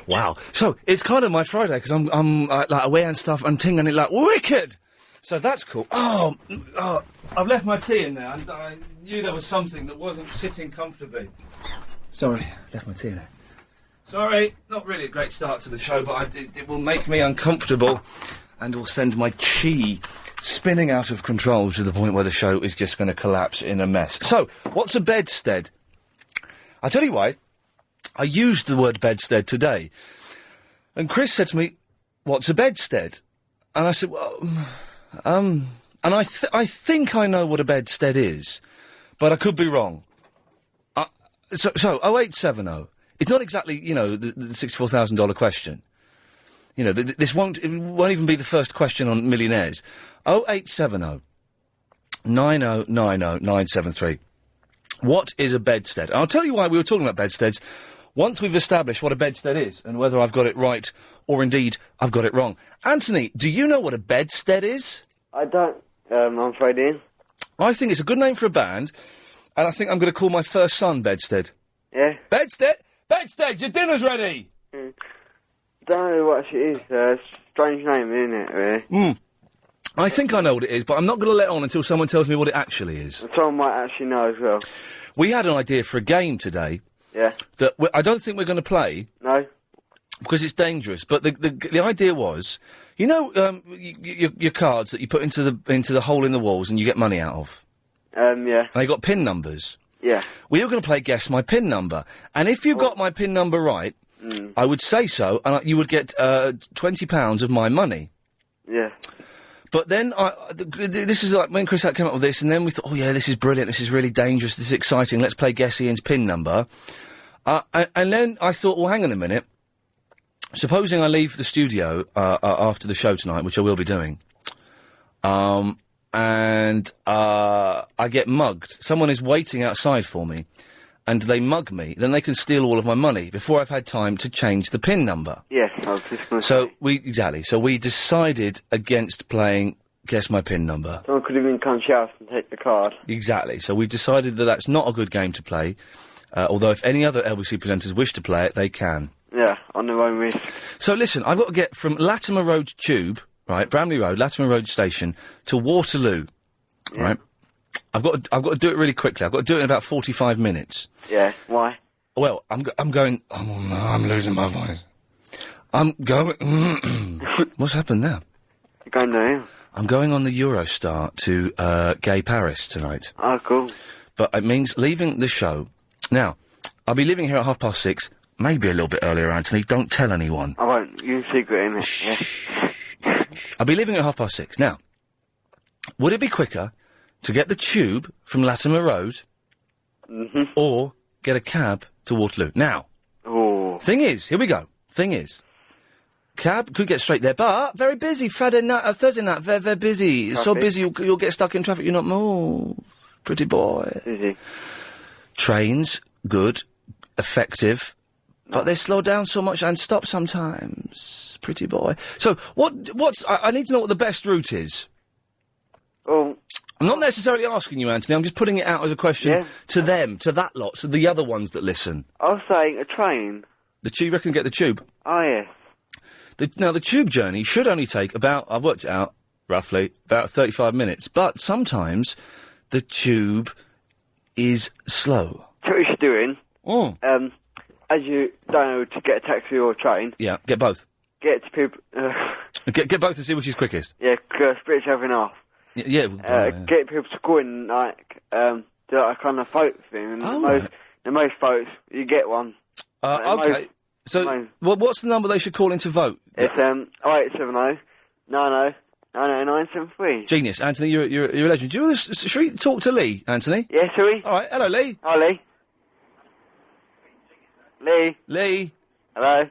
Wow. So, it's kind of my Friday, because I'm like, away and stuff, and ting, and it like, wicked! So that's cool. Oh, I've left my tea in there, and I knew there was something that wasn't sitting comfortably. Sorry, left my tea in there. Sorry, not really a great start to the show, but it will make me uncomfortable, and will send my chi spinning out of control to the point where the show is just going to collapse in a mess. So, what's a bedstead? I'll tell you why. I used the word bedstead today, and Chris said to me, "What's a bedstead?" And I said, "Well, and I think I know what a bedstead is, but I could be wrong." So 0870. It's not exactly, you know, the $64,000 question. You know, it won't even be the first question on Millionaires. 0870 9090 973. What is a bedstead? And I'll tell you why we were talking about bedsteads once we've established what a bedstead is and whether I've got it right or indeed I've got it wrong. Anthony, do you know what a bedstead is? I don't, I'm afraid, Ian. I think it's a good name for a band, and I think I'm going to call my first son Bedstead. Yeah? Bedstead? Bedstead, your dinner's ready! Don't know what it is. Strange name, isn't it, really? I think I know what it is, but I'm not going to let on until someone tells me what it actually is. And someone might actually know as well. We had an idea for a game today. Yeah. That I don't think we're going to play. No. Because it's dangerous. But the idea was, you know, your cards that you put into the hole in the walls and you get money out of. Yeah. And they got PIN numbers. Yeah. We were going to play Guess My PIN Number, and if you got my PIN number right, I would say so, and you would get £20 of my money. Yeah. But then, this is like when Chris came up with this, and then we thought, oh yeah, this is brilliant, this is really dangerous, this is exciting, let's play Guess Ian's PIN number. And then I thought, well, hang on a minute. Supposing I leave the studio after the show tonight, which I will be doing, and I get mugged. Someone is waiting outside for me, and they mug me, then they can steal all of my money before I've had time to change the PIN number. Yes, I was just going to say. So we decided against playing Guess My PIN Number. Someone could even come shout and take the card. Exactly. So we decided that that's not a good game to play, although if any other LBC presenters wish to play it, they can. Yeah, on their own risk. So listen, I've got to get from Latimer Road Tube, right, Bramley Road, Latimer Road Station, to Waterloo, right? I've got to do it really quickly. I've got to do it in about 45 minutes. Yeah, why? Well, I'm going... Oh, no, I'm losing my voice. I'm going... What's happened there? You're going there? I'm going on the Eurostar to Gay Paris tonight. Oh, cool. But it means leaving the show. Now, I'll be leaving here at 6:30, maybe a little bit earlier, Anthony. Don't tell anyone. I won't. You can secret, innit? Yeah. I'll be leaving at 6:30. Now, would it be quicker to get the tube from Latimer Road or get a cab to Waterloo? Now, thing is, here we go. Thing is, cab could get straight there, but very busy. Thursday night, very, very busy. Traffic. So busy you'll get stuck in traffic. You'll not move. Pretty boy. Busy. Trains, good, effective, but they slow down so much and stop sometimes. Pretty boy. So, I need to know what the best route is. Oh. I'm not necessarily asking you, Anthony, I'm just putting it out as a question to them, to that lot, to the other ones that listen. I was saying a train. The tube, you reckon get the tube? Oh, yes. Now, the tube journey should only take about, I've worked it out, roughly, about 35 minutes, but sometimes the tube is slow. So what you should do, Ian, as you don't know to get a taxi or a train... Yeah, get both. Get to people... Get both and see which is quickest. Yeah, split each other in half. Get people to call in, like, do like a kind of vote thing, and the most votes, you get one. Okay. What's the number they should call in to vote? It's 0870 90 973. Genius, Anthony. You're a legend. Do you want to? Should we talk to Lee, Anthony? Yeah, shall we? All right. Hello, Lee. Hi, Lee. Lee. Hello.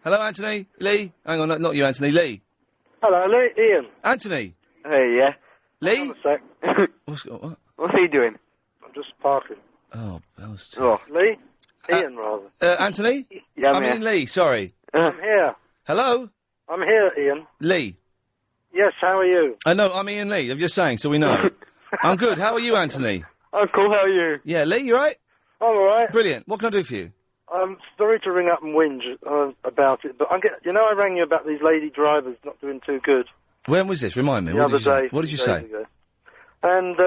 Hello, Anthony. Lee. Hang on, not you, Anthony. Lee. Hello, Lee. Ian. Anthony. Hey, yeah. Lee. Hold on a sec. What? What's he doing? I'm just parking. Oh, that was. Lee. Ian, rather. Anthony. Yeah, I mean Lee. Sorry. I'm here. Hello. I'm here, Ian. Lee. Yes, how are you? No, I'm Ian Lee. I'm just saying, so we know. I'm good. How are you, Anthony? I'm cool, how are you? Yeah, Lee, you right? I'm alright. Brilliant. What can I do for you? I'm sorry to ring up and whinge about it, but I rang you about these lady drivers not doing too good. When was this? Remind me. The other day. What did you say? Ago. And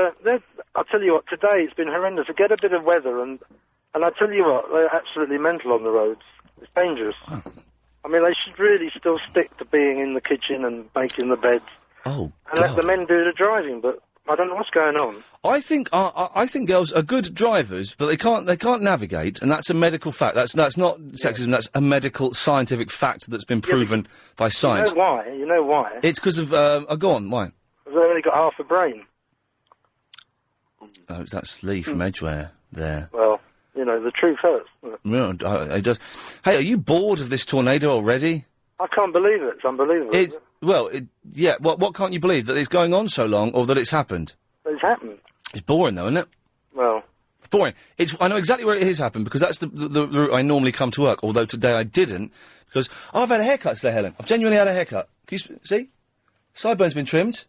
I'll tell you what, today it's been horrendous. I get a bit of weather, and I tell you what, they're absolutely mental on the roads. It's dangerous. Oh. I mean, they should really still stick to being in the kitchen and making the beds. Oh, and let the men do the driving, but I don't know what's going on. I think girls are good drivers, but they can't navigate, and that's a medical fact. That's not sexism. That's a medical scientific fact that's been proven by science. You know why? It's because of. Go on. Why? Because they've only got half a brain. Oh, that's Lee from Edgware there. Well, the truth hurts. No, it does. Hey, are you bored of this tornado already? I can't believe it. It's unbelievable. What can't you believe? That it's going on so long, or that it's happened? It's happened. It's boring, though, isn't it? Well... It's boring. I know exactly where it has happened, because that's the route I normally come to work, although today I didn't, because I've had a haircut today, Helen. I've genuinely had a haircut. Can you see? Sideburns been trimmed.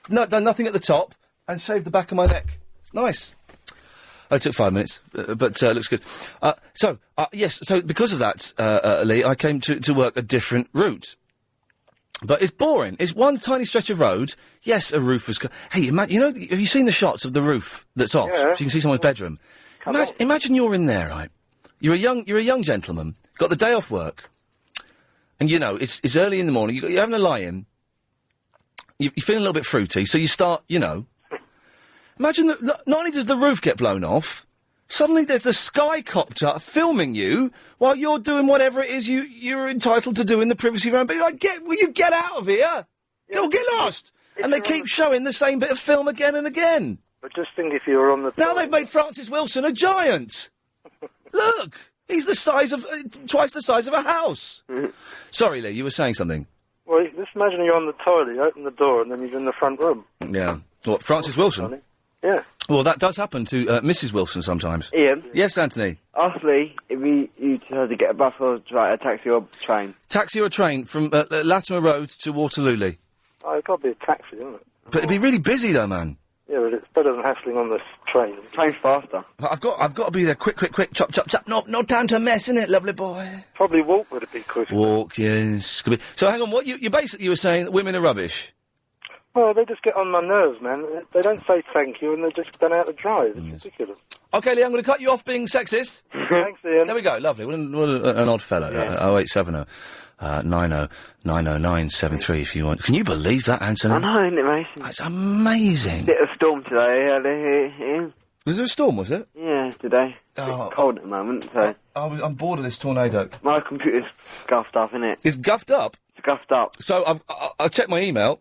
No, done nothing at the top, and shaved the back of my neck. It's nice. It took 5 minutes, but looks good. Yes, so because of that, Lee, I came to work a different route. But it's boring. It's one tiny stretch of road. Yes, a roof was... Hey, have you seen the shots of the roof that's off? Yeah. So you can see someone's bedroom. Imagine you're in there, right? You're a young gentleman, got the day off work, and it's early in the morning, you're having a lie-in, you're feeling a little bit fruity, so you start, Imagine that not only does the roof get blown off, suddenly there's the skycopter filming you while you're doing whatever it is you're entitled to do in the privacy of your own. But will you get out of here? Go get lost! And they keep showing the same bit of film again and again. But just think if you were on the... Now they've made Francis Wilson a giant! Look! He's the size of... twice the size of a house! Sorry, Lee, you were saying something. Well, just imagine you're on the toilet, you open the door, and then you're in the front room. Yeah. What, Francis Wilson? Funny. Yeah. Well, that does happen to Mrs. Wilson sometimes. Ian? Yes, Anthony? Ask Lee if you had to get a bus or a taxi or train. Taxi or train from Latimer Road to Waterloo, Lee? Oh, it's got to be a taxi, isn't it? But it'd be really busy, though, man. Yeah, but it's better than hassling on the train. Train's faster. I've got to be there quick, chop, chop, chop. No time to mess, innit, lovely boy? Probably walk would it be quicker. Walk, yes. Could be. So, hang on, you were saying that women are rubbish? Well, they just get on my nerves, man. They don't say thank you, and they just don't know how to drive. It's ridiculous. OK, Lee, I'm going to cut you off being sexist. Thanks, Ian. There we go, lovely. What an odd fellow. Yeah. 0870 9090973 if you want. Can you believe that, Anthony? I know, isn't it, Mason? That's amazing. Bit of a storm today, Ian. Was there a storm, was it? Yeah, today. It's cold at the moment, so... I'm bored of this tornado. My computer's guffed up, innit? It's guffed up? It's guffed up. So, I've checked my email.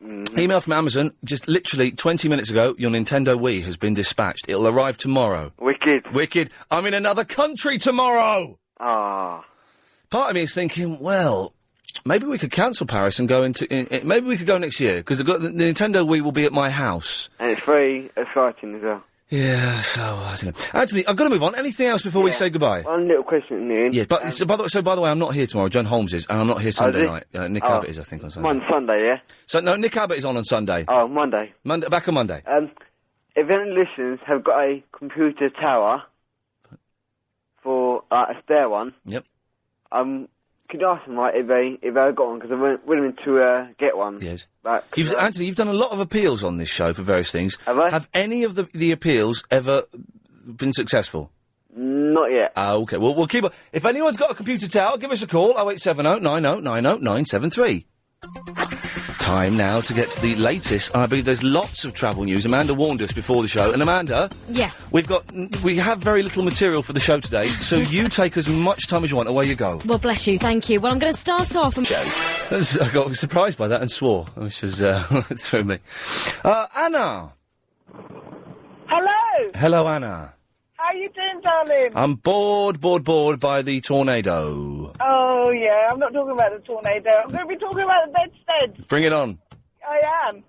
Mm-hmm. Email from Amazon, just literally 20 minutes ago, your Nintendo Wii has been dispatched. It'll arrive tomorrow. Wicked. I'm in another country tomorrow! Ah. Part of me is thinking, well, maybe we could cancel Paris and go maybe we could go next year, because the Nintendo Wii will be at my house. And it's very exciting as well. Yeah, so, I don't know. Anthony, I've got to move on. Anything else before we say goodbye? One little question, Ian. Yeah, but, by the way, I'm not here tomorrow. John Holmes is, and I'm not here Sunday night. Nick Abbott is, I think, on Sunday. On Sunday, yeah? So, no, Nick Abbott is on Sunday. Oh, Monday. Back on Monday. If any listeners have got a computer tower for a spare one... Yep. Could you ask them, right, if they got one, because I'm willing to get one. Yes. Anthony, you've done a lot of appeals on this show for various things. Have I? Have any of the appeals ever been successful? Not yet. OK. Well, we'll keep... If anyone's got a computer tower, give us a call, 0870 90 90 973. Time now to get to the latest. I believe there's lots of travel news. Amanda warned us before the show. And Amanda... Yes. We have very little material for the show today, so you take as much time as you want. Away you go. Well, bless you. Thank you. Well, I'm going to start off... I got surprised by that and swore, which was threw me. Anna. Hello. Hello, Anna. How you doing, darling? I'm bored by the tornado. Oh, yeah, I'm not talking about the tornado. I'm going to be talking about the bedstead. Bring it on. I am.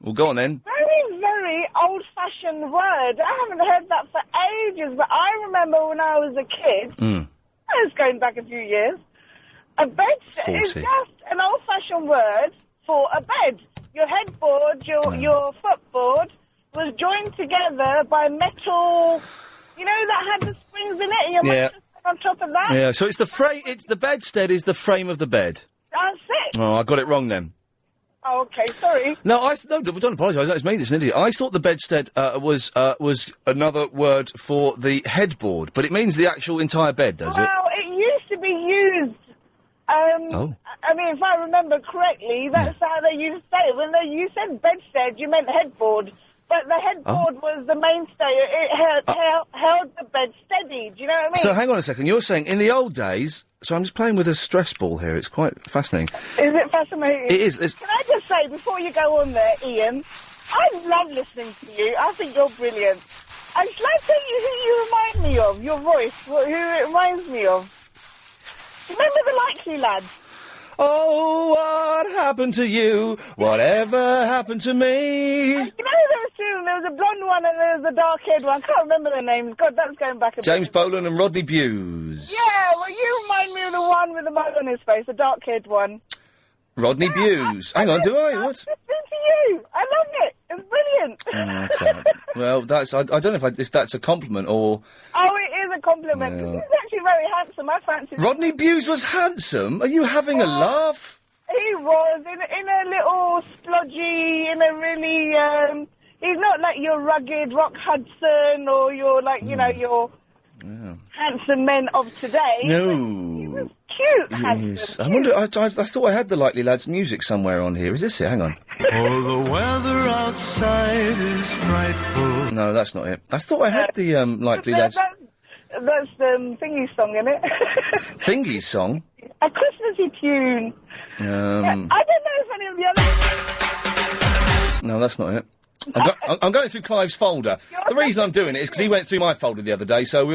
Well, go on then. Very, very old-fashioned word. I haven't heard that for ages, but I remember when I was a kid, I was going back a few years, a bedstead is just an old-fashioned word for a bed. Your headboard, your footboard was joined together by metal You know, that had the springs in it, and your mattress on top of that? Yeah, so it's the bedstead is the frame of the bed. That's it. Oh, I got it wrong then. Oh, okay, sorry. No, don't apologise. It's me that's an idiot. I thought the bedstead was another word for the headboard, but it means the actual entire bed, does it? Well, it used to be used. I mean, if I remember correctly, that's how they used to say it. When you said bedstead, you meant headboard. But the headboard was the mainstay. It held the bed steady. Do you know what I mean? So hang on a second. You're saying in the old days... So I'm just playing with a stress ball here. It's quite fascinating. Is it fascinating? It is. Can I just say, before you go on there, Ian, I love listening to you. I think you're brilliant. And shall I tell you who you remind me of? Your voice, who it reminds me of? Remember the Likely Lads? Oh, what happened to you? Whatever happened to me? You know, there was a blonde one and there was a dark-haired one. I can't remember their names. God, that's going back a bit. James Boland and Rodney Bewes. Yeah, well, you remind me of the one with the mug on his face, the dark-haired one. Rodney Bewes. Hang on, do I? What? Listening to you. I love it. It's brilliant. Okay. Well, I don't know if that's a compliment or... Oh, it is a compliment. He's actually very handsome. I fancy him. Rodney Bewes was handsome? Are you having a laugh? He was, in a little splodgy, in a really, he's not like your rugged Rock Hudson or your, like, you know, your handsome men of today. No. He was cute, handsome. Yes. I wonder, I thought I had the Likely Lads music somewhere on here. Is this it? Hang on. Oh, the weather outside is frightful. No, that's not it. I thought I had the, Likely Lads... That's Thingy's song, isn't it? Thingy's song? A Christmassy tune. I don't know if any of the other... No, that's not it. I'm going through Clive's folder. The reason I'm doing it is because he went through my folder the other day, so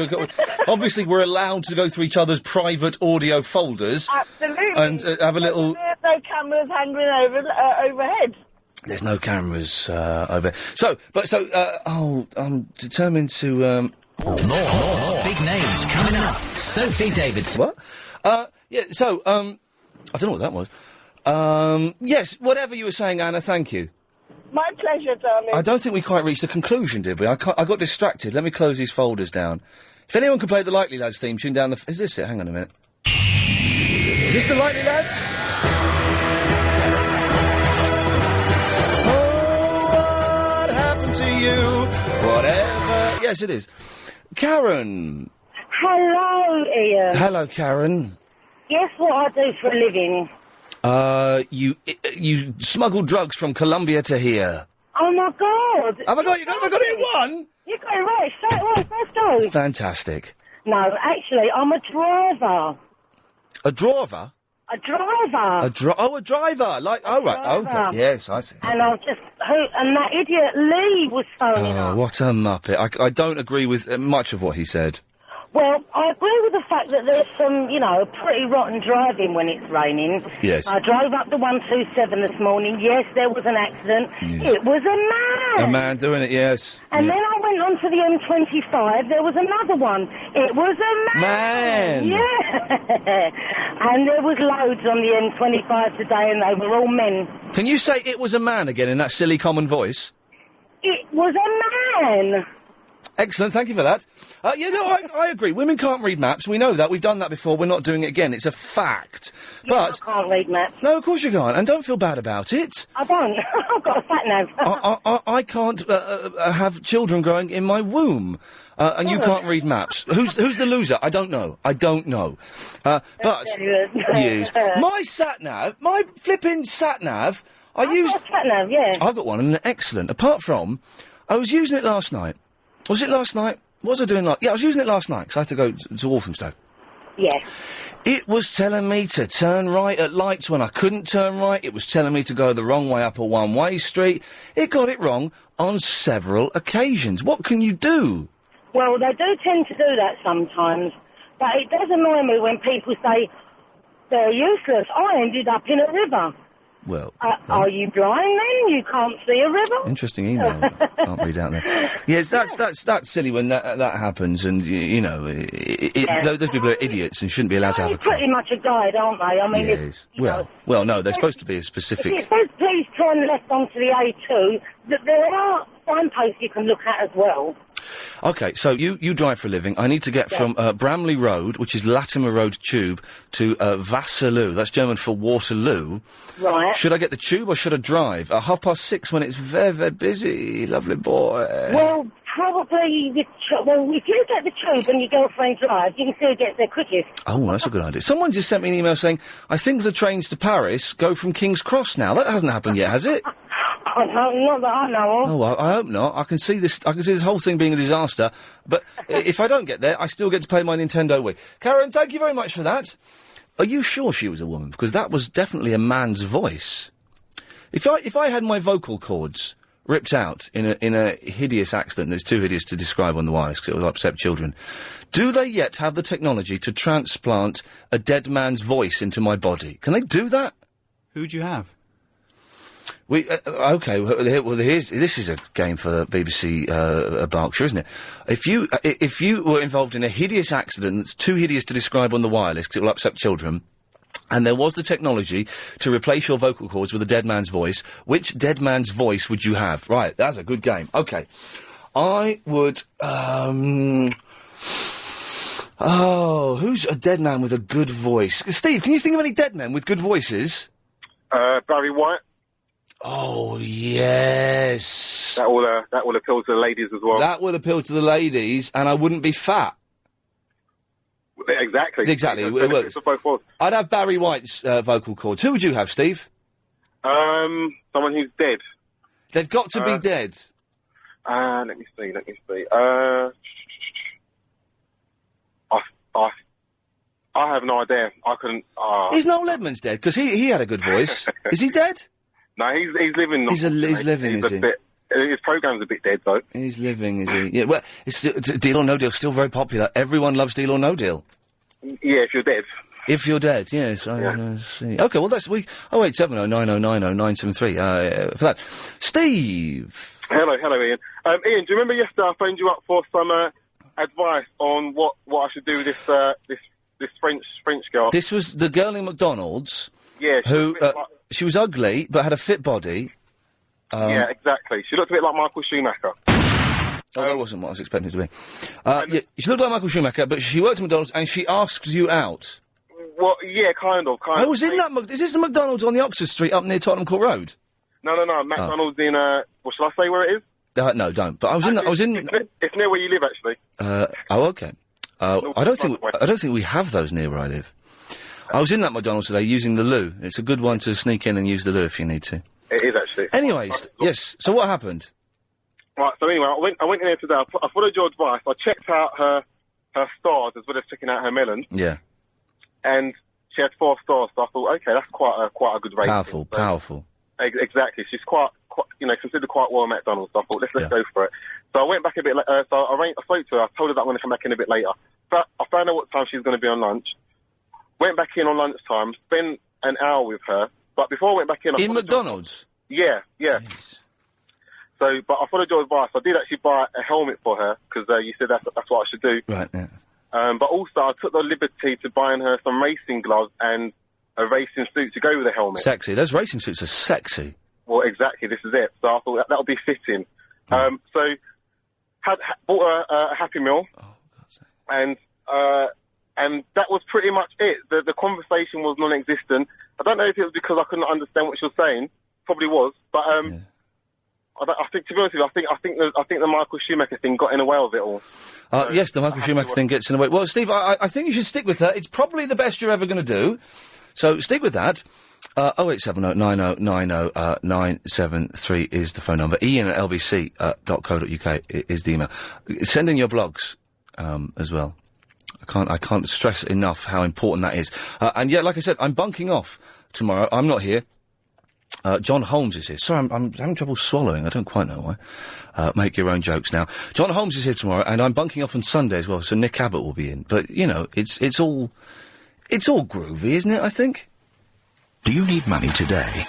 obviously we're allowed to go through each other's private audio folders. Absolutely. And have a little... There's no cameras hanging overhead. There's no cameras over... I'm determined to... More big names coming up. Sophie Davidson. What? I don't know what that was. Yes, whatever you were saying, Anna, thank you. My pleasure, darling. I don't think we quite reached the conclusion, did we? I got distracted. Let me close these folders down. If anyone can play the Likely Lads theme tune down the... Is this it? Hang on a minute. Is this the Likely Lads? Oh, what happened to you? Whatever... Yes, it is. Karen. Hello, Ian. Hello, Karen. Guess what I do for a living? You smuggle drugs from Colombia to here. Oh my God! Have I got it in one? You got it right. Straight away, first go. Fantastic. No, actually, I'm a driver. A driver? A driver. A driver. Like, oh right, okay. Yes, I see. And and that idiot Lee was phoning up. Oh, what a muppet! I don't agree with much of what he said. Well, I agree with the fact that there's some, pretty rotten driving when it's raining. Yes. I drove up the 127 this morning. Yes, there was an accident. Yes. It was a man. A man doing it, yes. And then I went on to the M25. There was another one. It was a man. Yeah. And there was loads on the M25 today, and they were all men. Can you say it was a man again in that silly common voice? It was a man. Excellent, thank you for that. I agree. Women can't read maps. We know that. We've done that before. We're not doing it again. It's a fact. But I can't read maps. No, of course you can't. And don't feel bad about it. I don't. I've got a sat nav. I can't have children growing in my womb. And you can't read maps. Who's the loser? I don't know. But yes, my sat nav, my flipping sat nav. I've got a sat nav, yeah. I've got one, and excellent. Apart from, I was using it last night. Was it last night? What was I doing last... Yeah, I was using it last night, because I had to go to Walthamstow. Yes. It was telling me to turn right at lights when I couldn't turn right. It was telling me to go the wrong way up a one-way street. It got it wrong on several occasions. What can you do? Well, they do tend to do that sometimes. But it does annoy me when people say, they're useless. I ended up in a river. Well... are you blind then? You can't see a river? Interesting email. Can't read out there. Yes, that's silly when that happens, and, those people are idiots and shouldn't be allowed to have a car. They're pretty much a guide, aren't they? I mean... Yes. Well, no, they're supposed to be a specific... If it says please turn left onto the A2, there are signposts you can look at as well. OK, so you drive for a living. I need to get from Bramley Road, which is Latimer Road Tube, to Waterloo. That's German for Waterloo. Right. Should I get the tube or should I drive? 6:30 when it's very, very busy. Lovely boy. Well, probably if you get the tube and your girlfriend drives, you can still get there quickest. Oh, that's a good idea. Someone just sent me an email saying, I think the trains to Paris go from King's Cross now. That hasn't happened yet, has it? Not that I know of. Oh, well, I hope not. I can see this whole thing being a disaster. But if I don't get there, I still get to play my Nintendo Wii. Karen, thank you very much for that. Are you sure she was a woman? Because that was definitely a man's voice. If I had my vocal cords ripped out in a hideous accident that's too hideous to describe on the wireless because it will upset children, do they yet have the technology to transplant a dead man's voice into my body? Can they do that? Who'd you have? Okay. Well, this is a game for BBC Berkshire, isn't it? If you were involved in a hideous accident that's too hideous to describe on the wireless because it will upset children, and there was the technology to replace your vocal cords with a dead man's voice, which dead man's voice would you have? Right, that's a good game. Okay, I would. Who's a dead man with a good voice? Steve, can you think of any dead men with good voices? Barry White. Oh, yes. That will appeal to the ladies as well. That would appeal to the ladies, and I wouldn't be fat. Exactly. Exactly. It works. I'd have Barry White's vocal cords. Who would you have, Steve? Someone who's dead. They've got to be dead. Let me see. I have no idea. I couldn't. Is Noel Edmonds dead? Because he had a good voice. Is he dead? No, he's living. He's living, is he? His programme's a bit dead, though. He's living, is he? Yeah, well, it's Deal or No Deal, still very popular. Everyone loves Deal or No Deal. Yeah, if you're dead. If you're dead, yes. I see. OK, well, that's... 0870 9090 973 for that. Steve! Hello, Ian. Ian, do you remember yesterday I phoned you up for some advice on what I should do with this French girl? This was the girl in McDonald's... Yeah, she was ugly, but had a fit body. Yeah, exactly. She looked a bit like Michael Schumacher. That wasn't what I was expecting it to be. Yeah, she looked like Michael Schumacher, but she worked at McDonald's and she asked you out. Well, yeah, kind of. I was in that... Is this the McDonald's on the Oxford Street up near Tottenham Court Road? No. McDonald's in... Well, shall I say where it is? No, don't. But I was in... It's near where you live, actually. OK. I don't think we have those near where I live. I was in that McDonald's today using the loo. It's a good one to sneak in and use the loo if you need to. It is, actually. Anyways, yes. So what happened? Right, so anyway, I went in there today. I followed your advice. I checked out her stars as well as checking out her melon. Yeah. And she had 4 stars, so I thought, OK, that's quite a good rating. Powerful. Exactly. She's quite considered quite well at McDonald's, so I thought, let's go for it. So I went back a bit later. So I spoke to her. I told her that I'm going to come back in a bit later. But I found out what time she was going to be on lunch. Went back in on lunchtime, spent an hour with her, but before I went back in... In McDonald's? Yeah. Jeez. So, but I followed your advice. I did actually buy a helmet for her, because you said that's what I should do. Right, yeah. But also, I took the liberty to buying her some racing gloves and a racing suit to go with the helmet. Sexy. Those racing suits are sexy. Well, exactly, this is it. So I thought that would be fitting. So, bought her a Happy Meal. Oh, God's sake. And that was pretty much it. The conversation was non-existent. I don't know if it was because I couldn't understand what she was saying. Probably was, but I think, to be honest with you, I think the Michael Schumacher thing got in the way of it all. Yes, the Michael Schumacher thing gets in the way. Well, Steve, I think you should stick with her. It's probably the best you're ever going to do. So stick with that. 0870 9090 973 is the phone number. Iain at lbc.co.uk is the email. Send in your blogs as well. I can't stress enough how important that is. And yet, like I said, I'm bunking off tomorrow. I'm not here. John Holmes is here. Sorry, I'm having trouble swallowing. I don't quite know why. Make your own jokes now. John Holmes is here tomorrow, and I'm bunking off on Sunday as well, so Nick Abbott will be in. But, you know, it's all groovy, isn't it, I think? Do you need money today?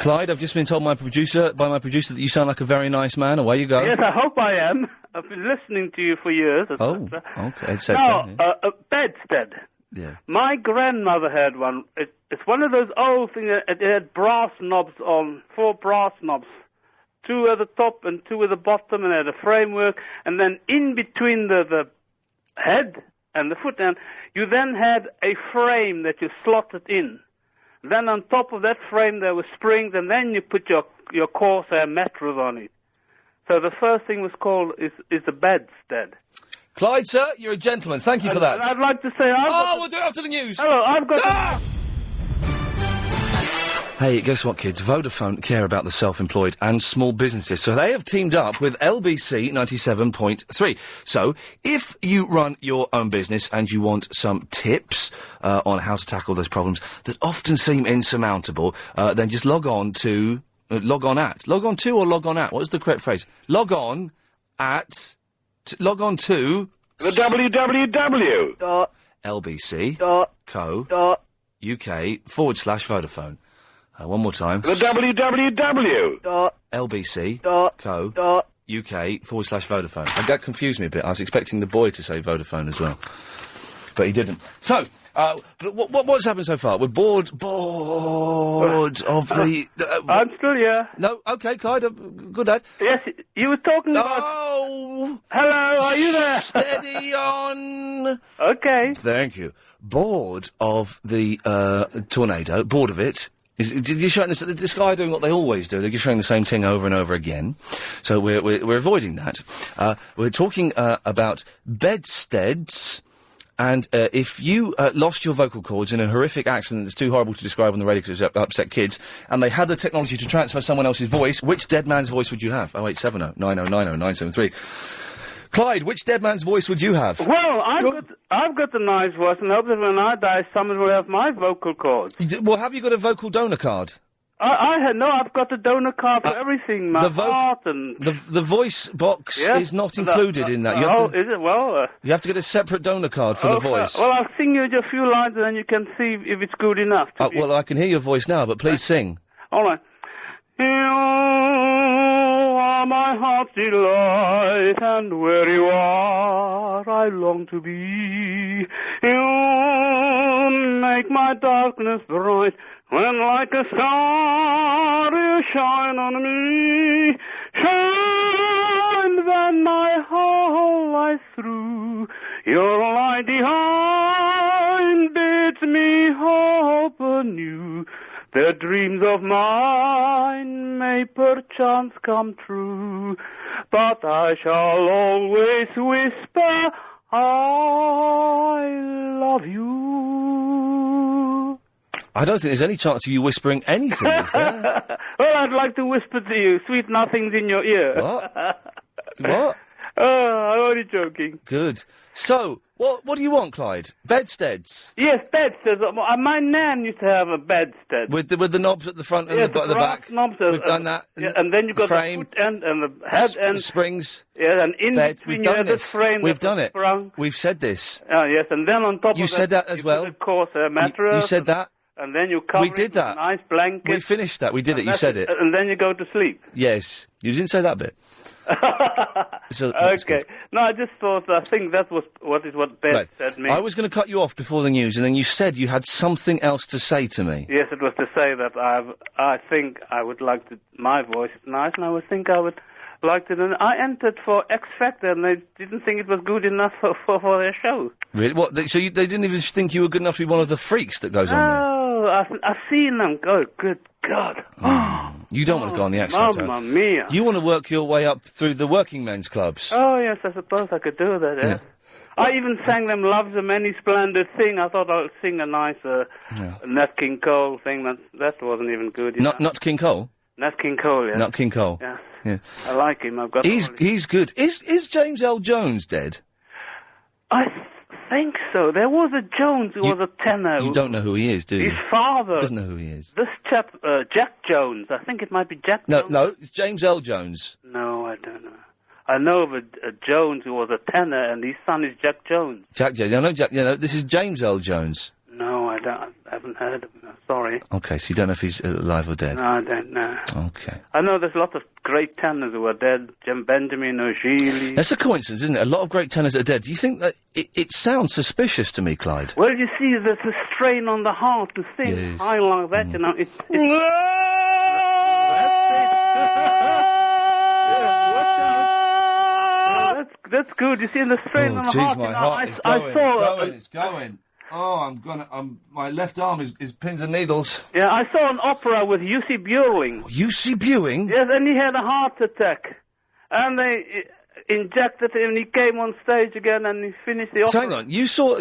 Clyde, I've just been told by my producer that you sound like a very nice man. Away you go. Yes, I hope I am. I've been listening to you for years. Oh, okay. Now, a bedstead. Yeah. My grandmother had one. It's one of those old things. It had brass knobs on, 4 brass knobs two at the top and two at the bottom, and had a framework, and then in between the head and the foot end, you then had a frame that you slotted in. Then on top of that frame there were springs, and then you put your Corsair mattress on it. So the first thing was called is the bedstead. Clyde, sir, you're a gentleman. Thank you for that. And I'd like to say... we'll do it after the news. Hello, I've got... Hey, guess what, kids? Vodafone care about the self-employed and small businesses, so they have teamed up with LBC 97.3. So, if you run your own business and you want some tips on how to tackle those problems that often seem insurmountable, then just log on to... log on at? Log on to or log on at? What is the correct phrase? Log on at... log on to... the www. LBC.co.uk/Vodafone. One more time. The www. LBC.co.uk/Vodafone. And that confused me a bit. I was expecting the boy to say Vodafone as well. But he didn't. So, what's happened so far? We're bored of the... I'm still here. No, OK, Clyde, good lad. Yes, you were talking about... Oh! Hello, are you there? Steady on! OK. Thank you. Bored of the tornado, bored of it. You're showing this guy doing what they always do. They're just showing the same thing over and over again. So we're avoiding that. We're talking about bedsteads. And if you lost your vocal cords in a horrific accident that's too horrible to describe on the radio because it upset kids, and they had the technology to transfer someone else's voice, which dead man's voice would you have? 0870 9090 973. Clyde, which dead man's voice would you have? Well, I've got a nice voice, and hope that when I die, someone will have my vocal cords. Well, have you got a vocal donor card? I've got a donor card for everything, my heart and... The voice box is not included in that. Is it? Well... you have to get a separate donor card for the voice. Well, I'll sing you a few lines and then you can see if it's good enough. Well, I can hear your voice now, but please sing. All right. You are my heart's delight, and where you are, I long to be. You make my darkness bright, when like a star you shine on me. Shine then my whole life through. Your light behind bids me hope anew. The dreams of mine may perchance come true, but I shall always whisper, I love you. I don't think there's any chance of you whispering anything, is there? Well, I'd like to whisper to you, sweet nothings in your ear. What? What? I'm only joking. Good. So, what do you want, Clyde? Bedsteads? Yes, bedsteads. My nan used to have a bedstead. With the knobs at the front and the back? Knobs. We've done that. And then you've got frame, the foot end and the head end. Springs. Yeah, and in bed. between We've you done had this. the frame. We've done it. Sprung. We've said this. Yes, and then on top of that... You said that as well. Of course, a mattress. You said that. And then you cover We did that. with a nice blanket. We finished that. We did it. You said it. And then you go to sleep. Yes. You didn't say that bit. Okay. No, I just thought, I think that was what bedstead means. I was going to cut you off before the news, and then you said you had something else to say to me. Yes, it was to say that I think I would like to... My voice is nice, and I would think I would like to... And I entered for X Factor, and they didn't think it was good enough for their show. Really? What? They didn't even think you were good enough to be one of the freaks that goes on there? Oh, I've seen them go. Good God. You don't want to go on the X Factor. Mamma mia. You want to work your way up through the working men's clubs. Oh, yes, I suppose I could do that, yes. I even sang them Love's a Many Splendid Thing. I thought I'd sing a nice Nat King Cole thing. That wasn't even good. Not King Cole? Nat King Cole, yes. Not King Cole. Yes. Yeah. I like him. I've got. He's good. Is James L. Jones dead? I think so. There was a Jones who was a tenor. You don't know who he is, do you? His father doesn't know who he is. This chap, Jack Jones. I think it might be Jack. No, it's James L. Jones. No, I don't know. I know of a Jones who was a tenor, and his son is Jack Jones. Jack Jones. This is James L. Jones. No, I haven't heard of him. Sorry. Okay, so you don't know if he's alive or dead? No, I don't know. Okay. I know there's a lot of great tenors who are dead. Benjamin O'Geely. That's a coincidence, isn't it? A lot of great tenors are dead. Do you think that... It sounds suspicious to me, Clyde. Well, you see, there's a strain on the heart to sing high like that, you know. That's good. You see, in the strain on the heart. My heart is going. It's going. Oh, my left arm is pins and needles. Yeah, I saw an opera with Jussi Björling. Jussi Björling? Yes, and he had a heart attack. And they injected him, and he came on stage again, and he finished the opera. So hang on, you saw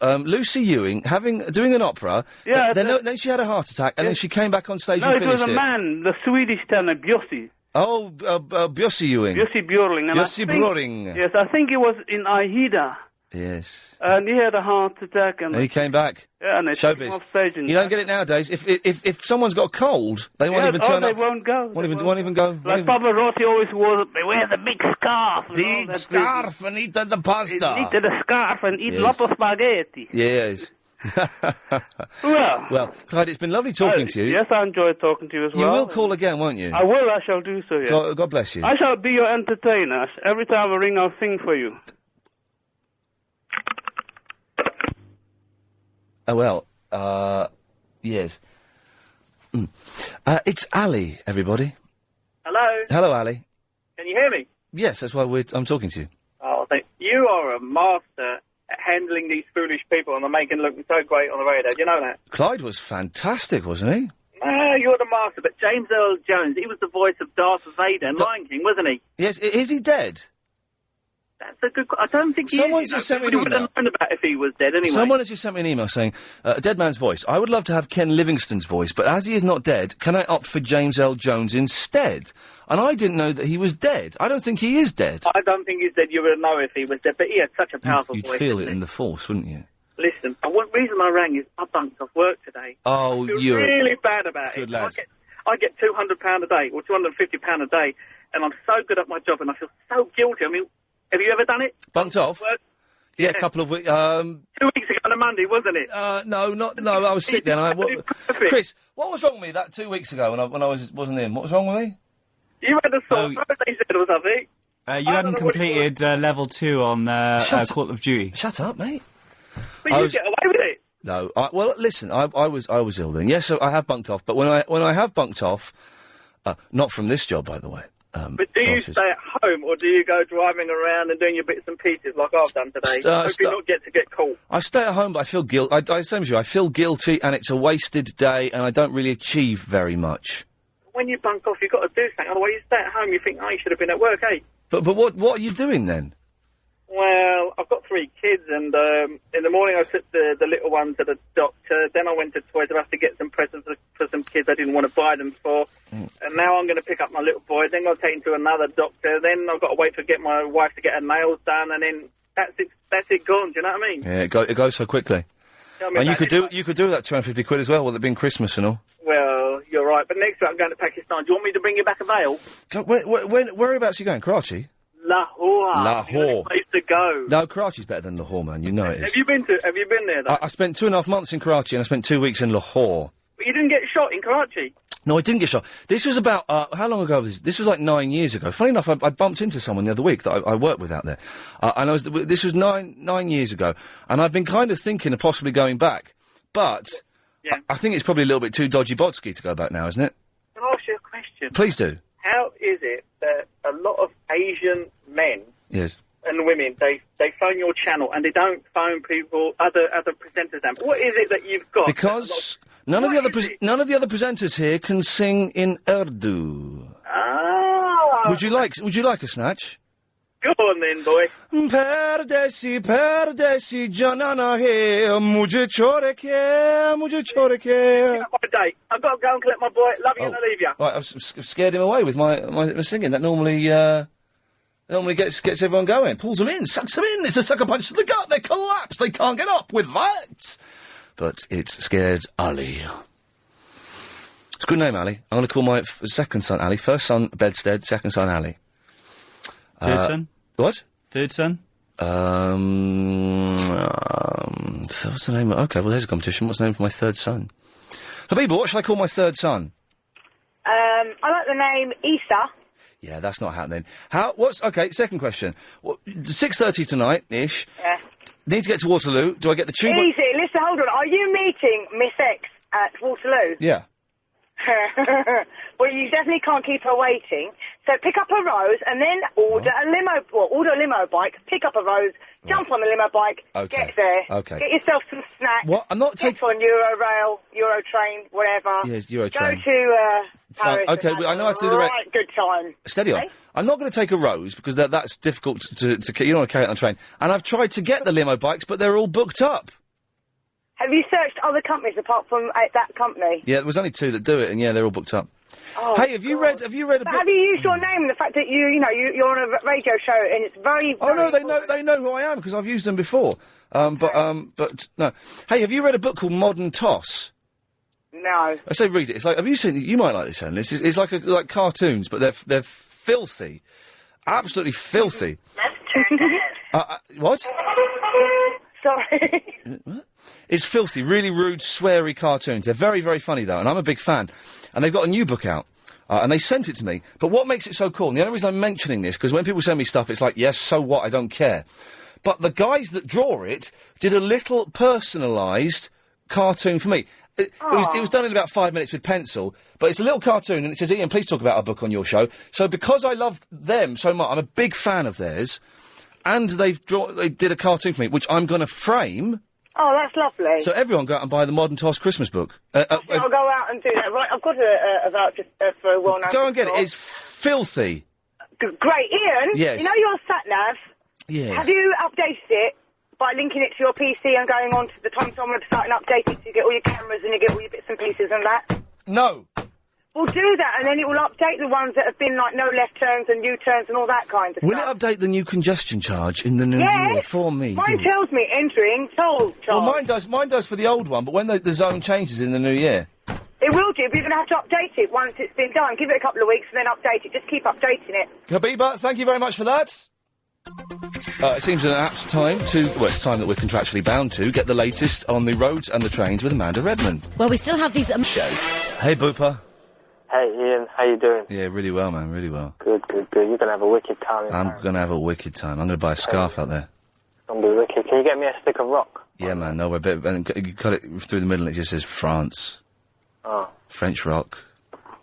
Lucy Ewing doing an opera. Yeah. Then she had a heart attack, and then she came back on stage and finished it. No, it was a man, the Swedish tenor, Björsi. Oh, Jussi Ewing. Jussi Björling. Jussi Björling. Yes, I think he was in Aida. Yes. And he had a heart attack, and he came back. Yeah, and they took him off stage. And you don't get it nowadays. If someone's got a cold, they won't even turn up. They won't go. Won't even go. Like Pavarotti always wore. They wear the big scarf. The scarf and eat the pasta. Eat the scarf and eat lot of spaghetti. Yes. Well, Clyde, it's been lovely talking to you. Yes, I enjoyed talking to you as well. You will call again, won't you? I will. I shall do so. Yes. God bless you. I shall be your entertainer. Every time I ring, I'll sing for you. Oh, well, yes. It's Ali, everybody. Hello? Hello, Ali. Can you hear me? Yes, that's why I'm talking to you. Oh, you are a master at handling these foolish people and making them look so great on the radio. Do you know that? Clyde was fantastic, wasn't he? You're the master, but James Earl Jones, he was the voice of Darth Vader in Lion King, wasn't he? Yes, is he dead? That's a good... I don't think he Someone's is. just sent me an email. email. We would have known about if he was dead anyway. Someone has just sent me an email saying, a dead man's voice. I would love to have Ken Livingstone's voice, but as he is not dead, can I opt for James L. Jones instead? And I didn't know that he was dead. I don't think he is dead. I don't think he's dead. You would know if he was dead, but he had such a powerful You'd voice. feel it in the force, wouldn't you? Listen, the reason I rang is I bunked off work today. Oh, I feel you're really bad about good it. lad. I get £200 a day, or £250 a day, and I'm so good at my job, and I feel so guilty. I mean, have you ever done it? Bunked off? Yeah, a couple of weeks. 2 weeks ago on a Monday, wasn't it? No, I was sick then. Chris, what was wrong with me that 2 weeks ago when I wasn't in? What was wrong with me? You had a sore throat, they said, or something. You hadn't completed level 2 on Call of Duty. Shut up, mate. But you get away with it. No, well, listen, I was ill then. Yes, I have bunked off, but when I have bunked off, not from this job, by the way. But do you stay at home, or do you go driving around and doing your bits and pieces like I've done today? Hope you not get caught. I stay at home, but I feel guilty. Same as you. I feel guilty, and it's a wasted day, and I don't really achieve very much. When you bunk off, you've got to do something. Otherwise, you stay at home, you think, you should have been at work, eh? But what are you doing then? Well, I've got 3 kids, and in the morning I took the little one to the doctor. Then I went to Toys R Us to get some presents for some kids I didn't want to buy them for. And now I'm going to pick up my little boy. Then I'll take him to another doctor. Then I've got to wait to get my wife to get her nails done, and then that's it gone. Do you know what I mean? Yeah, it goes so quickly. And you could do that £250 as well, with it being Christmas and all. Well, you're right. But next week I'm going to Pakistan. Do you want me to bring you back a veil? Whereabouts are you going? Karachi? Lahore. Place to go. No, Karachi's better than Lahore, man. You know it is. Have you been there, though? I spent 2.5 months in Karachi, and I spent 2 weeks in Lahore. But you didn't get shot in Karachi? No, I didn't get shot. This was about, how long ago was this? This was like 9 years ago. Funny enough, I bumped into someone the other week that I worked with out there. And this was nine years ago. And I've been kind of thinking of possibly going back. But yeah. I think it's probably a little bit too dodgy bodsky to go back now, isn't it? Can I ask you a question? Please do. How is it that a lot of Asian men yes. and women, they phone your channel and they don't phone people, other presenters down? What is it that you've got? Because none of the other presenters here can sing in Urdu. Ah. Would you like a snatch? Go on then, boy. Pardesi, janana hai, mujhe chore ke. I've got to go and collect my boy. Love you and I leave you. Right, I've scared him away with my singing. That normally gets everyone going. Pulls them in, sucks them in. It's a sucker punch to the gut. They collapse. They can't get up with that. But it scared Ali. It's a good name, Ali. I'm going to call my second son Ali. First son, Bedstead. Second son, Ali. Third son? What? Third son? So what's the name? Okay, well, there's a competition. What's the name for my third son? Habiba, what shall I call my third son? I like the name Isa. Yeah, that's not happening. Okay, second question. 6:30 tonight-ish. Yeah. Need to get to Waterloo. Do I get the tube? Easy. Listen, hold on. Are you meeting Miss X at Waterloo? Yeah. Well, you definitely can't keep her waiting. So pick up a rose and then order a limo bike, pick up a rose, jump on the limo bike, get there. Okay. Get yourself some snacks. What? I'm not taking... Get on Eurorail, Eurotrain, whatever. Yes, Eurotrain. Go to Paris. Okay, and I know how to do the right good time. Steady on. I'm not going to take a rose because that's difficult to you don't want to carry it on a train. And I've tried to get the limo bikes, but they're all booked up. Have you searched other companies apart from that company? Yeah, there was only 2 that do it, and they're all booked up. Oh, hey, have you read a book? Have you used your name and the fact that you're on a radio show and it's very, Oh no, very they know who I am because I've used them before. But no. Hey, have you read a book called Modern Toss? No. I say read it. It's like, have you seen? You might like this, Helen. It's like cartoons, but they're filthy, absolutely filthy. Let's turn ahead. What? Sorry. What? It's filthy, really rude, sweary cartoons. They're very, very funny though, and I'm a big fan. And they've got a new book out, and they sent it to me. But what makes it so cool? And the only reason I'm mentioning this because when people send me stuff, it's like, yes, so what? I don't care. But the guys that draw it did a little personalised cartoon for me. It was done in about 5 minutes with pencil, but it's a little cartoon, and it says, Ian, please talk about our book on your show. So because I love them so much, I'm a big fan of theirs, and they did a cartoon for me, which I'm going to frame. Oh, that's lovely. So everyone go out and buy the Modern Toss Christmas book. I'll go out and do that. Right, I've got a voucher for a well-known... Go and get it. It's filthy. Great. Ian, yes. You know your sat-nav? Yes. Have you updated it by linking it to your PC and going on to the TomTom website and updating it so you get all your cameras and you get all your bits and pieces and that? No. Well, do that, and then it will update the ones that have been, like, no left turns and U-turns and all that kind of Will stuff. it update the new congestion charge in the new year for me? Mine tells me entering toll charge. Well, mine does for the old one, but when the zone changes in the new year... It will do, but you're going to have to update it once it's been done. Give it a couple of weeks and then update it. Just keep updating it. Habiba, thank you very much for that. It seems an apt time it's time that we're contractually bound to get the latest on the roads and the trains with Amanda Redmond. Well, we still have these... show. Hey, Booper. Hey, Ian, how you doing? Yeah, really well, man, really well. Good. You're going to have a wicked time. I'm going to have a wicked time. I'm going to buy a scarf out there. It's going to be wicked. Can you get me a stick of rock? Yeah, man, no, and you cut it through the middle and it just says France. Oh. French rock.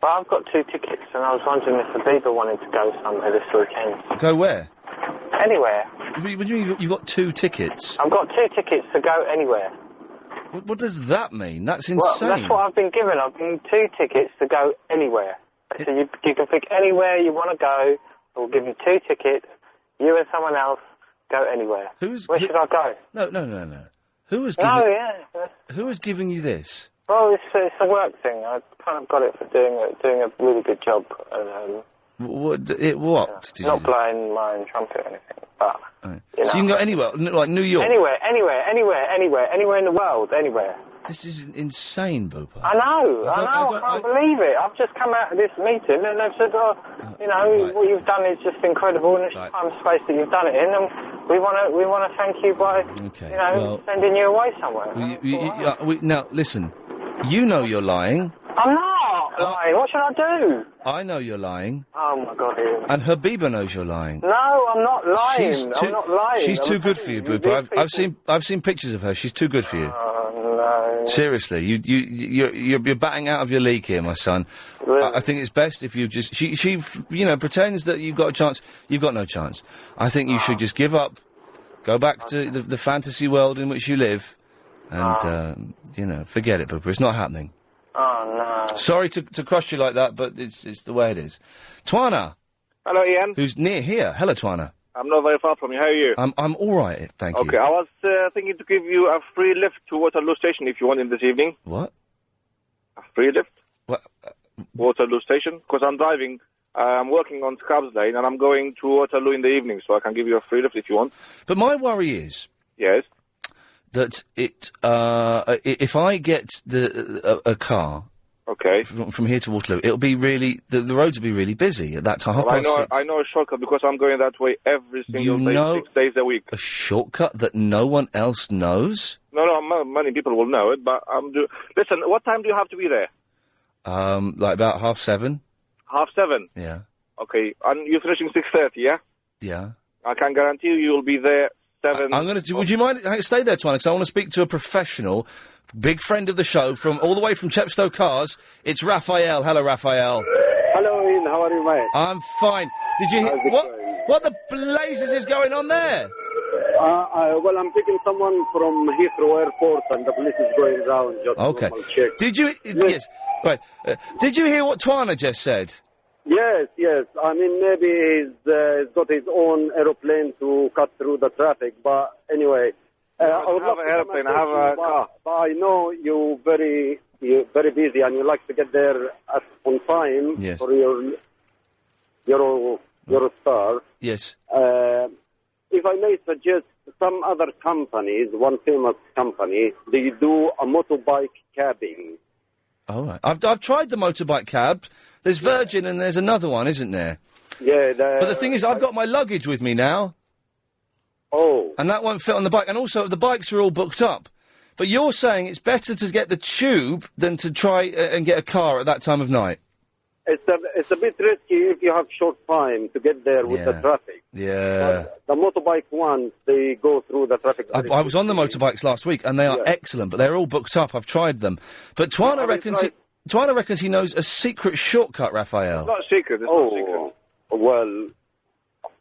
Well, I've got 2 tickets and I was wondering if the Bieber wanted to go somewhere this weekend. Go where? Anywhere. What do you mean you've got 2 tickets? I've got 2 tickets to go anywhere. What does that mean? That's insane. Well, that's what I've been given. I've been 2 tickets to go anywhere. So you can pick anywhere you want to go. We'll give you 2 tickets. You and someone else go anywhere. Where should I go? No. Who was giving you this? Well, it's a work thing. I kind of got it for doing a really good job. What? Not blowing my own trumpet or anything, but... Right. So you can go anywhere, like New York? Anywhere in the world, anywhere. This is insane, Booper. I know, I can't believe it. I've just come out of this meeting and they've said, what you've done is just incredible in this time and space that you've done it in, and we want to thank you by, sending you away somewhere. Now, listen, you know you're lying. I'm not lying. What should I do? I know you're lying. Oh, my God, Ian. And Habiba knows you're lying. No, I'm not lying. I'm not lying. She's too good for you, Booper. I've seen pictures of her. She's too good for you. Oh, no. Seriously, you're batting out of your league here, my son. Really? I think it's best if you just... She pretends that you've got a chance. You've got no chance. I think you should just give up, go back to the fantasy world in which you live, and, forget it, Booper. It's not happening. Oh, no. Sorry to crush you like that, but it's the way it is. Twana. Hello, Ian. Who's near here. Hello, Twana. I'm not very far from you. How are you? I'm all right, thank you. Okay, I was thinking to give you a free lift to Waterloo Station if you want in this evening. What? A free lift? What? Waterloo Station? Because I'm driving. I'm working on Scarbs Lane, and I'm going to Waterloo in the evening, so I can give you a free lift if you want. But my worry is... Yes? That if I get a car, okay, from here to Waterloo, it'll be really the roads will be really busy at that time. I know a shortcut because I'm going that way every single day, 6 days a week. A shortcut that no one else knows? No, many people will know it, but listen, what time do you have to be there? Like about 7:30. 7:30? Yeah. Okay, and you're finishing 6:30, yeah? Yeah. I can guarantee you'll be there 7. I'm going to. Would you mind stay there, Twana? Because I want to speak to a professional, big friend of the show, from all the way from Chepstow Cars. It's Raphael. Hello, Raphael. Hello, Ian. How are you, mate? I'm fine. Did you hear what the blazes is going on there? Well, I'm picking someone from Heathrow Airport, and the police is going around just normal check. Did you? Yes. Right. Did you hear what Twana just said? Yes. I mean, maybe he's got his own aeroplane to cut through the traffic. But anyway, I would have love an airplane. I have a car. But I know you're very busy, and you like to get there on time for your star. Yes. If I may suggest, some other companies, one famous company, they do a motorbike cabbing. All right. I've tried the motorbike cab. There's Virgin and there's another one, isn't there? Yeah. But the thing is, I've got my luggage with me now. Oh. And that won't fit on the bike. And also, the bikes are all booked up. But you're saying it's better to get the tube than to try and get a car at that time of night? It's a bit risky if you have short time to get there with the traffic. Yeah. But the motorbike ones, they go through the traffic. I was on the motorbikes last week, and they are excellent, but they're all booked up. I've tried them. But Twana reckons he knows a secret shortcut, Raphael. It's not secret. It's not secret. Well,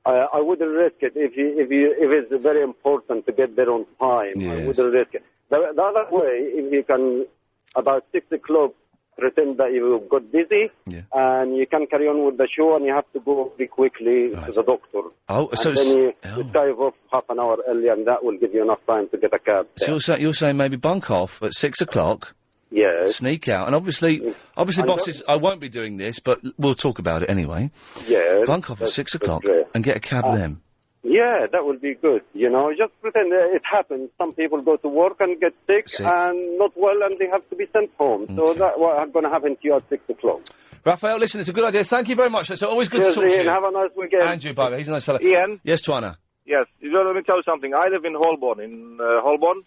I wouldn't risk it if it's very important to get there on time. Yes. I wouldn't risk it. The other way, if you can, about 6 o'clock, pretend that you got busy, and you can carry on with the show, and you have to go very quickly to the doctor. Oh, so then you drive off half an hour early, and that will give you enough time to get a cab. So you're saying maybe bunk off at 6 o'clock. Yes. Sneak out, and obviously, bosses. I won't be doing this, but we'll talk about it anyway. Yes. Bunk off at 6 o'clock and get a cab then. Yeah, that would be good. Just pretend it happens. Some people go to work and get sick and not well, and they have to be sent home. So that's what's going to happen to you at 6 o'clock. Raphael, listen, it's a good idea. Thank you very much. It's always good to talk to Ian, you. have a nice weekend. Andrew, bye. He's a nice fella. Ian? Yes, Twana? Yes. Let me tell you something. I live in Holborn. In Holborn?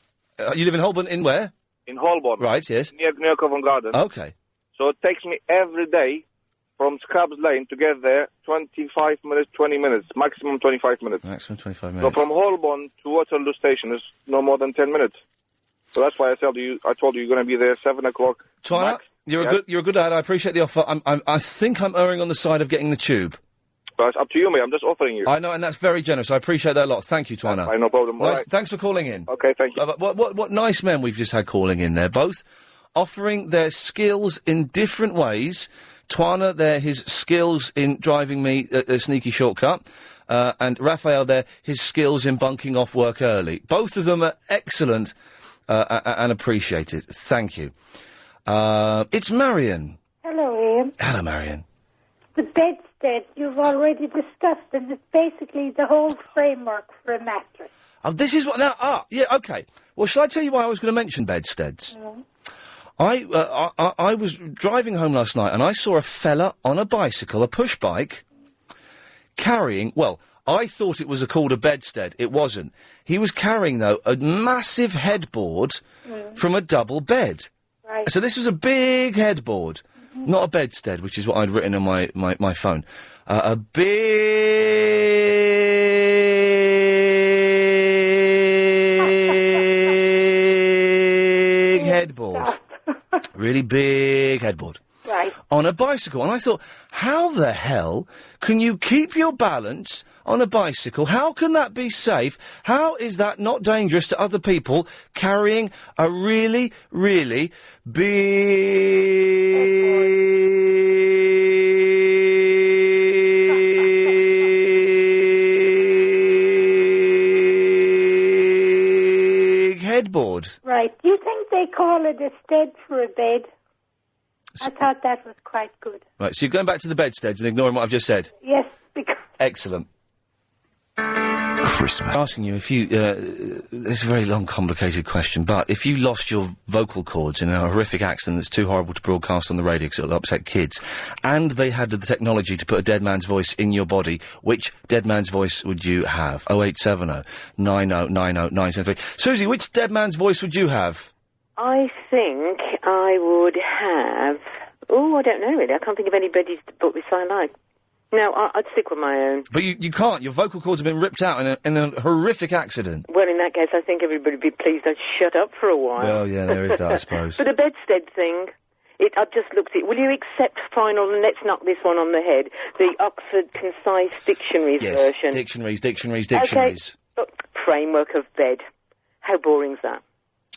You live in Holborn, in where? In Holborn. Right, yes. Near Covent Garden. Okay. So it takes me every day from Scrubs Lane to get there 25 minutes, 20 minutes, maximum 25 minutes. Maximum 25 So minutes. from Holborn to Waterloo Station is no more than 10 minutes. So that's why I told you you're going to be there 7 o'clock. Twana, you're a good lad. I appreciate the offer. I think I'm erring on the side of getting the tube. But it's up to you, mate. I'm just offering you. I know, and that's very generous. I appreciate that a lot. Thank you, Twana. No problem. Nice. Right. Thanks for calling in. Okay, thank you. What nice men we've just had calling in there, both offering their skills in different ways. Twana there, his skills in driving me a sneaky shortcut, and Raphael there, his skills in bunking off work early. Both of them are excellent and appreciated. Thank you. It's Marion. Hello, Ian. Hello, Marion. The bedstead you've already discussed, and it's basically the whole framework for a mattress. Oh, this is what now. Yeah, okay. Well, shall I tell you why I was going to mention bedsteads? Mm. I was driving home last night and I saw a fella on a bicycle, a push bike, carrying, well, I thought it was called a bedstead. It wasn't. He was carrying, though, a massive headboard from a double bed. Right. So this was a big headboard, not a bedstead, which is what I'd written on my phone. A big headboard. Really big headboard. Right. On a bicycle. And I thought, how the hell can you keep your balance on a bicycle? How can that be safe? How is that not dangerous to other people carrying a really, really big headboard? Right. Do you think they call it a stead for a bed? I thought that was quite good. Right, so you're going back to the bedsteads and ignoring what I've just said? Yes, because... Excellent. Christmas. Asking you if you, it's a very long, complicated question, but if you lost your vocal cords in a horrific accident that's too horrible to broadcast on the radio because it'll upset kids, and they had the technology to put a dead man's voice in your body, which dead man's voice would you have? 0870 9090 973. Susie, which dead man's voice would you have? I think I would have... Oh, I don't know, really. I can't think of anybody to put beside like. No, I'd stick with my own. But you can't. Your vocal cords have been ripped out in a horrific accident. Well, in that case, I think everybody would be pleased I'd shut up for a while. Well, yeah, there is that, I suppose. But the bedstead thing, I've just looked at it. Will you accept final, and let's knock this one on the head, the Oxford Concise Dictionaries version? Dictionaries. Okay, look, framework of bed. How boring's that?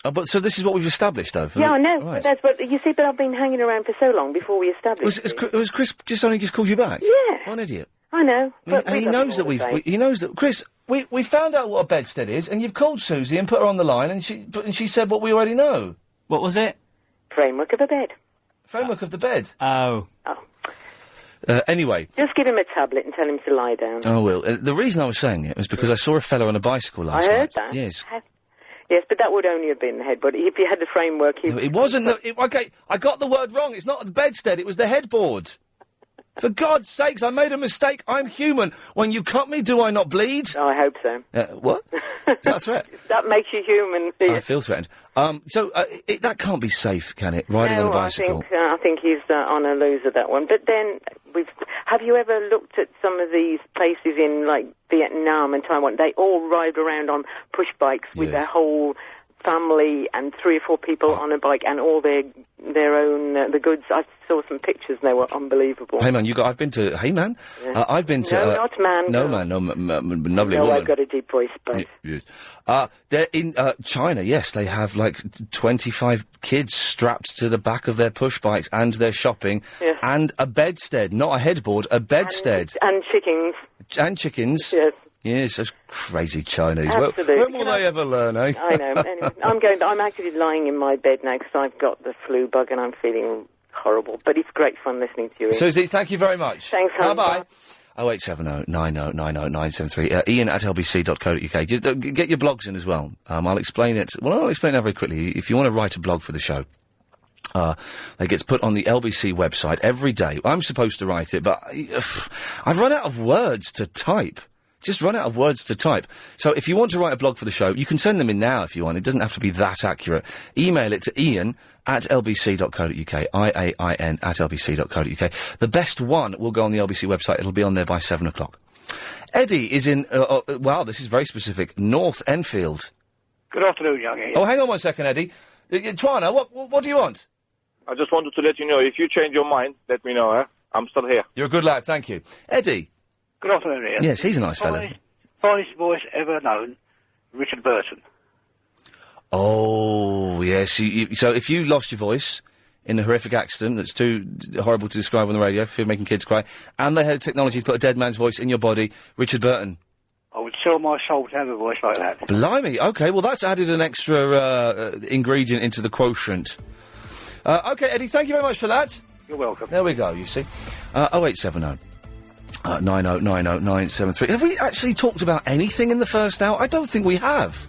Oh, but so this is what we've established, though. Yeah, I know. Right. But you see, I've been hanging around for so long before we established it. Was Chris only just called you back? Yeah. What an idiot. I know. And he knows that he knows that, Chris, we found out what a bedstead is, and you've called Susie and put her on the line, and she said what we already know. What was it? Framework of the bed. Framework of the bed? Oh. Anyway. Just give him a tablet and tell him to lie down. Oh, well. The reason I was saying it was because I saw a fellow on a bicycle last night. I heard that. Yes. Yes, but that would only have been the headboard. If you had the framework... No, it wasn't okay, I got the word wrong. It's not the bedstead, it was the headboard. For God's sakes, I made a mistake. I'm human. When you cut me, do I not bleed? Oh, I hope so. What? Is that a threat? That makes you human. I feel threatened. That can't be safe, can it? Riding on a bicycle. I think he's on a loser, that one. But then, have you ever looked at some of these places in, like, Vietnam and Taiwan? They all ride around on push bikes with their whole family and 3 or 4 people on a bike and all their own the goods. I saw some pictures and they were unbelievable. Hey man, I've been to. Hey man, I've been to. No, not man. No man, lovely no, woman. I've got a deep voice, but yes. They're in China. Yes, they have like 25 kids strapped to the back of their push bikes, and they're shopping, and a bedstead, not a headboard, a bedstead, and chickens. And chickens. Yes. Yes, those crazy Chinese. Absolutely. When will they ever learn, eh? I know. Anyway, I'm actually lying in my bed now because I've got the flu bug and I'm feeling horrible. But it's great fun listening to you. Susie, thank you very much. Thanks, hon. Bye-bye. 0870 90 90 973. Iain at lbc.co.uk. Just get your blogs in as well. I'll explain it. Well, I'll explain it very quickly. If you want to write a blog for the show, it gets put on the LBC website every day. I'm supposed to write it, but I've run out of words to type. Just run out of words to type. So if you want to write a blog for the show, you can send them in now if you want. It doesn't have to be that accurate. Email it to iain at lbc.co.uk, IAIN at lbc.co.uk. The best one will go on the LBC website. It'll be on there by 7 o'clock. Eddie is in, wow, this is very specific, North Enfield. Good afternoon, young Ian. Oh, hang on one second, Eddie. Twana, what do you want? I just wanted to let you know, if you change your mind, let me know, eh? I'm still here. You're a good lad, thank you. Eddie. Good afternoon, Ian. Yes, he's a nice fellow. Finest voice ever known, Richard Burton. Oh, yes. So if you lost your voice in a horrific accident that's too horrible to describe on the radio, if you're making kids cry, and they had technology to put a dead man's voice in your body, Richard Burton. I would sell my soul to have a voice like that. Blimey. OK, well, that's added an extra ingredient into the quotient. OK, Eddie, thank you very much for that. You're welcome. There we go, you see. 0870. 9090973. Have we actually talked about anything in the first hour? I don't think we have.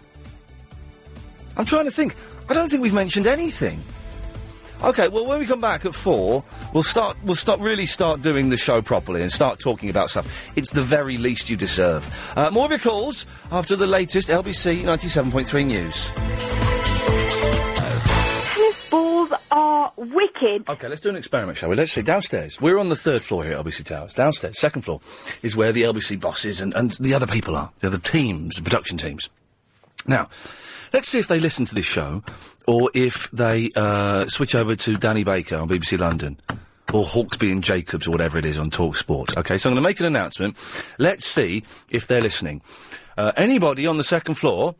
I'm trying to think. I don't think we've mentioned anything. OK, well, when we come back at 4, we'll really start doing the show properly and start talking about stuff. It's the very least you deserve. More of your calls after the latest LBC 97.3 news. Balls are wicked. OK, let's do an experiment, shall we? Let's see. Downstairs. We're on the 3rd floor here at LBC Towers. Downstairs, 2nd floor, is where the LBC bosses and the other people are. The other teams, the production teams. Now, let's see if they listen to this show, or if they switch over to Danny Baker on BBC London, or Hawksby and Jacobs, or whatever it is, on Talk Sport. OK, so I'm going to make an announcement. Let's see if they're listening. Anybody on the 2nd floor...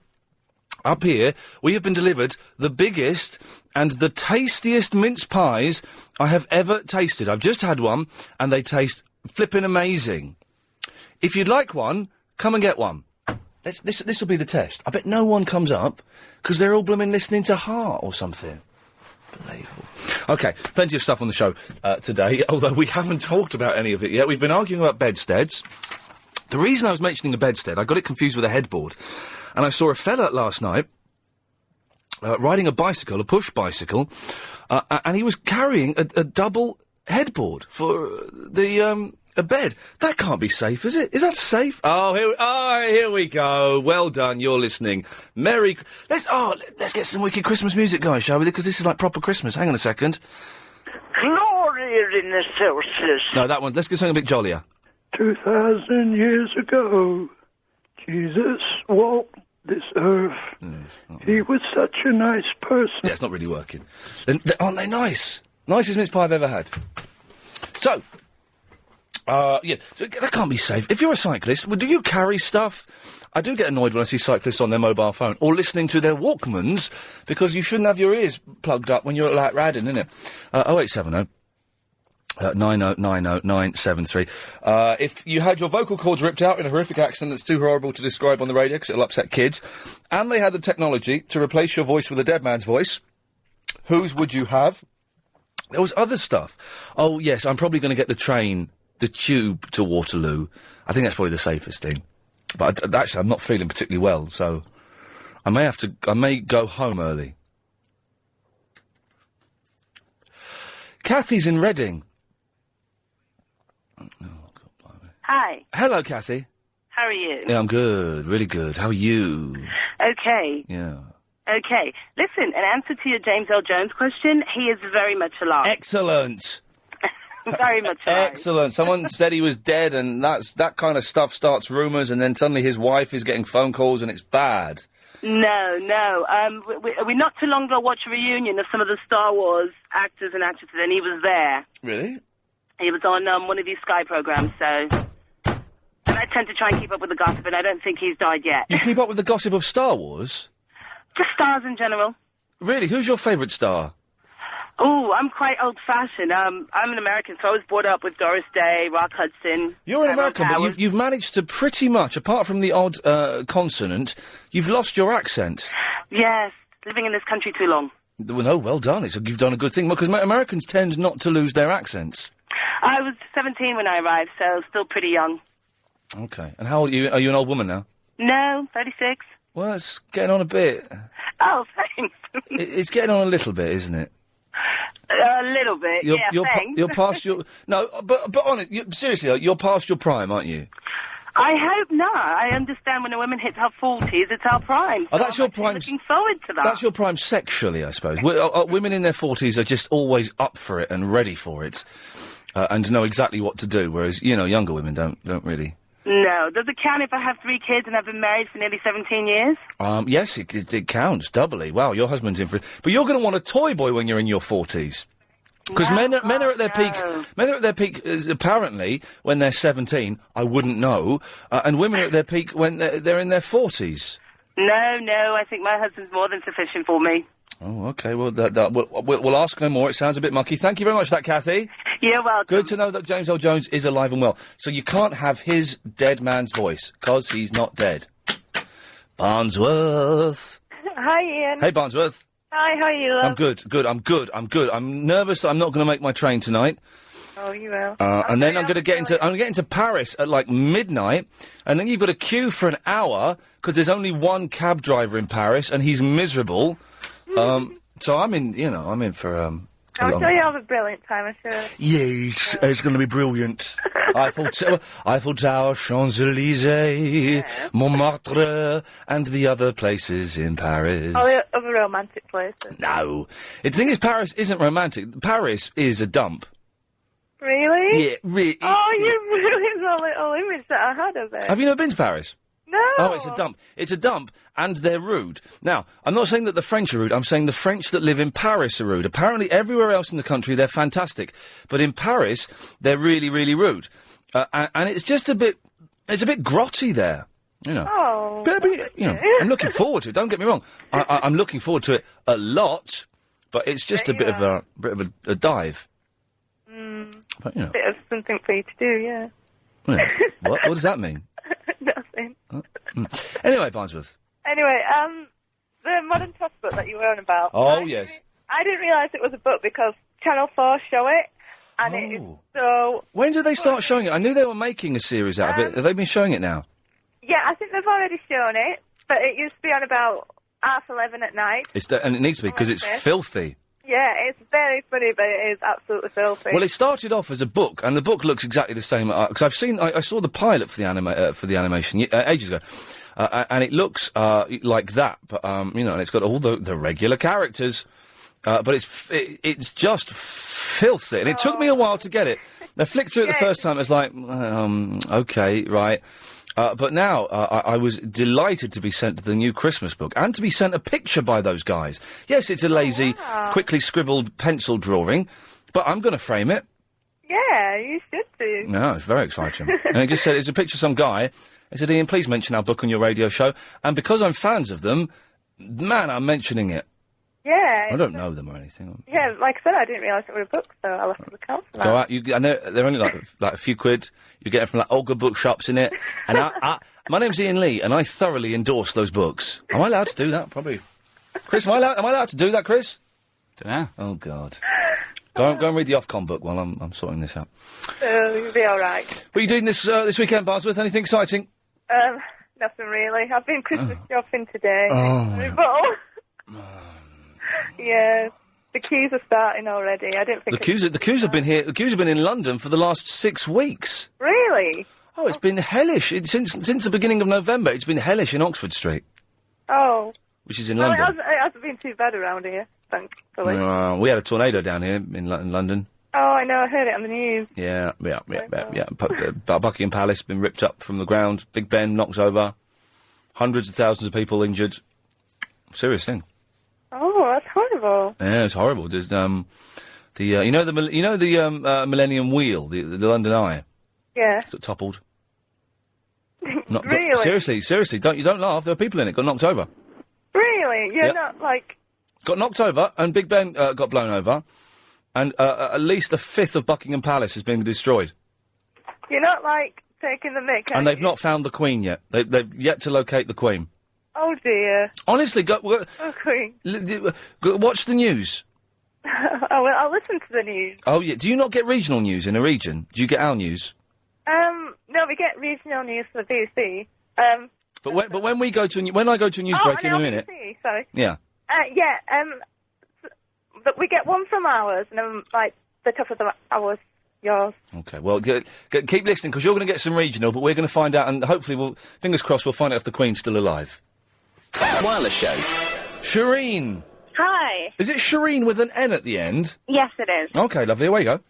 Up here, we have been delivered the biggest and the tastiest mince pies I have ever tasted. I've just had one, and they taste flippin' amazing. If you'd like one, come and get one. This will be the test. I bet no one comes up, because they're all blooming listening to Heart or something. Unbelievable. OK, plenty of stuff on the show today, although we haven't talked about any of it yet. We've been arguing about bedsteads. The reason I was mentioning a bedstead, I got it confused with a headboard. And I saw a fella last night riding a bicycle, a push bicycle, and he was carrying a double headboard for a bed. That can't be safe, is it? Is that safe? Here we go. Well done. You're listening. Let's get some wicked Christmas music going, shall we? Because this is like proper Christmas. Hang on a second. Gloria in excelsis. No, that one. Let's get something a bit jollier. 2,000 years ago, Jesus walked this earth. He was such a nice person. Yeah, it's not really working. Aren't they nice? Nicest mince pie I've ever had. So, yeah, that can't be safe. If you're a cyclist, do you carry stuff? I do get annoyed when I see cyclists on their mobile phone or listening to their Walkmans, because you shouldn't have your ears plugged up when you're like Radin, innit? 0870 9090973. If you had your vocal cords ripped out in a horrific accident that's too horrible to describe on the radio because it'll upset kids, and they had the technology to replace your voice with a dead man's voice, whose would you have? There was other stuff. Oh, yes, I'm probably going to get the tube to Waterloo. I think that's probably the safest thing. But actually, I'm not feeling particularly well, so I may go home early. Kathy's in Reading. Hi. Hello, Kathy. How are you? Yeah, I'm good, really good. How are you? Okay. Yeah. Okay. Listen, in answer to your James L. Jones question, he is very much alive. Excellent. Very much alive. Excellent. Someone said he was dead, and that kind of stuff starts rumours, and then suddenly his wife is getting phone calls, and it's bad. No. We not too long ago watched a reunion of some of the Star Wars actors and actresses, and he was there. Really? He was on one of these Sky programs, so... And I tend to try and keep up with the gossip, and I don't think he's died yet. You keep up with the gossip of Star Wars? Just stars in general. Really? Who's your favourite star? Oh, I'm quite old-fashioned. I'm an American, so I was brought up with Doris Day, Rock Hudson. You're an American, but you've managed to pretty much, apart from the odd consonant, you've lost your accent. Yes, living in this country too long. Well, no, well done. You've done a good thing, because Americans tend not to lose their accents. I was 17 when I arrived, so still pretty young. Okay. And how old are you? Are you an old woman now? No, 36. Well, it's getting on a bit. Oh, thanks. It's getting on a little bit, isn't it? A little bit, thanks. You're past your... No, but on it, seriously, you're past your prime, aren't you? I hope not. I understand when a woman hits her 40s, it's her prime. Oh, that's your prime... Looking forward to that. That's your prime sexually, I suppose. Women in their 40s are just always up for it and ready for it, and know exactly what to do, whereas, younger women don't really... No. Does it count if I have 3 kids and I've been married for nearly 17 years? Yes, it counts doubly. Wow, your husband's in for it. But you're going to want a toy boy when you're in your 40s. Because men are at their peak. Men are at their peak, apparently, when they're 17. I wouldn't know. And women are at their peak when they're in their 40s. No, I think my husband's more than sufficient for me. Oh, OK, well, we'll ask no more. It sounds a bit mucky. Thank you very much for that, Kathy. You're welcome. Good to know that James L. Jones is alive and well. So you can't have his dead man's voice, because he's not dead. Barnsworth. Hi, Ian. Hey, Barnsworth. Hi, how are you, love? I'm good. I'm nervous that I'm not going to make my train tonight. Oh, you will. And then I'm going to get into Paris at, like, midnight, and then you've got to queue for an hour, because there's only one cab driver in Paris, and he's miserable. So I'm in for, I'm sure you'll have a brilliant time, I'm sure. Yes, it's going to be brilliant. Eiffel Tower, Champs-Élysées, Montmartre, and the other places in Paris. All the other romantic places. No. The thing is, Paris isn't romantic. Paris is a dump. Really? Yeah, really. Oh, you ruined the little image that I had of it. Have you never been to Paris? No. Oh, it's a dump. It's a dump, and they're rude. Now, I'm not saying that the French are rude, I'm saying the French that live in Paris are rude. Apparently, everywhere else in the country, they're fantastic. But in Paris, they're really, really rude. And it's just a bit grotty there, Oh. But, I'm looking forward to it, don't get me wrong. I'm looking forward to it a lot, but it's just a bit of a dive. But, A bit of something for you to do, yeah. What does that mean? Nothing. Anyway, Barnsworth. Anyway, the Modern Toss book that you were on about. Oh, yes. I didn't realise it was a book because Channel 4 show it, and it is so... When did they start showing it? I knew they were making a series out of it. Have they been showing it now? Yeah, I think they've already shown it, but it used to be on about 11:30 at night. And it needs to be, because it's filthy. Yeah, it's very funny, but it is absolutely filthy. Well, it started off as a book, and the book looks exactly the same. Because I saw the pilot for the animation ages ago, and it looks like that. But and it's got all the regular characters, but it's just filthy, and it took me a while to get it. They flicked through it the first time. It was like, okay, right. But now I was delighted to be sent the new Christmas book and to be sent a picture by those guys. Yes, it's a lazy, quickly scribbled pencil drawing, but I'm going to frame it. Yeah, you should do. No, it's very exciting. And it just said, it's a picture of some guy. It said, Iain, please mention our book on your radio show. And because I'm fans of them, man, I'm mentioning it. Yeah. I don't know them or anything. Yeah, like I said, I didn't realise it were a book, so I'll have to look out for that. Go out. I know they're only like a few quid. You get it from like all good bookshops in it. And my name's Iain Lee, and I thoroughly endorse those books. Am I allowed to do that? Probably. Chris, am I allowed to do that, Chris? Dunno. Oh God. Go and read the Ofcom book while I'm sorting this out. You'll be all right. What are you doing this weekend, Barsworth? Anything exciting? Nothing really. I've been Christmas shopping today. Oh. Yeah, the queues are starting already. I didn't think The queues have been here. The queues have been in London for the last 6 weeks. Really? Oh, it's been hellish. Since the beginning of November, it's been hellish in Oxford Street, Oh. which is in Well, London. it hasn't been too bad around here, thankfully. We had a tornado down here in London. Oh, I know. I heard it on the news. Yeah. Buckingham Palace been ripped up from the ground. Big Ben knocked over. Hundreds of thousands of people injured. Serious thing. Oh, that's horrible. Yeah, it's horrible. There's Millennium Wheel, the London Eye. Yeah. Got toppled. Really? Seriously, don't laugh. There were people in it. Got knocked over. Really? You're Yep. not like. Got knocked over, and Big Ben got blown over, and at least a fifth of Buckingham Palace has been destroyed. You're not like taking the mick. And they've not found the Queen yet. They've yet to locate the Queen. Oh dear. Honestly, go Queen. watch the news. Oh well, I'll listen to the news. Oh yeah. Do you not get regional news in a region? Do you get our news? No, we get regional news for the BBC. But when I go to a news break in a minute. BBC, sorry. Yeah. We get one from ours, and then like the top of the hours, yours. Okay. Well, keep listening because you're going to get some regional, but we're going to find out, and hopefully, fingers crossed, we'll find out if the Queen's still alive. Wireless show. Shireen. Hi. Is it Shireen with an N at the end? Yes, it is. Okay, lovely. Away you go.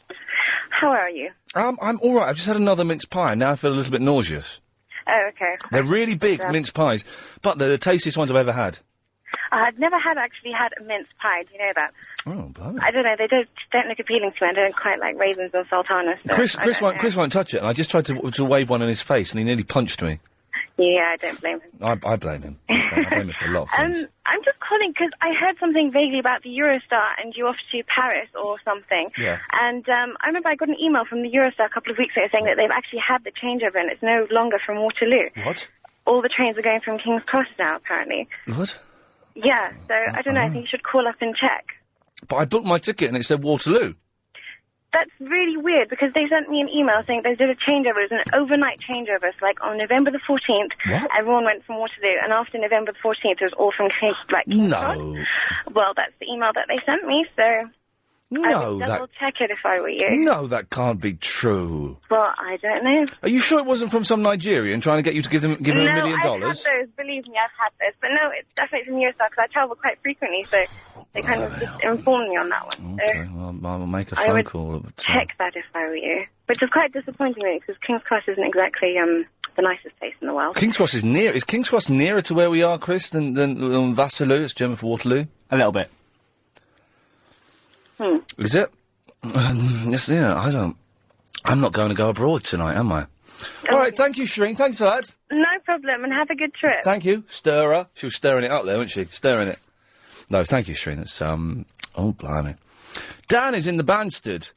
How are you? I'm all right. I've just had another mince pie, and now I feel a little bit nauseous. Oh, okay. They're really big mince pies, but they're the tastiest ones I've ever had. I've never actually had a mince pie. Do you know that? Oh, blimey. I don't know. They don't look appealing to me. I don't quite like raisins or sultanas. So Chris won't touch it. And I just tried to wave one in his face, and he nearly punched me. Yeah, I don't blame him. I blame him. I blame him for a lot of things. I'm just calling because I heard something vaguely about the Eurostar and you off to Paris or something. Yeah. And I remember I got an email from the Eurostar a couple of weeks ago saying that they've actually had the changeover and it's no longer from Waterloo. What? All the trains are going from King's Cross now, apparently. What? Yeah, so I don't know. I think you should call up and check. But I booked my ticket and it said Waterloo. That's really weird because they sent me an email saying they did a changeover. It was an overnight changeover. So, like, on November the 14th, everyone went from Waterloo. And after November the 14th, it was all from King's Cross. No. Well, that's the email that they sent me, so I would double-check it if I were you. No, that can't be true. Well, I don't know. Are you sure it wasn't from some Nigerian trying to get you to give him $1 million? No, I've had those. Believe me, I've had those. But no, it's definitely from Eurostar because I travel quite frequently, so they kind of just informed me on that one. Okay, So well, I'll make a I phone would call. check that if I were you. Which is quite disappointing really because King's Cross isn't exactly the nicest place in the world. King's Cross is near. Is King's Cross nearer to where we are, Chris, than Waterloo? It's German for Waterloo. A little bit. Is it? Yes, yeah. I'm not going to go abroad tonight, am I? All right, thank you, Shireen. Thanks for that. No problem, and have a good trip. Thank you. Stirrer. She was stirring it up there, wasn't she? Stirring it. No, thank you, Shireen. That's, oh, blimey. Dan is in the Banstead.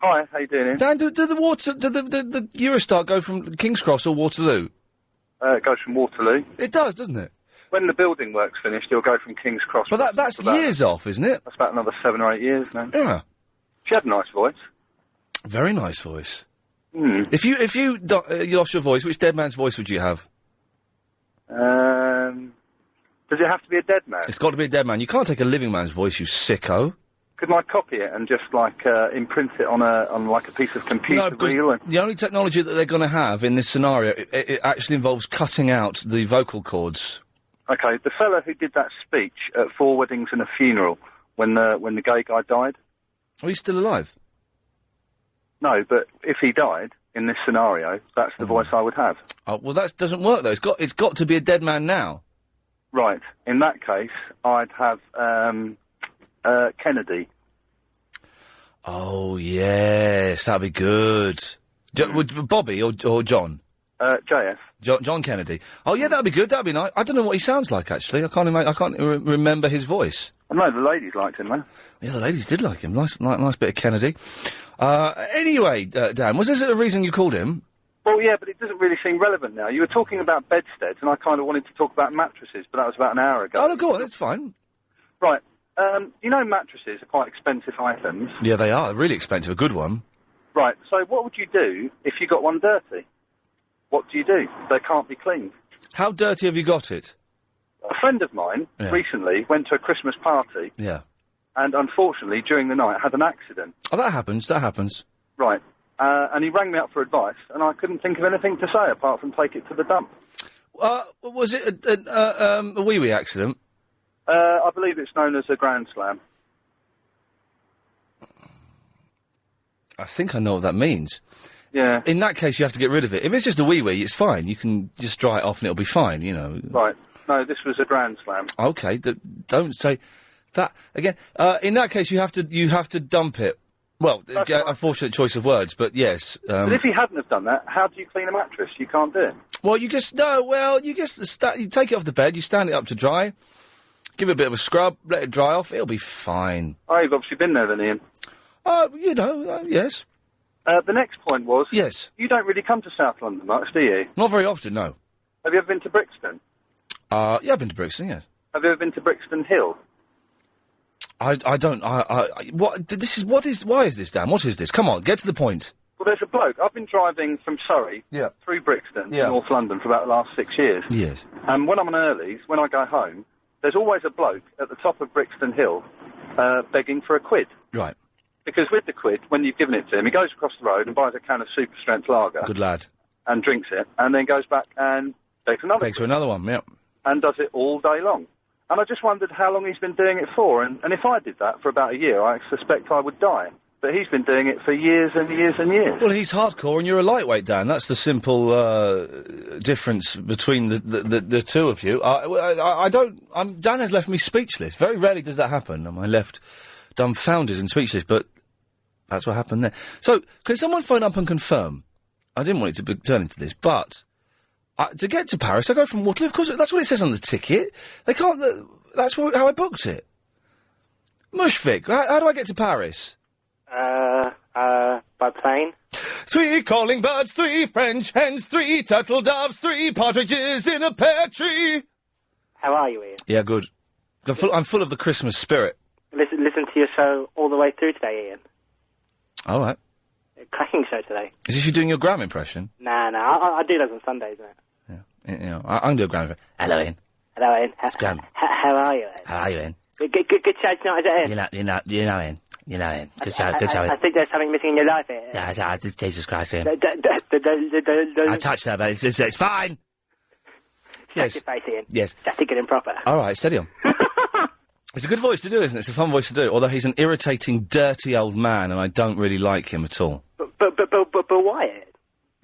Hi, how you doing? Dan, do the Eurostar go from King's Cross or Waterloo? It goes from Waterloo. It does, doesn't it? When the building work's finished, it'll go from King's Cross. But that's years off, isn't it? That's about another 7 or 8 years now. Yeah. She had a nice voice. Very nice voice. Hmm. If you lost your voice, which dead man's voice would you have? Does it have to be a dead man? It's got to be a dead man. You can't take a living man's voice, you sicko. Couldn't I copy it and just imprint it on a piece of computer No, because reel? the only technology that they're going to have in this scenario, it actually involves cutting out the vocal cords. Okay, the fella who did that speech at 4 weddings and a funeral when the gay guy died. Oh, he's still alive? No, but if he died in this scenario, that's the voice I would have. Oh, well, that doesn't work, though. It's got to be a dead man now. Right. In that case, I'd have Kennedy. Oh, yes, that'd be good. Would Bobby or John? JF. John Kennedy. Oh, yeah, that'd be good. That'd be nice. I don't know what he sounds like, actually. I can't remember his voice. I know the ladies liked him, though. Yeah, the ladies did like him. Nice bit of Kennedy. Anyway, Dan, was there a reason you called him? Well, yeah, but it doesn't really seem relevant now. You were talking about bedsteads, and I kind of wanted to talk about mattresses, but that was about an hour ago. Oh, no, go on, it's fine. Right. You know mattresses are quite expensive items. Yeah, they are. Really expensive. A good one. Right, so what would you do if you got one dirty? What do you do? They can't be cleaned. How dirty have you got it? A friend of mine recently went to a Christmas party. Yeah. And unfortunately, during the night, had an accident. Oh, that happens. Right. And he rang me up for advice, and I couldn't think of anything to say apart from take it to the dump. Was it a wee-wee accident? I believe it's known as a Grand Slam. I think I know what that means. Yeah. In that case, you have to get rid of it. If it's just a wee-wee, it's fine. You can just dry it off and it'll be fine, you know. Right. No, this was a Grand Slam. Okay, don't say that again. In that case, you have to dump it. Well, unfortunate choice of words, but yes. But if he hadn't have done that, how do you clean a mattress? You can't do it. Well, you take it off the bed, you stand it up to dry, give it a bit of a scrub, let it dry off, it'll be fine. Oh, you've obviously been there then, Ian. Yes. The next point was... Yes. You don't really come to South London much, do you? Not very often, no. Have you ever been to Brixton? Yeah, I've been to Brixton, yes. Have you ever been to Brixton Hill? I don't, why is this, Dan? What is this? Come on, get to the point. Well, there's a bloke. I've been driving from Surrey through Brixton to North London for about the last 6 years. Yes. And when I'm on earlies, when I go home, there's always a bloke at the top of Brixton Hill begging for a quid. Right. Because with the quid, when you've given it to him, he goes across the road and buys a can of super strength lager. Good lad. And drinks it, and then goes back and begs another Begs for another one, yeah. And does it all day long. And I just wondered how long he's been doing it for, and if I did that for about a year, I suspect I would die. But he's been doing it for years and years and years. Well, he's hardcore and you're a lightweight, Dan. That's the simple difference between the two of you. Dan has left me speechless. Very rarely does that happen. I'm left dumbfounded and speechless, but that's what happened there. So, can someone phone up and confirm? I didn't want it to turn into this, but to get to Paris, I go from Waterloo. Of course, that's what it says on the ticket. They can't... that's how I booked it. Mushfik, how do I get to Paris? By plane. 3 calling birds, 3 French hens, 3 turtle doves, 3 partridges in a pear tree. How are you, Ian? Yeah, good. I'm full of the Christmas spirit. Listen to your show all the way through today, Ian. All right. A cracking show today. Is this you doing your Graham impression? Nah, I do those on Sundays, mate. You know, I can do a Graham impression. Hello, Ian. Hello, Ian. It's Graham. How are you, Ian? How are you, Ian? Good show tonight, is it, Ian? You know, Ian. You know, Ian. Good show, I think there's something missing in your life, Ian. Yeah, Jesus Christ, Ian. I I touched that, but it's fine. Yes. Your face, Ian. Yes. Static and improper. All right, steady on. It's a good voice to do, isn't it? It's a fun voice to do. Although he's an irritating, dirty old man, and I don't really like him at all. But why, Ian?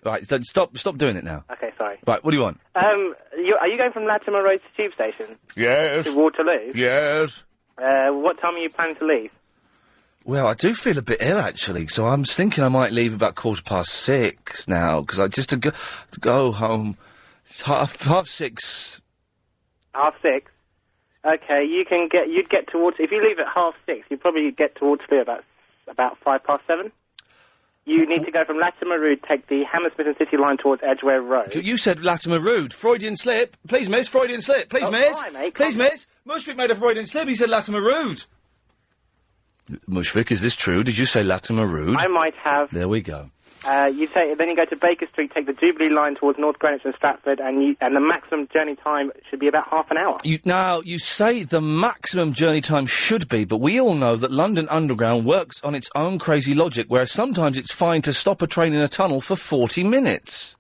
Right, stop doing it now. Okay, sorry. Right, what do you want? Are you going from Latimer Road to Tube Station? Yes. To Waterloo? Yes. What time are you planning to leave? Well, I do feel a bit ill, actually, so I'm thinking I might leave about 6:15 now, because to go home. It's half 6. 6:30? Okay, you'd get towards, if you leave at 6:30, you'd probably get towards Waterloo about 7:05. You need to go from Latimer Road, take the Hammersmith and City line towards Edgware Road. You said Latimer Road. Freudian slip. Please, miss. Freudian slip. Please, miss. Hi, mate. Please, miss. Mushfik made a Freudian slip. He said Latimer Road. Mushfik, is this true? Did you say Latimer Road? I might have. There we go. Then you go to Baker Street, take the Jubilee line towards North Greenwich and Stratford, and the maximum journey time should be about half an hour. You say the maximum journey time should be, but we all know that London Underground works on its own crazy logic, where sometimes it's fine to stop a train in a tunnel for 40 minutes.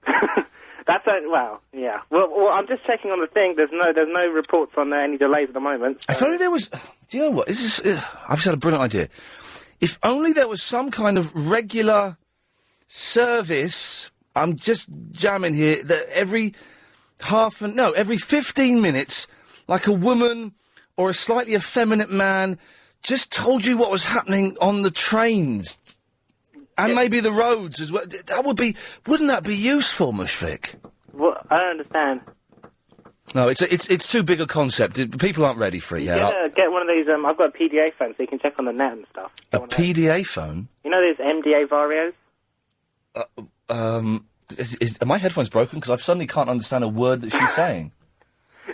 Yeah. Well, I'm just checking on the thing. There's no reports on any delays at the moment. So. If only there was... Do you know what? I've just had a brilliant idea. If only there was some kind of regular service, I'm just jamming here, that every 15 minutes, like a woman or a slightly effeminate man just told you what was happening on the trains. And maybe the roads as well. Wouldn't that be useful, Mushfiq? Well, I don't understand. No, it's too big a concept. People aren't ready for it yet. Yeah, get one of these. I've got a PDA phone, so you can check on the net and stuff. A PDA phone? You know those MDA Varios? Are my headphones broken? Because I suddenly can't understand a word that she's saying.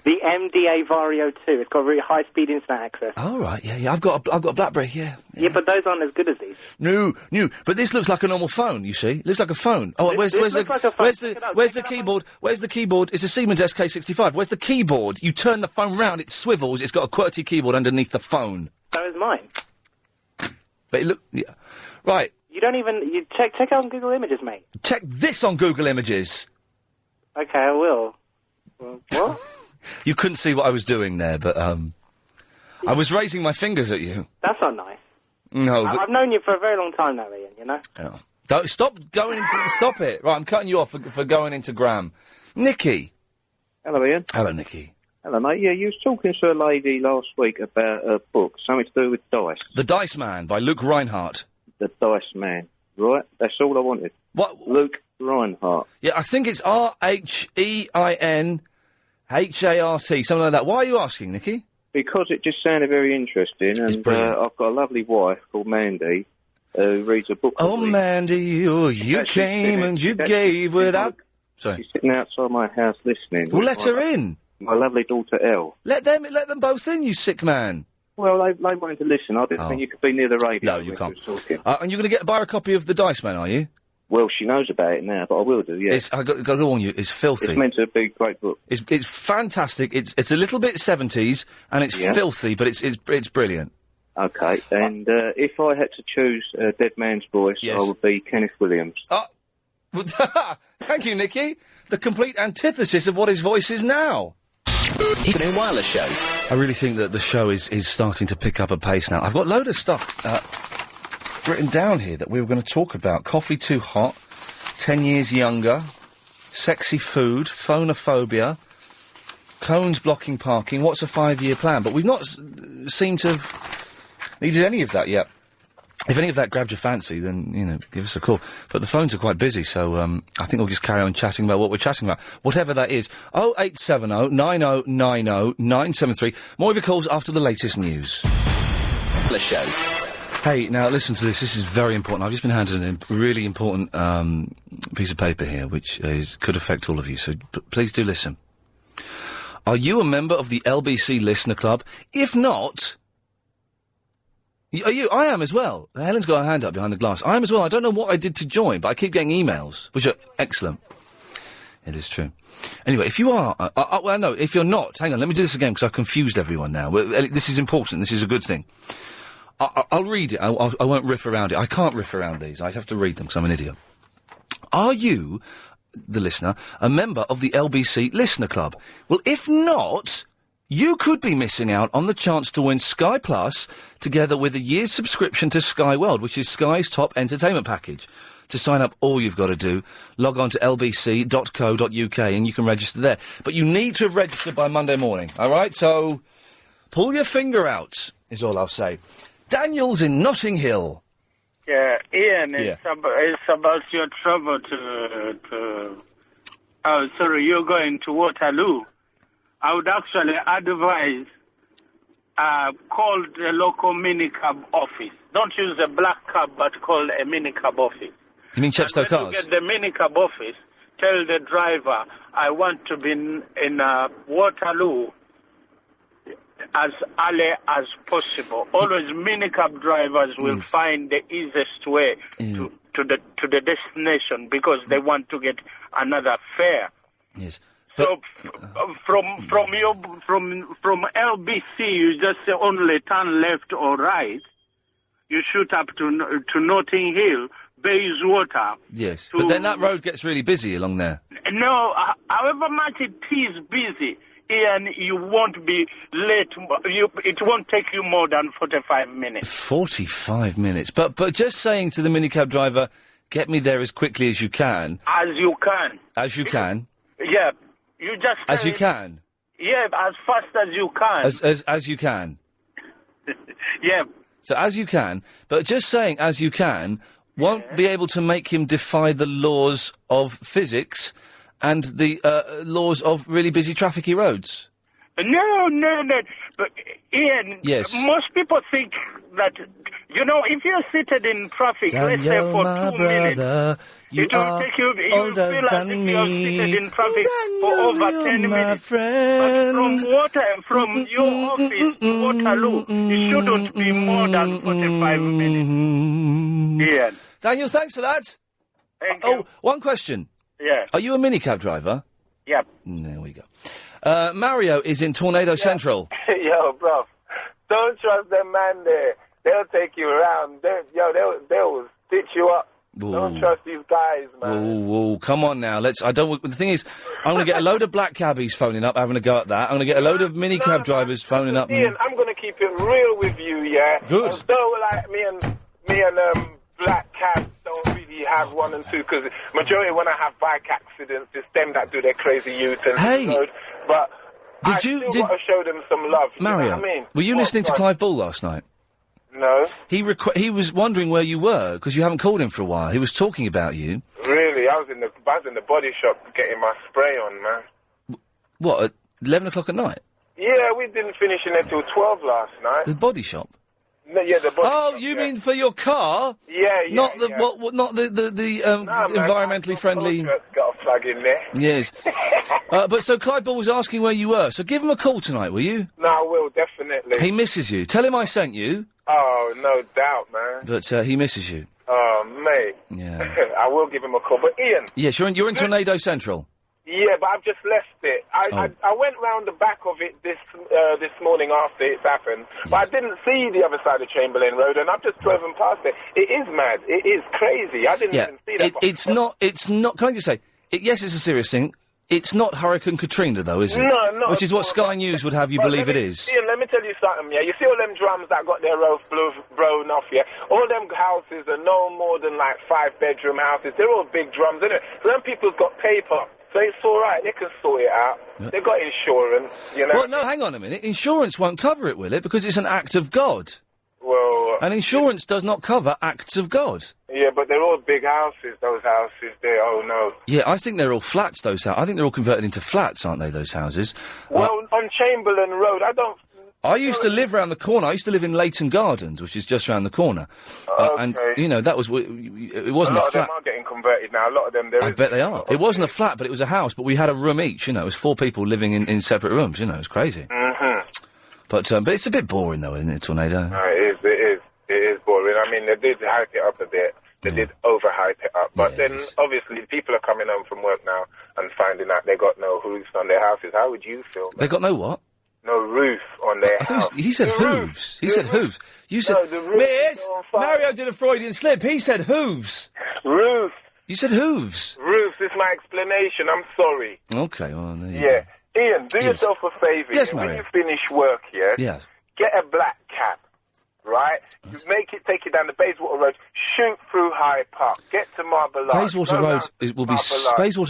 The MDA Vario 2. It's got really high-speed internet access. Oh, right, yeah. I've got a BlackBerry, yeah. Yeah, but those aren't as good as these. No. But this looks like a normal phone, you see. It looks like a phone. Oh, where's the keyboard? Where's the keyboard? It's a Siemens SK65. Where's the keyboard? You turn the phone round, it swivels, it's got a QWERTY keyboard underneath the phone. So is mine. But it look... Yeah. Right. You don't even... You check it on Google Images, mate. Check this on Google Images. Okay, I will. Well, what? You couldn't see what I was doing there, but, I was raising my fingers at you. That's not nice. No, but... I've known you for a very long time now, Ian, you know? Oh. Don't, stop going into... Stop it. Right, I'm cutting you off for going into Graham. Nicky. Hello, Ian. Hello, Nicky. Hello, mate. Yeah, you was talking to a lady last week about a book, something to do with dice. The Dice Man by Luke Reinhardt. The Dice Man, right? That's all I wanted. What? Luke Reinhardt. Yeah, I think it's RHEIN... H-A-R-T, something like that. Why are you asking, Nicky? Because it just sounded very interesting, and I've got a lovely wife called Mandy who reads a book. Oh, Mandy, you came and you gave without... Sorry. She's sitting outside my house listening. Well, let her in. My lovely daughter, Elle. Let them both in, you sick man. Well, they wanted to listen. I didn't think you could be near the radio. No, you can't. And you're going to buy her a copy of The Dice Man, are you? Well, she knows about it now, but I will do, yeah. I've got to warn you, it's filthy. It's meant to be a great book. It's fantastic. It's a little bit 70s, and it's filthy, but it's brilliant. Okay, and if I had to choose a dead man's voice, I would be Kenneth Williams. Thank you, Nicky. The complete antithesis of what his voice is now. Evening Wireless Show. I really think that the show is starting to pick up a pace now. I've got a load of stuff written down here that we were going to talk about. Coffee too hot, 10 years younger, sexy food, phonophobia, cones blocking parking, what's a 5-year plan? But we've not seemed to have needed any of that yet. If any of that grabbed your fancy, then, give us a call. But the phones are quite busy, so I think we'll just carry on chatting about what we're chatting about. Whatever that is. 0870 9090 973. More of your calls after the latest news. The show. Hey, now listen to this. This is very important. I've just been handed a really important piece of paper here, which could affect all of you. So please do listen. Are you a member of the LBC Listener Club? If not, are you? I am as well. Helen's got her hand up behind the glass. I am as well. I don't know what I did to join, but I keep getting emails, which are excellent. It is true. Anyway, if you are, well, no, if you're not, hang on. Let me do this again because I've confused everyone now. This is important. This is a good thing. I'll read it. I won't riff around it. I can't riff around these. I have to read them because I'm an idiot. Are you, the listener, a member of the LBC Listener Club? Well, if not, you could be missing out on the chance to win Sky Plus together with a year's subscription to Sky World, which is Sky's top entertainment package. To sign up, all you've got to do, log on to lbc.co.uk and you can register there. But you need to have registered by Monday morning, all right? So, pull your finger out, is all I'll say. Daniel's in Notting Hill. Yeah, Ian, it's about your travel to... Oh, sorry, you're going to Waterloo. I would actually advise call the local minicab office. Don't use a black cab, but call a minicab office. You mean Chepstow Cars? When you get the minicab office, tell the driver, I want to be in Waterloo as early as possible. Always minicab drivers will find the easiest way to the destination because they want to get another fare. Yes. So from LBC, you just only turn left or right. You shoot up to Notting Hill, Bayswater. Yes, but then that road gets really busy along there. No, however much it is busy, Ian, you won't be late. It won't take you more than 45 minutes. 45 minutes. But just saying to the minicab driver, get me there as quickly as you can. As you can. As you can. Yeah. You just As tell you him- can. Yeah, as fast as you can. As you can. Yeah. So as you can, but just saying as you can won't be able to make him defy the laws of physics and the laws of really busy trafficy roads. No. But Ian, Yes. most people think that, if you're seated in traffic, let's say Daniel, for my 2 minutes, brother, you it will are take you, you'll older feel as than if you're me. seated in traffic for Daniel, over you're 10 my minutes. friend. But from your office to Waterloo, it shouldn't be more than 45 minutes. Ian. Daniel, thanks for that. One question. Yeah. Are you a minicab driver? Yep. There we go. Mario is in Tornado Central. Yo, bro, don't trust them man there. They'll take you around. They'll stitch you up. Don't trust these guys, man. Whoa, come on now. The thing is, I'm going to get a load of black cabbies phoning up, having a go at that. I'm going to get a load of minicab drivers phoning up. Ian, I'm going to keep it real with you, yeah? Good. Although, like, me and black cabs don't really have one and two, because majority when I have bike accidents, it's them that do their crazy U-turns on the road. But I still got to show them some love. Mario, you know what I mean? were you listening to Clive Ball last night? No. He was wondering where you were, because you haven't called him for a while. He was talking about you. Really? I was in the body shop getting my spray on, man. What, at 11 o'clock at night? Yeah, we didn't finish in until 12 last night. The body shop? No, yeah, the body Oh, shop, you mean for your car? Yeah, Not the not the environmentally friendly. Got a plug in there. Yes. But so Clive Ball was asking where you were. So give him a call tonight, will you? No, I will, definitely. He misses you. Tell him I sent you. Oh, no doubt, man. But he misses you. Oh, mate. Yeah. I will give him a call. But Ian. Yes, you're in Tornado Central. Yeah, but I've just left it. I went round the back of it this morning after it's happened, but I didn't see the other side of Chamberlain Road, and I've just driven past it. It is mad. It is crazy. I didn't even see that. It's not. Can I just say? Yes, it's a serious thing. It's not Hurricane Katrina, though, is it? No. Which is what Sky News would have you believe it is. Ian, let me tell you something, yeah? You see all them drums that got their roof blown off, yeah? All them houses are no more than like 5-bedroom houses. They're all big drums, isn't it? So them people's got paper. So it's all right. They can sort it out. Yep. They've got insurance, you know. Well, no, hang on a minute. Insurance won't cover it, will it? Because it's an act of God. Well... And insurance does not cover acts of God. Yeah, but they're all big houses, those houses there. Oh, no. Yeah, I think they're all flats, those houses. I think they're all converted into flats, aren't they, those houses? Well, on Chamberlain Road, I used to live round the corner. I used to live in Leighton Gardens, which is just round the corner. And, that was... It wasn't a lot flat. of them are getting converted now. A lot of them... I bet they are. It wasn't a flat, but it was a house. But we had a room each, It was 4 people living in separate rooms, It was crazy. Mm-hmm. But it's a bit boring, though, isn't it, Tornado? No, it is boring. I mean, they did hype it up a bit. They did overhype it up. But then, obviously, people are coming home from work now and finding out they got no roofs on their houses. How would you feel? They got no what? No roof on their house. He said hooves. He said hooves. You said... Miss, Mario did a Freudian slip. He said hooves. Roof. You said hooves. Roofs is my explanation. I'm sorry. Okay, well, there you go. Ian, do yourself a favour. Yes, when Mario. you finish work, Yes. get a black cap, right? You take it down the Bayswater Road, shoot through Hyde Park, get to Marble Arch. Bayswater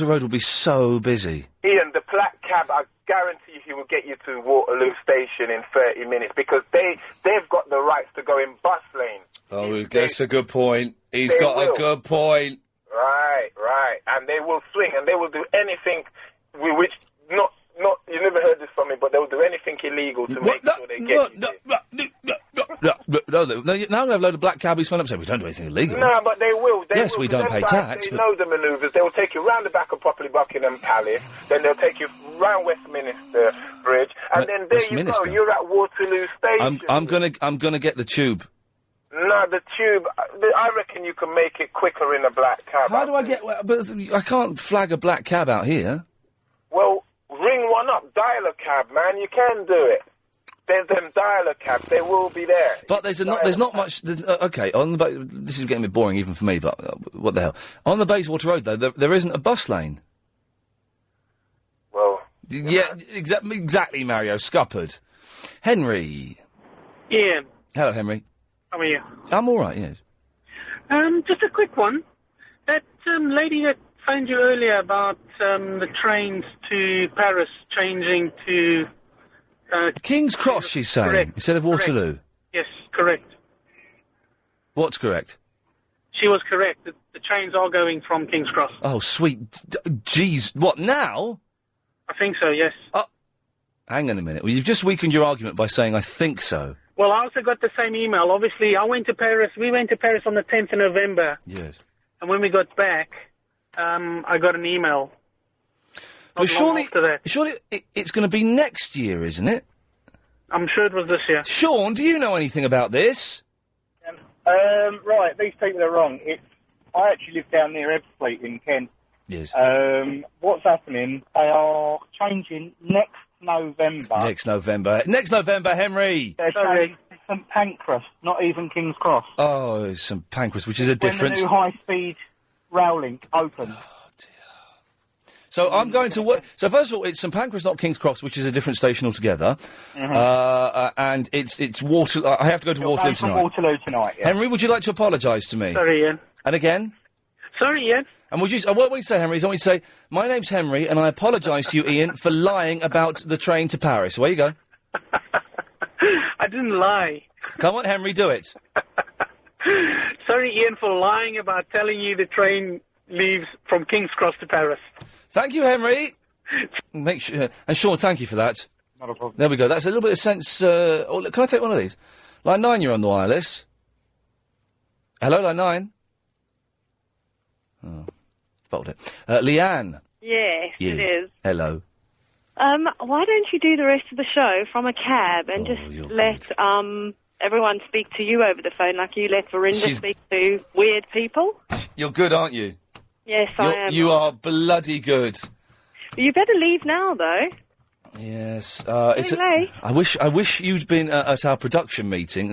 Road will be so busy. Ian, the black cab, I guarantee you he will get you to Waterloo Station in 30 minutes because they've got the rights to go in bus lane. Oh, that's a good point. He's got a good point. Right. And they will swing and they will do anything which not you never heard this from me, but they will do anything illegal to make sure they get you. No, now I'm going to have a load of black cabbies phone up saying we don't do anything illegal. No, but they will. Yes, we don't pay tax. They know the manoeuvres. They will take you round the back of properly Buckingham Palace, then they'll take you round Westminster Bridge, and then there you go. You're at Waterloo Station. I'm gonna get the tube. No, the tube. I reckon you can make it quicker in a black cab. How do I get? But I can't flag a black cab out here. Well, ring one up. Dial a cab, man. You can do it. There's them dial-a cabs. They will be there. But there's not much. Okay, on the this is getting a bit boring even for me. But what the hell? On the Bayswater Road though, there isn't a bus lane. Well, yeah, exactly, Mario. Scuppered. Henry. Ian. Hello, Henry. How are you? I'm all right. Yes. Just a quick one. That lady that phoned you earlier about the trains to Paris changing to... King's Cross, she's saying, correct. instead of Waterloo. Correct. Yes, correct. What's correct? She was correct. The trains are going from King's Cross. Oh, sweet. Jeez. What, now? I think so, yes. Hang on a minute. Well, you've just weakened your argument by saying I think so. Well, I also got the same email. Obviously, we went to Paris on the 10th of November. Yes. And when we got back, I got an email. But surely it's going to be next year, isn't it? I'm sure it was this year. Sean, do you know anything about this? Right, these people are wrong. I actually live down near Ebbsfleet in Kent. Yes. What's happening, they are changing next November. Next November, Henry! They're changing to St Pancras, not even King's Cross. Oh, it's St Pancras, which is a difference. When the new high-speed rail link opens. So I'm going to work. So first of all, it's St Pancras, not King's Cross, which is a different station altogether. And it's Waterloo. I have to go to Waterloo tonight. Waterloo tonight. Yeah. Henry, would you like to apologise to me? Sorry, Ian. And again? Sorry, Ian. And would you? What would you say, Henry? Is I want you to say, "My name's Henry, and I apologise to you, Ian, for lying about the train to Paris." Away you go. I didn't lie. Come on, Henry, do it. Sorry, Ian, for lying about telling you the train leaves from King's Cross to Paris. Thank you, Henry. Make sure, and Sean, thank you for that. Not a problem. There we go. That's a little bit of sense. Can I take one of these? Line 9, you're on the wireless. Hello, Line 9. Oh, fold it. Leanne. Yes, Yeah. it is. Hello. Why don't you do the rest of the show from a cab and just let everyone speak to you over the phone like you let Verinda speak to weird people? You're good, aren't you? Yes, I am. You are bloody good. You better leave now, though. Yes. Late. I wish you'd been at our production meeting,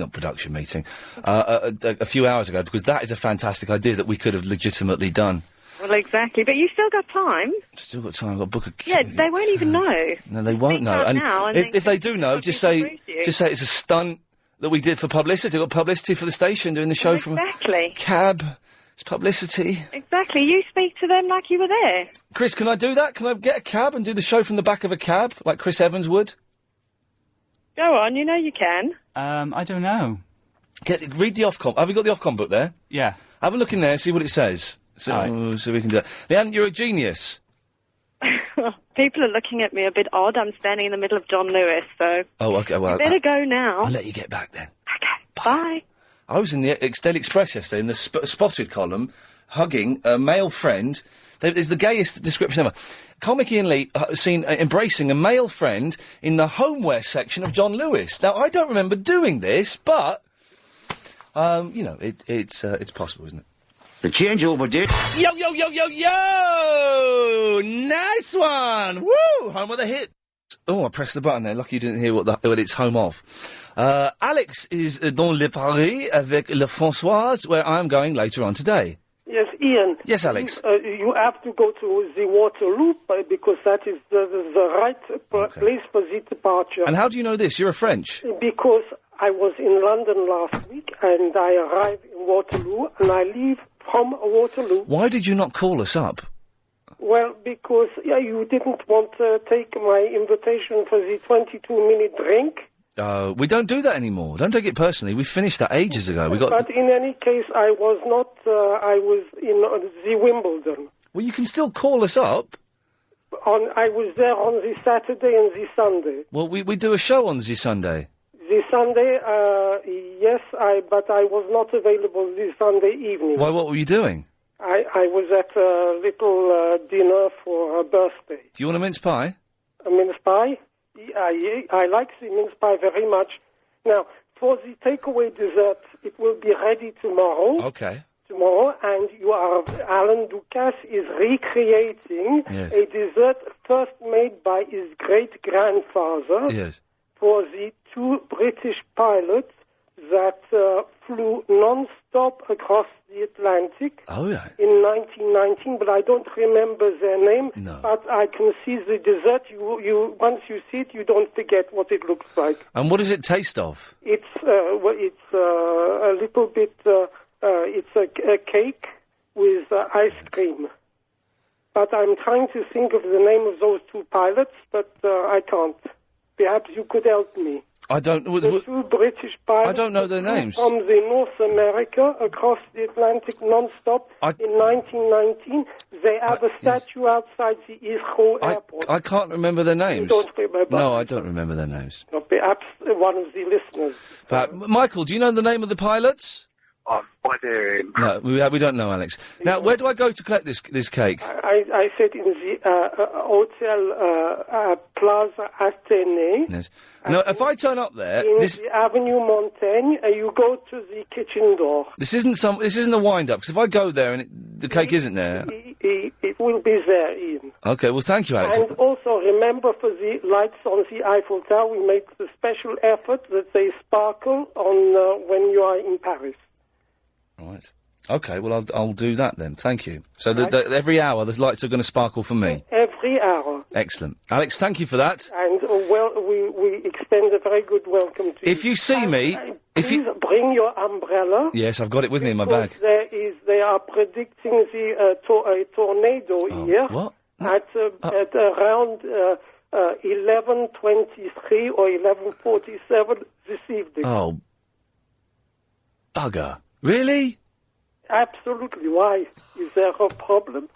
a few hours ago, because that is a fantastic idea that we could have legitimately done. Well, exactly. But you've still got time. Still got time. I've got to book a... Yeah, they won't even know. No, they won't know. And if they do know, just say it's a stunt that we did for publicity. We've got publicity for the station doing the show from exactly. Cab. It's publicity. Exactly. You speak to them like you were there. Chris, can I do that? Can I get a cab and do the show from the back of a cab, like Chris Evans would? Go on, you know you can. I don't know. Read the Ofcom. Have you got the Ofcom book there? Yeah. Have a look in there and see what it says. So we can do that. Leanne, you're a genius. People are looking at me a bit odd. I'm standing in the middle of John Lewis, so... Oh, okay, well... You better go now. I'll let you get back then. Okay, bye. I was in the Daily Express yesterday in the spotted column, hugging a male friend. It's the gayest description ever. Comic Ian Lee seen embracing a male friend in the homeware section of John Lewis. Now, I don't remember doing this, but, it's possible, isn't it? The changeover did. Yo, yo, yo, yo, yo! Nice one! Woo! Home of the hit. Oh, I pressed the button there. Lucky you didn't hear what it's home of. Alex is dans le Paris avec le Françoise, where I'm going later on today. Yes, Ian. Yes, Alex. You have to go to the Waterloo because that is the right place for the departure. And how do you know this? You're a French. Because I was in London last week and I arrived in Waterloo and I leave from Waterloo. Why did you not call us up? Well, because you didn't want to take my invitation for the 22-minute drink. We don't do that anymore. Don't take it personally. We finished that ages ago. But in any case, I was not. I was in the Wimbledon. Well, you can still call us up. I was there on the Saturday and the Sunday. Well, we do a show on the Sunday. The Sunday, yes, but I was not available this Sunday evening. Why? What were you doing? I was at a little dinner for a birthday. Do you want a mince pie? A mince pie? I like the mince pie very much. Now, for the takeaway dessert, it will be ready tomorrow. Okay. Tomorrow, and Alan Ducasse is recreating a dessert first made by his great-grandfather for the two British pilots that flew non-stop across the Atlantic in 1919, but I don't remember their name. No. But I can see the dessert. You once you see it, you don't forget what it looks like. And what does it taste of? It's a little bit. It's a cake with ice cream. But I'm trying to think of the name of those two pilots, but I can't. Perhaps you could help me. I don't... The two British pilots... I don't know their names. From the North America across the Atlantic non-stop in 1919. They have a statue outside the Heathrow Airport. I can't remember their names. You don't remember? No, I don't remember their names. No, perhaps one of the listeners. Michael, do you know the name of the pilots? I do. No, we don't know, Alex. Now, where do I go to collect this cake? I said in the Hotel Plaza Athénée. Yes. Now, if I turn up there... In the Avenue Montaigne, you go to the kitchen door. This isn't a wind-up, because if I go there and the cake isn't there... It will be there, Ian. Okay, well, thank you, Alex. And also, remember, for the lights on the Eiffel Tower, we make the special effort that they sparkle on when you are in Paris. Right. Okay, well, I'll do that then. Thank you. So every hour, the lights are going to sparkle for me? Every hour. Excellent. Alex, thank you for that. And, we extend a very good welcome to you. If you see me... Please bring your umbrella. Yes, I've got it with me in my bag. They are predicting a tornado here. What? At around 11:23 or 11:47 this evening. Oh, bugger. Really? Absolutely. Why? Is there a problem?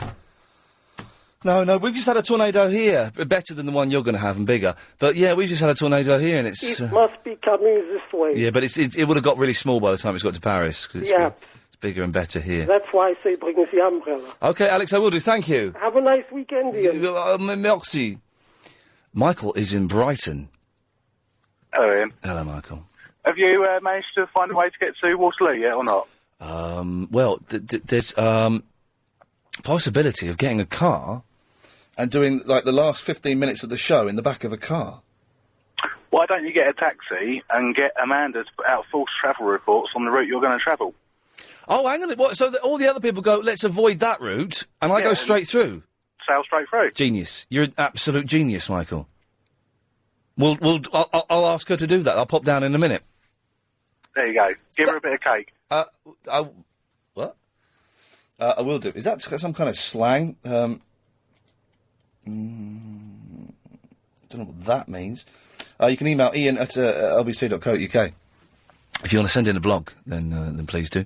No, we've just had a tornado here. Better than the one you're going to have and bigger. But yeah, we've just had a tornado here and it's... It must be coming this way. Yeah, but it would have got really small by the time it's got to Paris. 'Cause it's bigger and better here. That's why I say bring the umbrella. Okay, Alex, I will do. Thank you. Have a nice weekend, Ian. Merci. Michael is in Brighton. Hello, Ian. Hello, Michael. Have you managed to find a way to get to Waterloo yet, or not? Well, there's possibility of getting a car and doing, like, the last 15 minutes of the show in the back of a car. Why don't you get a taxi and get Amanda to put out false travel reports on the route you're going to travel? Oh, hang on. What, so all the other people go, let's avoid that route, and I go straight through? Sail straight through. Genius. You're an absolute genius, Michael. I'll ask her to do that. I'll pop down in a minute. There you go. Give her a bit of cake. What? I will do. Is that some kind of slang? Don't know what that means. You can email ian at lbc.co.uk. If you want to send in a blog, then please do.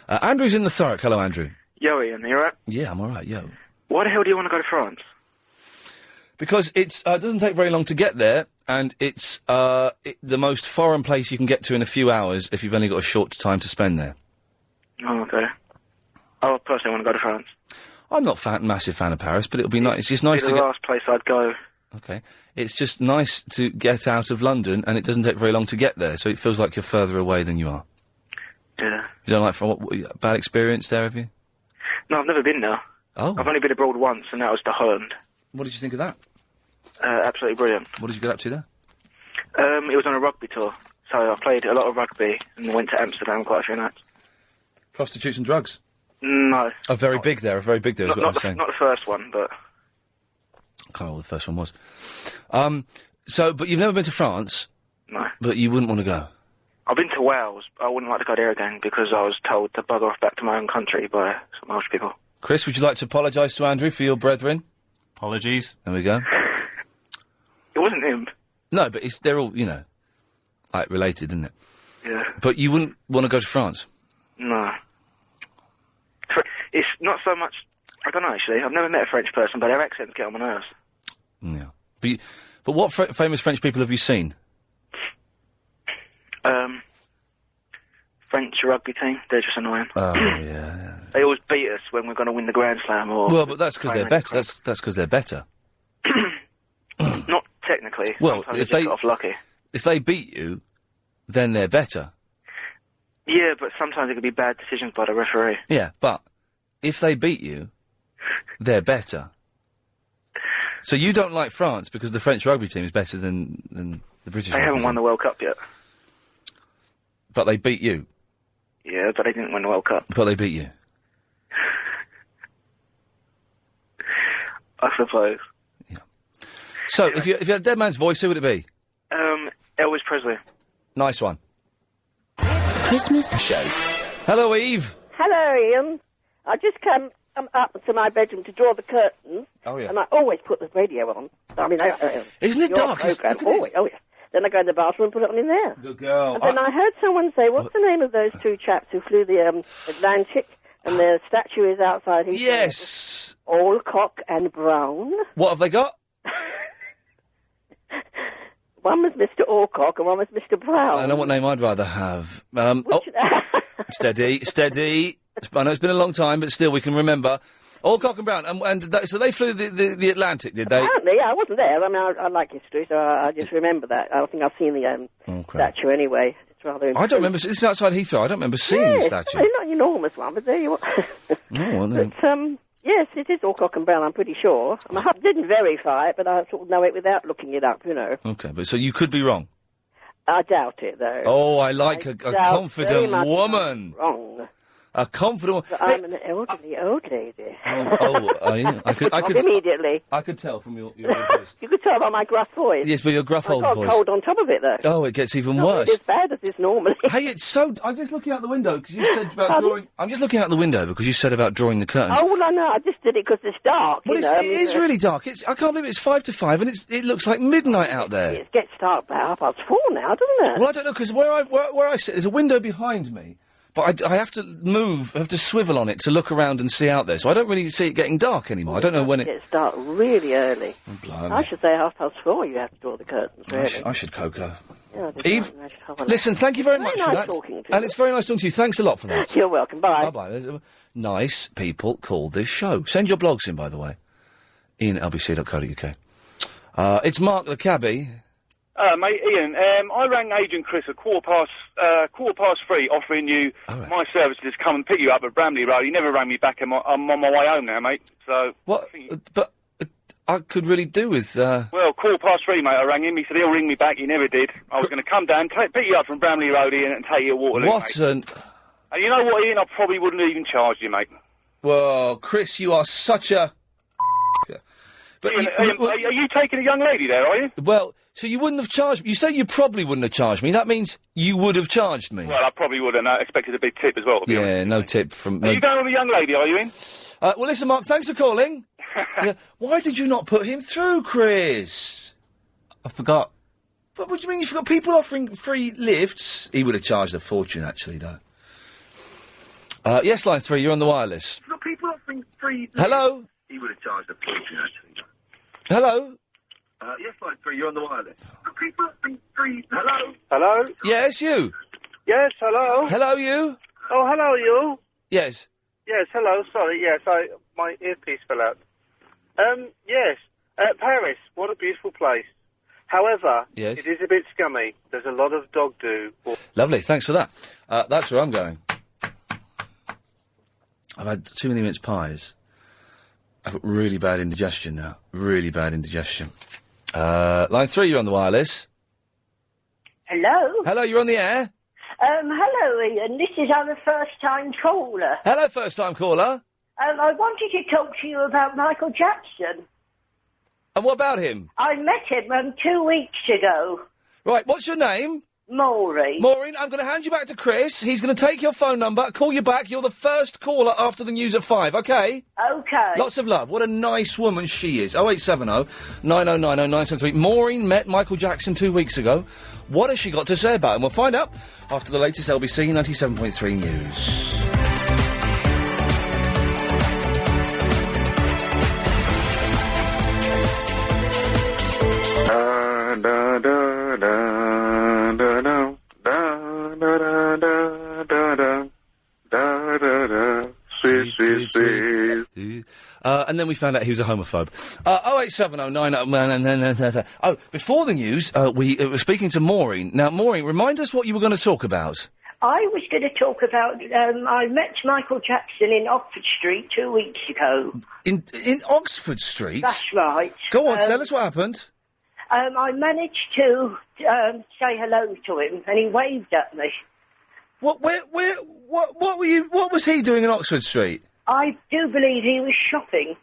Andrew's in the Thurrock. Hello, Andrew. Yo, Ian, you alright? Yeah, I'm alright, yo. Why the hell do you want to go to France? Because it doesn't take very long to get there, and it's the most foreign place you can get to in a few hours if you've only got a short time to spend there. Oh, okay. I personally want to go to France. I'm not a massive fan of Paris, but it'll be nice. It's just nice to the last place I'd go. Okay. It's just nice to get out of London, and it doesn't take very long to get there, so it feels like you're further away than you are. Yeah. You don't like bad experience there, have you? No, I've never been there. Oh. I've only been abroad once, and that was to Holland. What did you think of that? Absolutely brilliant. What did you get up to there? It was on a rugby tour, so I played a lot of rugby and went to Amsterdam quite a few nights. Prostitutes and drugs? No. Very big there, is what I'm saying. Not the first one, but... I can't remember what the first one was. But you've never been to France? No. But you wouldn't want to go? I've been to Wales. I wouldn't like to go there again because I was told to bugger off back to my own country by some Welsh people. Chris, would you like to apologise to Andrew for your brethren? Apologies. There we go. It wasn't him. No, but they're all, like, related, isn't it? Yeah. But you wouldn't want to go to France? No. It's not so much... I don't know, actually. I've never met a French person, but their accents get on my nerves. Yeah. But what famous French people have you seen? French rugby team. They're just annoying. Oh, yeah. They always beat us when we're going to win the Grand Slam or... Well, but that's because they're better. That's because they're better. Not technically. Well, sometimes if they got off lucky. If they beat you, then they're better. Yeah, but sometimes it could be bad decisions by the referee. Yeah, but if they beat you, they're better. So you don't like France because the French rugby team is better than the British rugby team? They haven't won the World Cup yet. But they beat you? Yeah, but they didn't win the World Cup. But they beat you? I suppose. Yeah. So, if you had a dead man's voice, who would it be? Elvis Presley. Nice one. Christmas show. Hello, Eve. Hello, Ian. I just come up to my bedroom to draw the curtains. Oh, yeah. And I always put the radio on. I mean, Isn't it dark? Always, oh, yeah. Then I go in the bathroom and put it on in there. Good girl. And then I heard someone say, what's the name of those two chaps who flew the Atlantic? And their statue is outside his Yes. Alcock and Brown. What have they got? One was Mr. Alcock and one was Mr. Brown. I know what name I'd rather have. Steady. I know it's been a long time, but still we can remember. Alcock and Brown. So they flew the Atlantic, did they? Apparently, yeah, I wasn't there. I mean, I like history, so I just remember that. I think I've seen the statue anyway. It's rather I don't remember. This is outside Heathrow. I don't remember seeing the statue. It's not an enormous one, but there you are. But, yes, it is Alcock and Brown, I'm pretty sure. I didn't verify it, but I sort of know it without looking it up, you know. Okay, but so you could be wrong? I doubt it, though. Oh, I like a confident woman. Wrong. A confident woman. I'm an elderly old lady. Yeah. I could immediately. I could tell from your voice. You could tell by my gruff voice. Yes, but your gruff old voice. Cold on top of it, though. Oh, it gets even Not worse. as bad as this normally. Hey, it's so. I'm just looking out the window because you said about drawing. I'm just looking out the window because you said about drawing the curtains. Oh, well, I know. I just did it because it's dark. Well, it is really dark. I can't believe it's 5 to 5, and it looks like midnight out there. It gets dark about 4:30 now, doesn't it? Well, I don't know because where I sit, there's a window behind me. But I have to move, I have to swivel on it to look around and see out there. So I don't really see it getting dark anymore. I don't know when it gets dark really early. Blimey. I should say 4:30 you have to draw the curtains, really. I should Coco. Yeah, Eve, listen, thank you very much for that. Talking to and you. it's very nice talking to you. Thanks a lot for that. You're welcome. Bye. Bye-bye. Nice people call this show. Send your blogs in, by the way. ian@lbc.co.uk. It's Mark the cabbie. Mate, Ian, I rang Agent Chris at 3:15 offering you my services to come and pick you up at Bramley Road. He never rang me back. I'm on my way home now, mate. So what? But I could really do with. Well, 3:15, mate. I rang him. He said he'll ring me back. He never did. I was going to come down, pick you up from Bramley Road, Ian, and take you to Waterloo. What mate. And you know what, Ian? I probably wouldn't even charge you, mate. Well, Chris, you are such a. But Ian, are you taking a young lady there? Are you? Well. So you wouldn't have charged me. You say you probably wouldn't have charged me. That means you would have charged me. Well, I probably would, and I expected a big tip as well. To be honest. No tip from. Are you going with a young lady? Are you in? Well, listen, Mark. Thanks for calling. Yeah. Why did you not put him through, Chris? I forgot. What do you mean you forgot? People offering free lifts. He would have charged a fortune, actually, though. Yes, line 3. You're on the wireless. People offering free. Hello. He would have charged a fortune, actually. Hello. Yes, line 3, you're on the wireless. Hello? Hello? Yes, you. Yes, hello? Hello, you. Oh, hello, you? Yes. Yes, hello, sorry, yes, my earpiece fell out. Yes, Paris, what a beautiful place. However, yes. It is a bit scummy. There's a lot of dog do. Lovely, thanks for that. That's where I'm going. I've had too many mince pies. I've got really bad indigestion now. Really bad indigestion. Line 3, you're on the wireless. Hello? Hello, you're on the air. Hello, Ian. This is our first-time caller. Hello, first-time caller. I wanted to talk to you about Michael Jackson. And what about him? I met him 2 weeks ago. Right, what's your name? Maureen. Maureen, I'm going to hand you back to Chris. He's going to take your phone number, call you back. You're the first caller after the news at 5, OK? OK. Lots of love. What a nice woman she is. 0870 9090 973. Maureen met Michael Jackson 2 weeks ago. What has she got to say about him? We'll find out after the latest LBC 97.3 news. And then we found out he was a homophobe. 0870 Oh, before the news, we were speaking to Maureen. Now, Maureen, remind us what you were going to talk about. I was going to talk about, I met Michael Jackson in Oxford Street 2 weeks ago. In Oxford Street? That's right. Go on, tell us what happened. I managed to say hello to him, and he waved at me. What was he doing in Oxford Street? I do believe he was shopping.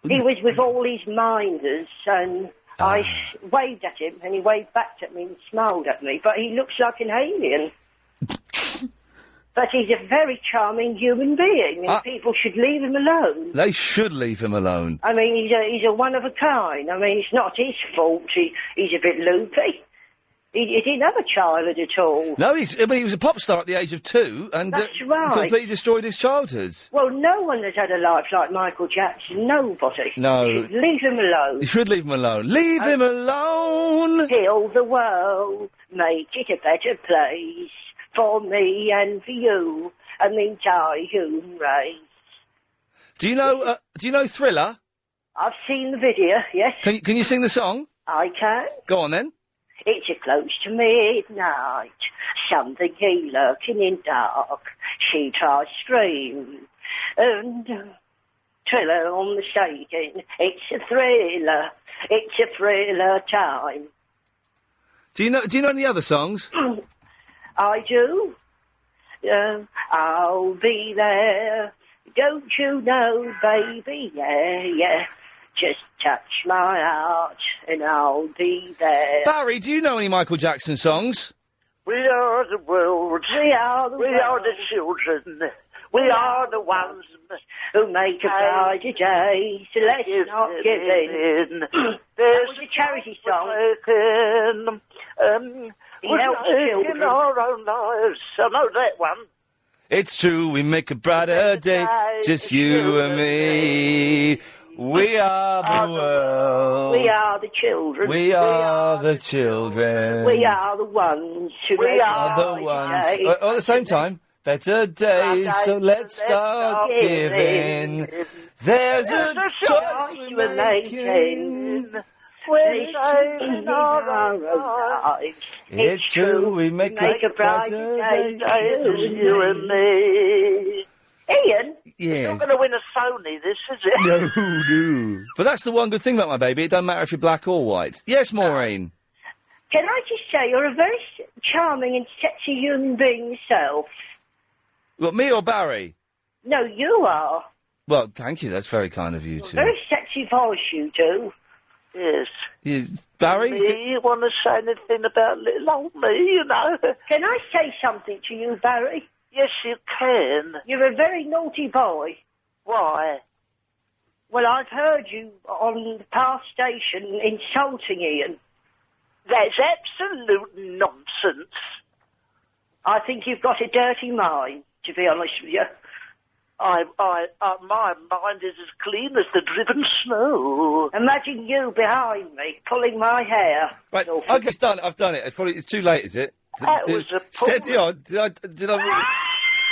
He was with all his minders, and I waved at him, and he waved back at me and smiled at me, but he looks like an alien. But he's a very charming human being, and people should leave him alone. They should leave him alone. I mean, he's a one of a kind. I mean, it's not his fault. He's a bit loopy. He didn't have a child at all. No, he was a pop star at the age of 2, and That's right. completely destroyed his childhood. Well, no one has had a life like Michael Jackson. Nobody. No. You should leave him alone. You should leave him alone. Leave him alone! Heal the world, make it a better place for me and for you and the entire human race. Do you know Thriller? I've seen the video, yes. Can you sing the song? I can. Go on then. It's a close to midnight, something he lurking in dark. She tries to scream, and Thriller on the shaking. It's a thriller time. Do you know any other songs? I do. I'll be there. Don't you know, baby? Yeah. Just touch my heart and I'll be there. Barry, do you know any Michael Jackson songs? We are the world. We are the children. We are the ones who make a brighter day. So let's not give in. There's a charity song. He helps children in our own lives. I know that one. It's true, we make a brighter day, just you and me. We are the world. We are the children. We are the children. We are the ones who We are the ones. At the same time, better days, so let's start giving. There's a choice we're making. We're saving our own lives. It's true, we make a brighter day, just you and me. Ian? Yes. Not going to win a Sony, this, is it? No. But that's the one good thing about my baby. It doesn't matter if you're black or white. Yes, Maureen? Can I just say, you're a very charming and sexy human being yourself. What, me or Barry? No, you are. Well, thank you. That's very kind of you, too. Very sexy voice you do. Yes. Barry? Me, you want to say anything about little old me, you know? Can I say something to you, Barry? Yes, you can. You're a very naughty boy. Why? Well, I've heard you on the past station insulting Ian. That's absolute nonsense. I think you've got a dirty mind, to be honest with you. My mind is as clean as the driven snow. Imagine you behind me, pulling my hair. Right, okay, I've done it. It's too late, is it? That was a Steady on. Did I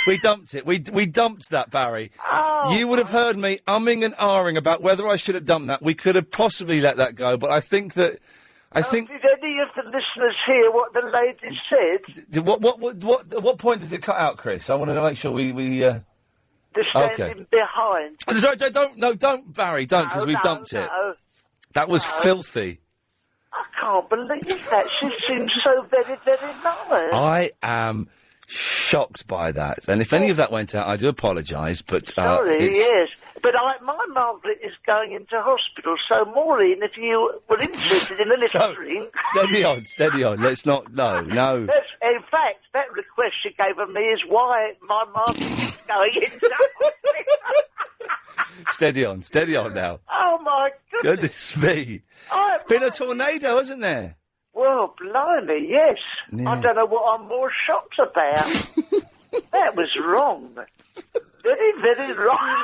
we dumped it. We dumped that, Barry. Oh, you would have heard me umming and ahhing about whether I should have dumped that. We could have possibly let that go, but I think that... Did any of the listeners hear what the lady said? What point does it cut out, Chris? I want to make sure we The standing behind. Sorry, don't, Barry, don't, because we've dumped it. That was filthy. I can't believe that. She seems so very, very nice. I am shocked by that. And if any of that went out, I do apologise, but... Sorry, yes. But my Margaret is going into hospital, so Maureen, if you were interested in a little drink... Steady on. Let's not... No. In fact, that request she gave of me is why my Margaret is going into hospital. Steady on now. Oh, my Goodness me. Been a tornado, hasn't there? Well, blimey, yes. Yeah. I don't know what I'm more shocked about. That was wrong. Very, very wrong.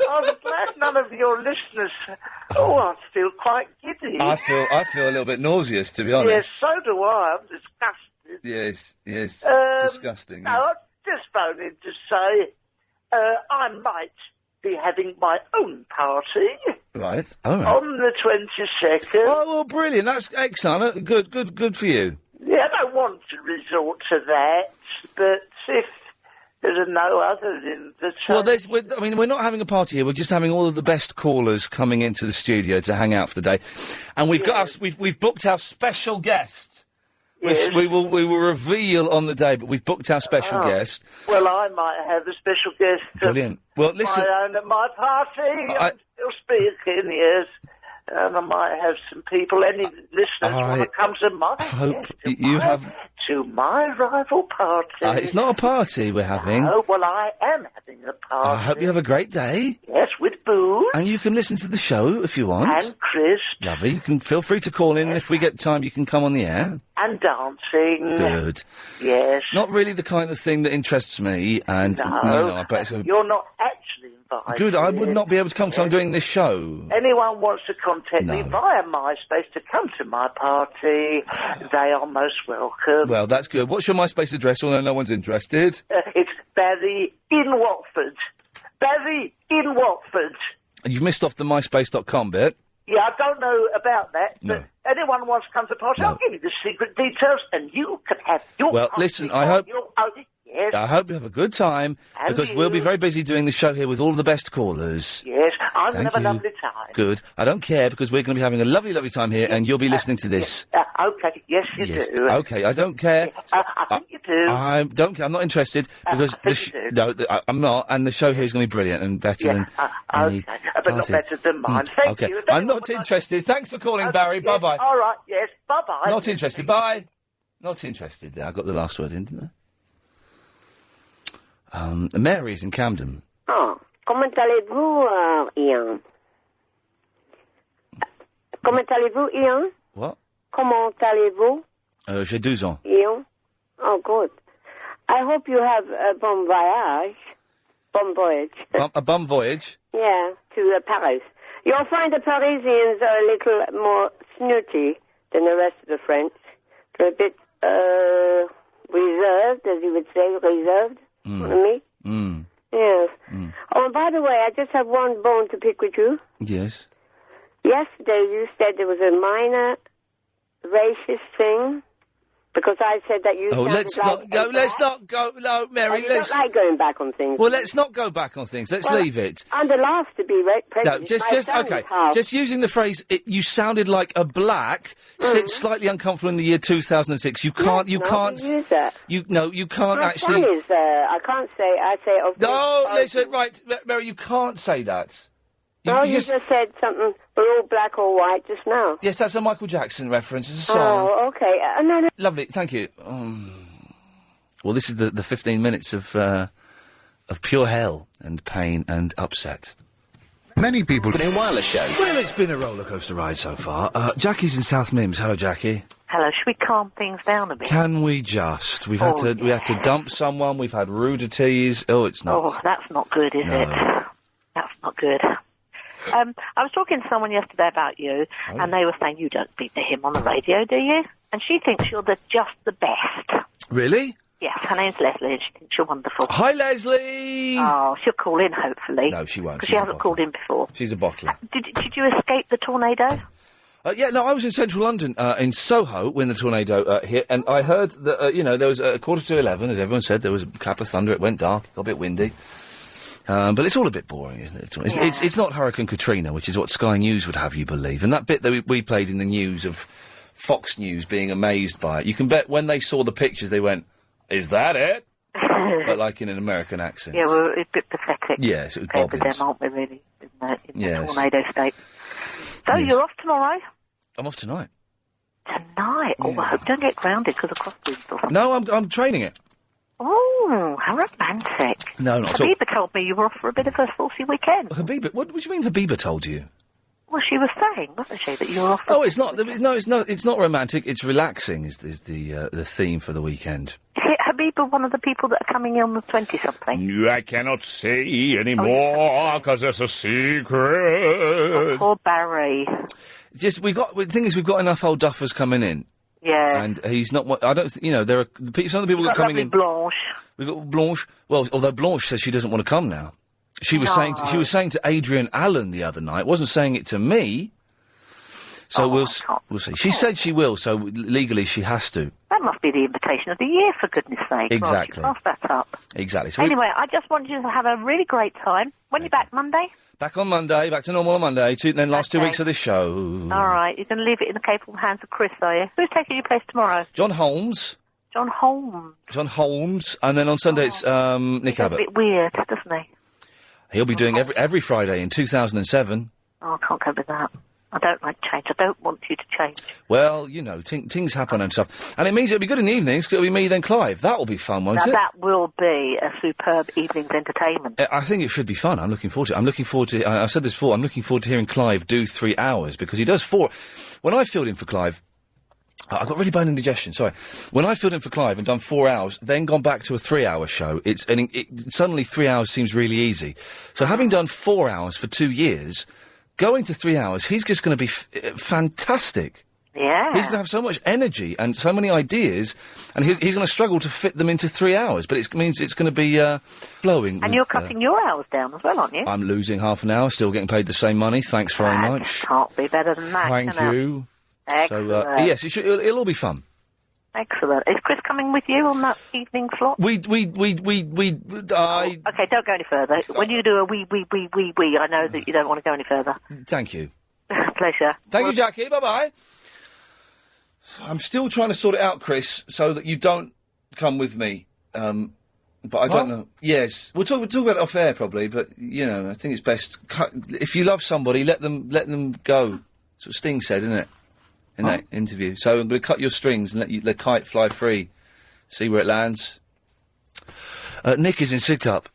I'm glad none of your listeners... Oh, I feel quite giddy. I feel a little bit nauseous, to be honest. Yes, so do I. I'm disgusted. Yes. Disgusting. No, I'm just phoning to say I might be having my own party. Right, all right. On the 22nd. Oh, well, brilliant. That's excellent. Good for you. Yeah, I don't want to resort to that, but if there's no other in the Well, we're not having a party here. We're just having all of the best callers coming into the studio to hang out for the day, and we've booked our special guest, which we will reveal on the day. But we've booked our special guest. Well, I might have a special guest. Brilliant. Well, listen. My own at my party. I'm still speaking. Yes. and I might have some people, any listeners want to come to my... To my rival party. It's not a party we're having. Oh, well, I am having a party. I hope you have a great day. Yes, with booze. And you can listen to the show if you want. And Chris. Lovely. You can feel free to call in, and if we get time, you can come on the air. And dancing. Good. Yes. Not really the kind of thing that interests me, and I bet it's You're not actually invited. Good, I would not be able to come because I'm doing this show. Anyone wants to contact me via MySpace to come to my party, they are most welcome. Well, that's good. What's your MySpace address, although no one's interested? It's Barry in Watford. Barry in Watford. And you've missed off the myspace.com bit. Yeah, I don't know about that, but anyone wants to come to the party, I'll give you the secret details, and you can have your Well, party listen, I on hope... your own. Yes. I hope you have a good time, And because you. we'll be very busy doing the show here with all of the best callers. Yes, I'm going Thank to have a you. lovely time. Good. I don't care, because we're going to be having a lovely, lovely time here, and you'll be listening to this. Okay, yes, you do. Okay, I don't care. I think you do. I don't care. I'm not interested, because I'm not, and the show here is going to be brilliant and better than any Okay, but not party. better than mine. Thank Okay, you. I'm not interested. Thanks for calling, Barry. Yes, Bye-bye. All right, yes, bye-bye. Not interested. Bye. Not interested. I got the last word in, didn't I? Mary's in Camden. Oh, comment allez-vous, Ian? Comment allez-vous, Ian? What? Comment allez-vous, J'ai 12 ans. Ian? Oh, good. I hope you have a bon voyage. Bon voyage. A bum voyage? Yeah, to Paris. You'll find the Parisians are a little more snooty than the rest of the French. They're a bit reserved, as you would say, reserved. What I mean? Yes. Oh, and by the way, I just have one bone to pick with you. Yes. Yesterday you said there was a minor racist thing because I said that you. Oh, sounded let's like not go. No, Mary. you don't like going back on things. Well, let's not go back on things. Let's leave it. I'm the last to be president. No, okay. Just using the phrase, you sounded like a black. Sit slightly uncomfortable in the year 2006. You can't. You can't. Use that. You can't My actually. son is, I can't say. I say. Okay, No, listen, right, Mary. You can't say that. You just said something. We're all black or white just now. Yes, that's a Michael Jackson reference. It's a song. Oh, okay. No. Lovely, thank you. Well, this is the 15 minutes of pure hell and pain and upset. Many people in wireless show. Well, it's been a rollercoaster ride so far. Jackie's in South Mims. Hello, Jackie. Hello, should we calm things down a bit? Can we just? We had to dump someone. We've had rudities. Oh, it's not. Oh, that's not good, is it? That's not good. I was talking to someone yesterday about you, and they were saying you don't speak to him on the radio, do you? And she thinks you're just the best. Really? Yes, her name's Leslie, and she thinks you're wonderful. Hi, Leslie! Oh, she'll call in, hopefully. No, she won't. Because she hasn't called in before. She's a bottler. Did you escape the tornado? I was in central London, in Soho, when the tornado hit, and I heard that, there was a 11:15, as everyone said, there was a clap of thunder, it went dark, it got a bit windy. But it's all a bit boring, isn't it? It's not Hurricane Katrina, which is what Sky News would have you believe. And that bit that we played in the news of Fox News being amazed by it, you can bet when they saw the pictures they went, is that it? But like in an American accent. Yeah, well, it's a bit pathetic. Yes, it was Compared to Bobbins. them, aren't we, really, in the tornado state. So you're off tomorrow? I'm off tonight. Tonight? Oh, I hope you don't get grounded because of crosswinds or something. No, I'm training it. Oh, how romantic. No, not at all. Habiba told me you were off for a bit of a saucy weekend. Habiba? What do you mean Habiba told you? Well, she was saying, wasn't she, that you were off for... Oh, it's not. No, it's not romantic. It's relaxing. Is the theme for the weekend? Is Habiba one of the people that are coming in on the 20-something? I cannot say anymore because it's a secret. Oh, poor Barry. The thing is, we've got enough old duffers coming in. Yeah. And he's not. I don't. There are some of the people that are coming in. Blanche. We've got Blanche. Well, although Blanche says she doesn't want to come now. She was saying to Adrian Allen the other night. Wasn't saying it to me. So we'll see. She said she will. So legally she has to. That must be the invitation of the year, for goodness sake. Exactly. Pass that up. Exactly. So anyway, I just wanted you to have a really great time. When are you back, Monday? Back on Monday, back to normal on Monday, then last 2 weeks of this show. All right, you're going to leave it in the capable hands of Chris, are you? Who's taking your place tomorrow? John Holmes. John Holmes. And then on Sunday it's Nick Abbott. A bit weird, doesn't he? He'll be doing every Friday in 2007. Oh, I can't cope with that. I don't like change. I don't want you to change. Well, you know, things happen and stuff. And it means it'll be good in the evenings, 'cause it'll be me then Clive. That'll be fun, won't Now, it? that will be a superb evening's entertainment. I think it should be fun. I'm looking forward to it. I'm looking forward to... I've said this before, I'm looking forward to hearing Clive do 3 hours, because he does 4... When I filled in for Clive... I've got really bad indigestion, sorry. When I filled in for Clive and done 4 hours, then gone back to a 3-hour show, suddenly 3 hours seems really easy. So having done 4 hours for 2 years, going to 3 hours, he's just going to be fantastic. Yeah. He's going to have so much energy and so many ideas, and he's going to struggle to fit them into 3 hours, but it means it's going to be flowing. And you're cutting your hours down as well, aren't you? I'm losing half an hour, still getting paid the same money. Thanks very much. Can't be better than that. Thank can it? you. Excellent. So, yes, it'll all be fun. Excellent. Is Chris coming with you on that evening slot? Okay, don't go any further. When you do a wee, I know that you don't want to go any further. Thank you. Pleasure. Thank you, Jackie. Bye-bye. I'm still trying to sort it out, Chris, so that you don't come with me. But I don't know. Yes. We'll talk about it off air, probably, but, you know, I think it's best... If you love somebody, let them go. That's what Sting said, isn't it? In that interview. So I'm going to cut your strings and let the kite fly free. See where it lands. Nick is in Sidcup.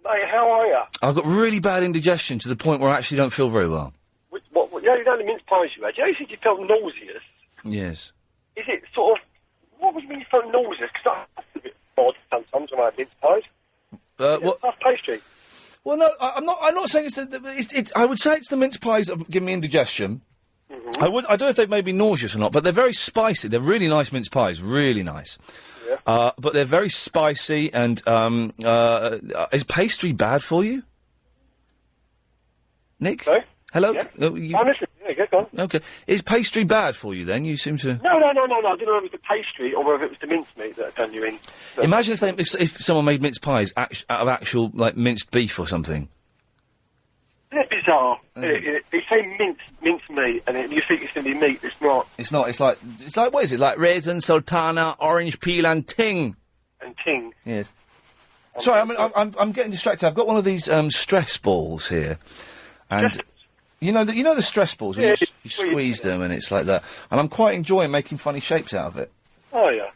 Mate, how are you? I've got really bad indigestion to the point where I actually don't feel very well. You know the mince pies you had? You said you felt nauseous. Yes. Is it sort of... What was it when you felt nauseous? Because that's a bit odd sometimes when I have mince pies. What? Tough pastry. Well, no, I'm not saying it's I would say it's the mince pies that give me indigestion. Mm-hmm. I don't know if they've made me nauseous or not, but they're very spicy. They're really nice mince pies, really nice. Yeah. But they're very spicy, and is pastry bad for you? Nick? Sorry? Hello? Yeah. I'm listening. Yeah, go on. Okay. Is pastry bad for you, then? You seem to... No. I didn't know if it was the pastry or whether it was the mincemeat that had done you in. So. Imagine if someone made mince pies out of actual, like, minced beef or something. Isn't it bizarre? They say mincemeat, and you think it's going to be meat. It's not. It's not. It's like what is it? Like raisin, sultana, orange peel, and ting. And ting. Yes. Sorry, I'm getting distracted. I've got one of these stress balls here, and you know the stress balls. When you squeeze them, and it's like that. And I'm quite enjoying making funny shapes out of it. Oh yeah.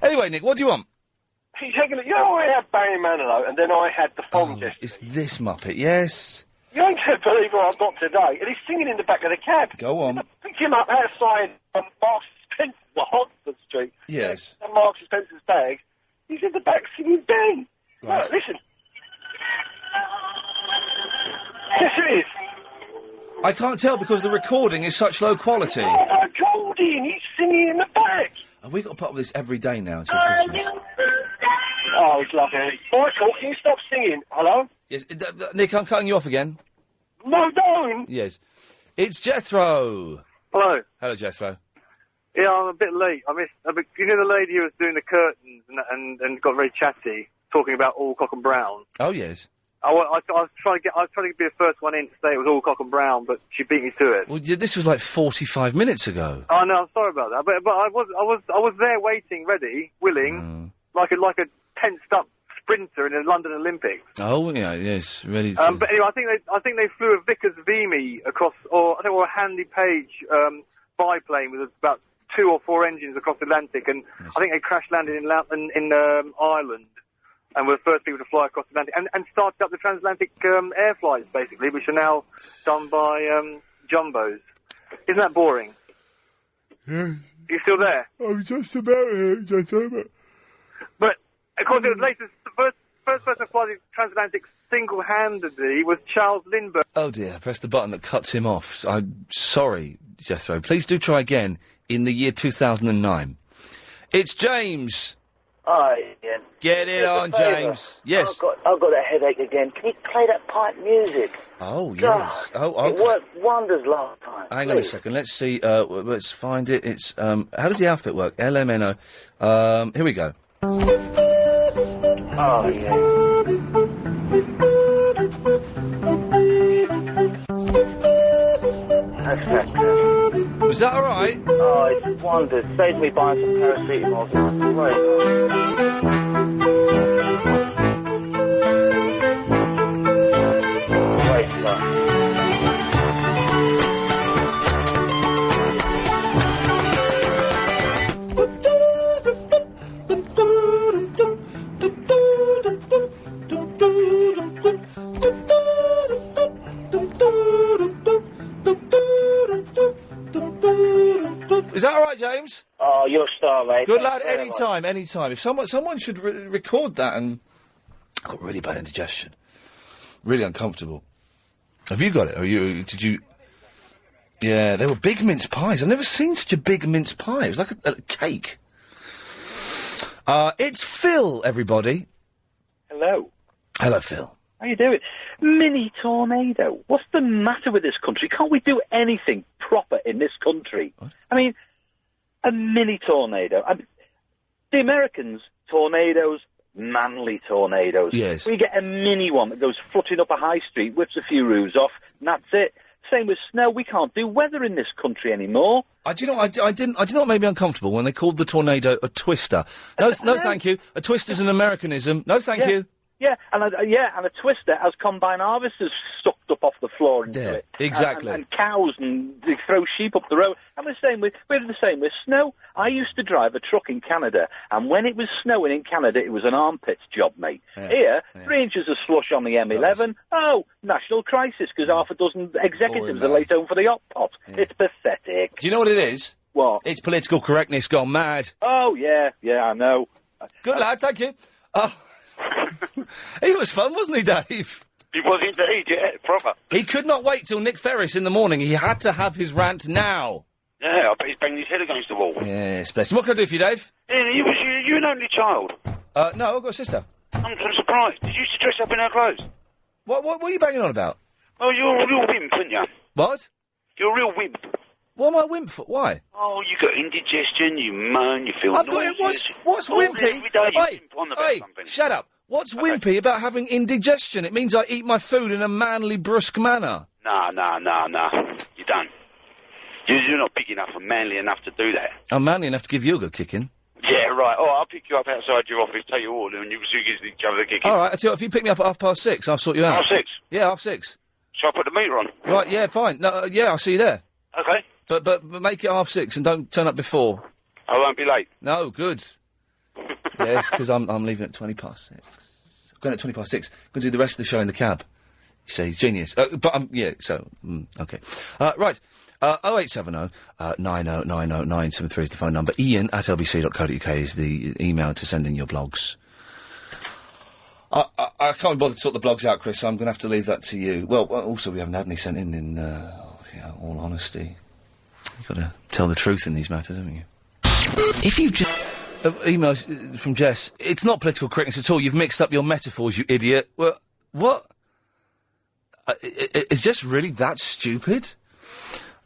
Anyway, Nick, what do you want? You know, I had Barry Manilow, and then I had the Fong yesterday. It's this Muppet, yes. You ain't going to believe what I've got today. And he's singing in the back of the cab. Go on. I picked him up outside Marks and Spencer's, Oxford Street. Yes. And Marks and Spencer's bag. He's in the back singing Bang. Right. Listen. Yes, it is. I can't tell because the recording is such low quality. Oh, my Goldie, he's singing in the back. Have we got to put up with this every day now until Christmas? Oh, it's lovely. Michael, can you stop singing? Hello? Yes, Nick, I'm cutting you off again. No, don't. Yes. It's Jethro. Hello. Hello, Jethro. Yeah, I'm a bit late. I missed... you know the lady who was doing the curtains and got very chatty, talking about all cock and brown? Oh, yes. I was trying to be the first one in to say it was all cock and brown, but she beat me to it. Well, this was like 45 minutes ago. Oh no, I'm sorry about that. But I was there waiting, ready, willing, like a tensed up sprinter in the London Olympics. Oh yeah, yes, ready. To... But anyway, I think they flew a Vickers Vimy across, or a Handy Page biplane with about 2 or 4 engines across the Atlantic, and yes. I think they crash landed in Ireland. And were the first people to fly across the Atlantic, and started up the transatlantic air flights, basically, which are now done by jumbos. Isn't that boring? Yeah. You still there? I'm just about here, gentlemen. But, of course, the first person to fly the transatlantic single-handedly was Charles Lindbergh. Oh, dear, press the button that cuts him off. I'm sorry, Jethro. Please do try again in the year 2009. It's James. Hi, Ian. Get it on, James. Yes. I've got a headache again. Can you play that pipe music? Oh, yes. God, okay. It worked wonders last time. Hang on a second. Let's see. Let's find it. It's, how does the alphabet work? LMNO. Here we go. Oh, yeah. That's fantastic. Was that all right? Oh, it's wonders. Saved me buying some paracetamol. Great. Great stuff. You're a star, mate. Good Thanks lad, very much. anytime. If someone should record that, and I've got really bad indigestion. Really uncomfortable. Have you got it? Did you... Yeah, they were big mince pies. I've never seen such a big mince pie. It was like a cake. It's Phil, everybody. Hello. Hello, Phil. How you doing? Mini tornado. What's the matter with this country? Can't we do anything proper in this country? What? I mean, a mini tornado. The Americans, tornadoes, manly tornadoes. Yes. We get a mini one that goes fluttering up a high street, whips a few roofs off, and that's it. Same with snow. We can't do weather in this country anymore. Do you know what made me uncomfortable when they called the tornado a twister? No, thank you. A twister's an Americanism. No, thank you. Yeah, and a twister has combine harvesters sucked up off the floor into it. Exactly. And cows, and they throw sheep up the road. And we're the same with snow. I used to drive a truck in Canada, and when it was snowing in Canada, it was an armpits job, mate. Here, 3 inches of slush on the M11. Oh, national crisis, because half a dozen executives are late home for the hot pot. Yeah. It's pathetic. Do you know what it is? What? It's political correctness gone mad. Oh, yeah, I know. Good lad, thank you. He was fun, wasn't he, Dave? He was indeed, yeah, proper. He could not wait till Nick Ferris in the morning. He had to have his rant now. Yeah, I bet he's banged his head against the wall. Yes, bless him. What can I do for you, Dave? Yeah, you an only child? No, I've got a sister. I'm surprised. Did you used to dress up in her clothes? What are you banging on about? Well, you're a real wimp, aren't you? What? You're a real wimp. What am I wimp for? Why? Oh, you got indigestion, you moan, you feel I've nauseous. got it. What's wimpy? Every day you wimp on about something. Shut up. What's wimpy about having indigestion? It means I eat my food in a manly, brusque manner. No. You don't. You're not big enough and manly enough to do that. I'm manly enough to give you a good kicking. Yeah, right. Oh, I'll pick you up outside your office, take your order, and you can give each other a kicking. All right, I tell you what, if you pick me up at 6:30, I'll sort you out. 6:30? Yeah, 6:30. Shall I put the meter on? Right, yeah, fine. No, yeah, I'll see you there. Okay. But make it 6:30 and don't turn up before. I won't be late. No, good. Yes, because I'm leaving at 6:20. I'm going at 6:20. I'm going to do the rest of the show in the cab. You see, genius. Okay. Right. 0870 90 90 973 is the phone number. Iain at lbc.co.uk is the email to send in your blogs. I can't be bothered to sort the blogs out, Chris, so I'm going to have to leave that to you. Well, also, we haven't had any sent in all honesty. You've got to tell the truth in these matters, haven't you? If you've just... emails from Jess. It's not political correctness at all. You've mixed up your metaphors, you idiot. Well, what? Is Jess really that stupid?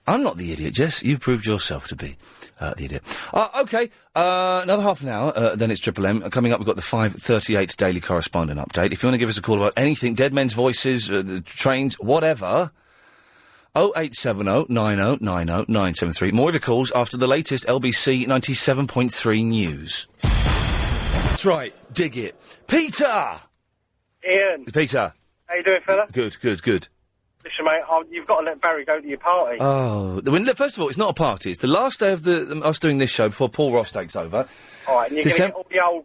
I'm not the idiot, Jess. You've proved yourself to be the idiot. OK, another half an hour, then it's Triple M. Coming up, we've got the 5:38 Daily Correspondent update. If you want to give us a call about anything, Dead Men's Voices, trains, whatever, 0870 90 90 973. More of your calls after the latest LBC 97.3 news. That's right, dig it. Peter! Ian. Peter. How you doing, fella? Good. Listen, mate, you've got to let Barry go to your party. Oh, first of all, it's not a party. It's the last day of us doing this show before Paul Ross takes over. All right, and you're going to get all the old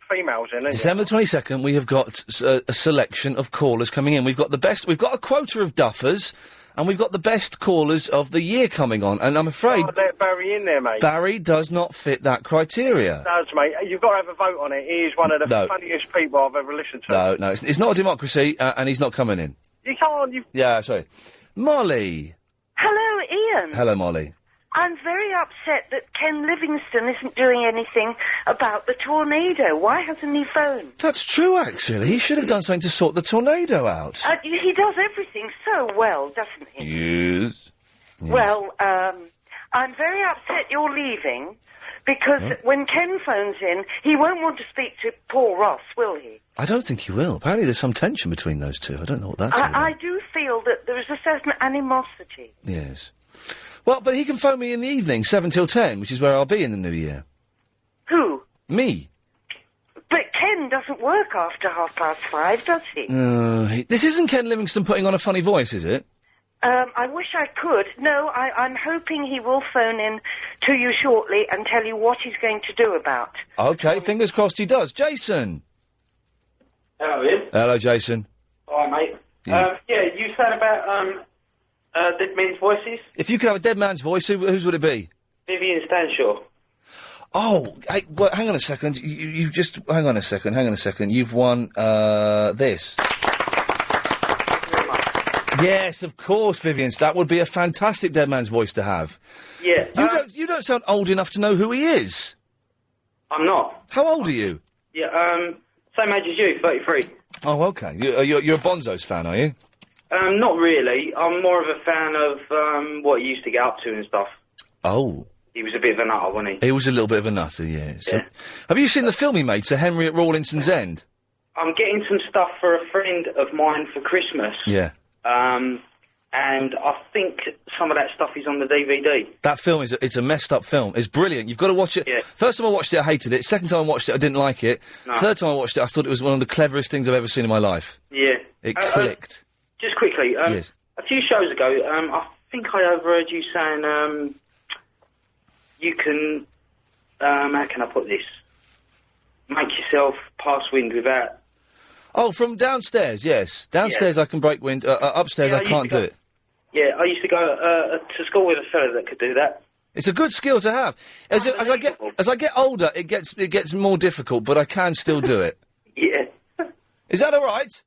females in, aren't December 22nd, we have got a selection of callers coming in. We've got a quota of duffers, and we've got the best callers of the year coming on, and I'm afraid... let Barry in there, mate. Barry does not fit that criteria. He does, mate. You've got to have a vote on it. He is one of the funniest people I've ever listened to. No, it's not a democracy, and he's not coming in. You can't... Yeah, sorry. Molly. Hello, Ian. Hello, Molly. I'm very upset that Ken Livingstone isn't doing anything about the tornado. Why hasn't he phoned? That's true, actually. He should have done something to sort the tornado out. He does everything so well, doesn't he? Yes. Well, I'm very upset you're leaving, because when Ken phones in, he won't want to speak to Paul Ross, will he? I don't think he will. Apparently there's some tension between those two. I don't know what that's about. I do feel that there is a certain animosity. Yes. Well, but he can phone me in the evening, 7 till 10, which is where I'll be in the new year. Who? Me. But Ken doesn't work after 5:30, does he? This isn't Ken Livingstone putting on a funny voice, is it? I wish I could. No, I'm hoping he will phone in to you shortly and tell you what he's going to do about. OK, fingers crossed he does. Jason! Hello, Ian. Hello, Jason. Hi, mate. You said about Dead Men's Voices? If you could have a dead man's voice, whose would it be? Vivian Stanshaw. Oh, hey, well, hang on a second. You've just... Hang on a second. You've won, this. Yes, of course, Vivian. That would be a fantastic Dead Man's Voice to have. Yeah. You don't sound old enough to know who he is. I'm not. How old are you? Yeah, same age as you, 33. Oh, okay. You're a Bonzo's fan, are you? Not really. I'm more of a fan of what he used to get up to and stuff. Oh. He was a bit of a nutter, wasn't he? He was a little bit of a nutter, yeah. So, have you seen the film he made, Sir Henry at Rawlinson's End? I'm getting some stuff for a friend of mine for Christmas. Yeah. And I think some of that stuff is on the DVD. That film it's a messed up film. It's brilliant. You've got to watch it. Yeah. First time I watched it, I hated it. Second time I watched it, I didn't like it. No. Third time I watched it, I thought it was one of the cleverest things I've ever seen in my life. Yeah. It clicked. Just quickly, Yes. a few shows ago, I think I overheard you saying, you can, how can I put this? Make yourself pass wind without... Oh, from downstairs, yes. Downstairs I can break wind. Upstairs Yeah, I can't do it. Yeah, I used to go to school with a fella that could do that. It's a good skill to have. As I get older, it gets more difficult, but I can still do it. Yeah. Is that all right?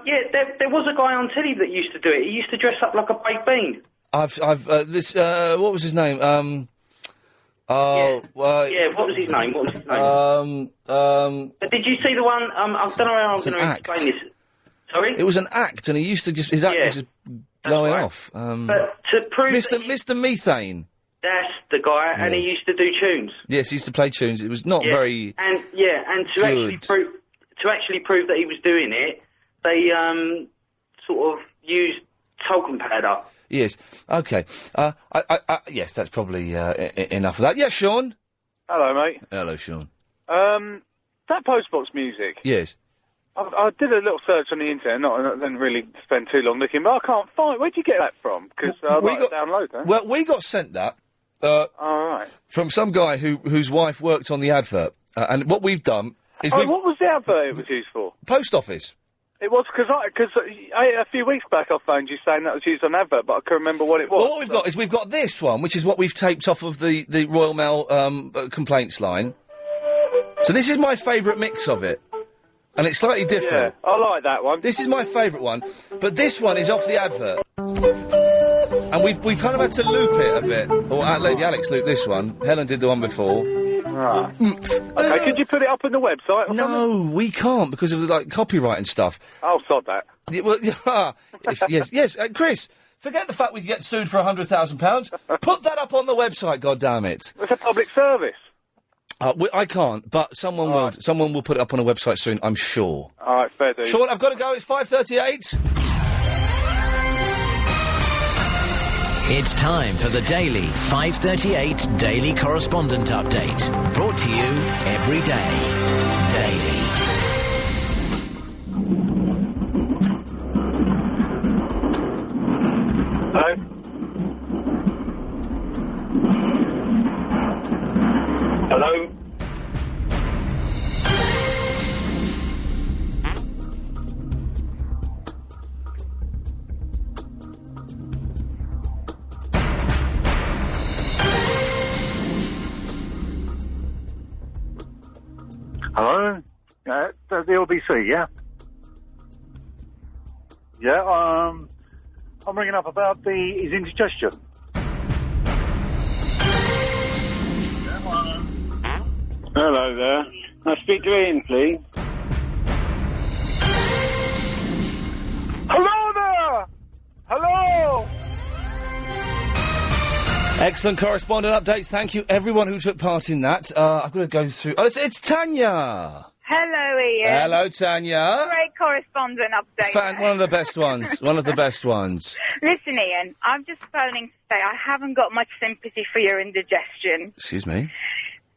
Yeah, there was a guy on telly that used to do it. He used to dress up like a baked bean. What was his name? Yeah, what was his name? Did you see the one, I don't know how I'm going to explain this. Sorry? It was an act, and he used to his act was just blowing off. But to prove... Mr. Methane. That's the guy, and he used to do tunes. Yes, he used to play tunes. It was not very... And to actually prove that he was doing it, they sort of used talcum powder. Yes. Okay. Yes, that's probably enough of that. Yeah, Sean. Hello, mate. Hello, Sean. That postbox music. Yes. I did a little search on the internet, I didn't really spend too long looking, but I can't find. Where'd you get that from? Because I'd like to download that. Well, we got sent that. All right. From some guy whose wife worked on the advert, and what we've done is what was the advert it was used for? Post office. It was because a few weeks back I phoned you saying that was used on advert, but I couldn't remember what it was. Well, what we've got is we've got this one, which is what we've taped off of the Royal Mail complaints line. So this is my favourite mix of it. And it's slightly different. Yeah, I like that one. This is my favourite one, but this one is off the advert. And we've kind of had to loop it a bit. Or Lady Alex looped this one. Helen did the one before. Right. Okay, could you put it up on the website or something? We can't because of the copyright and stuff. Oh, sod that. Yeah, well, yes. Chris, forget the fact we can get sued for £100,000. Put that up on the website, goddammit. It's a public service. I can't, but someone will. Someone will put it up on a website soon, I'm sure. All right, fair dues. Sean, I've got to go. It's 5:38. It's time for the daily 5:38 Daily Correspondent Update. Brought to you every day. Daily. Hello? Hello? Hello? The LBC, yeah? Yeah, I'm ringing up about his indigestion. Hello there. Can I speak to Ian, please? Hello there! Hello! Excellent correspondent updates. Thank you, everyone who took part in that. I've got to go through... Oh, it's Tanya! Hello, Ian. Hello, Tanya. Great correspondent update. One of the best ones. One of the best ones. Listen, Ian, I'm just phoning to say I haven't got much sympathy for your indigestion. Excuse me?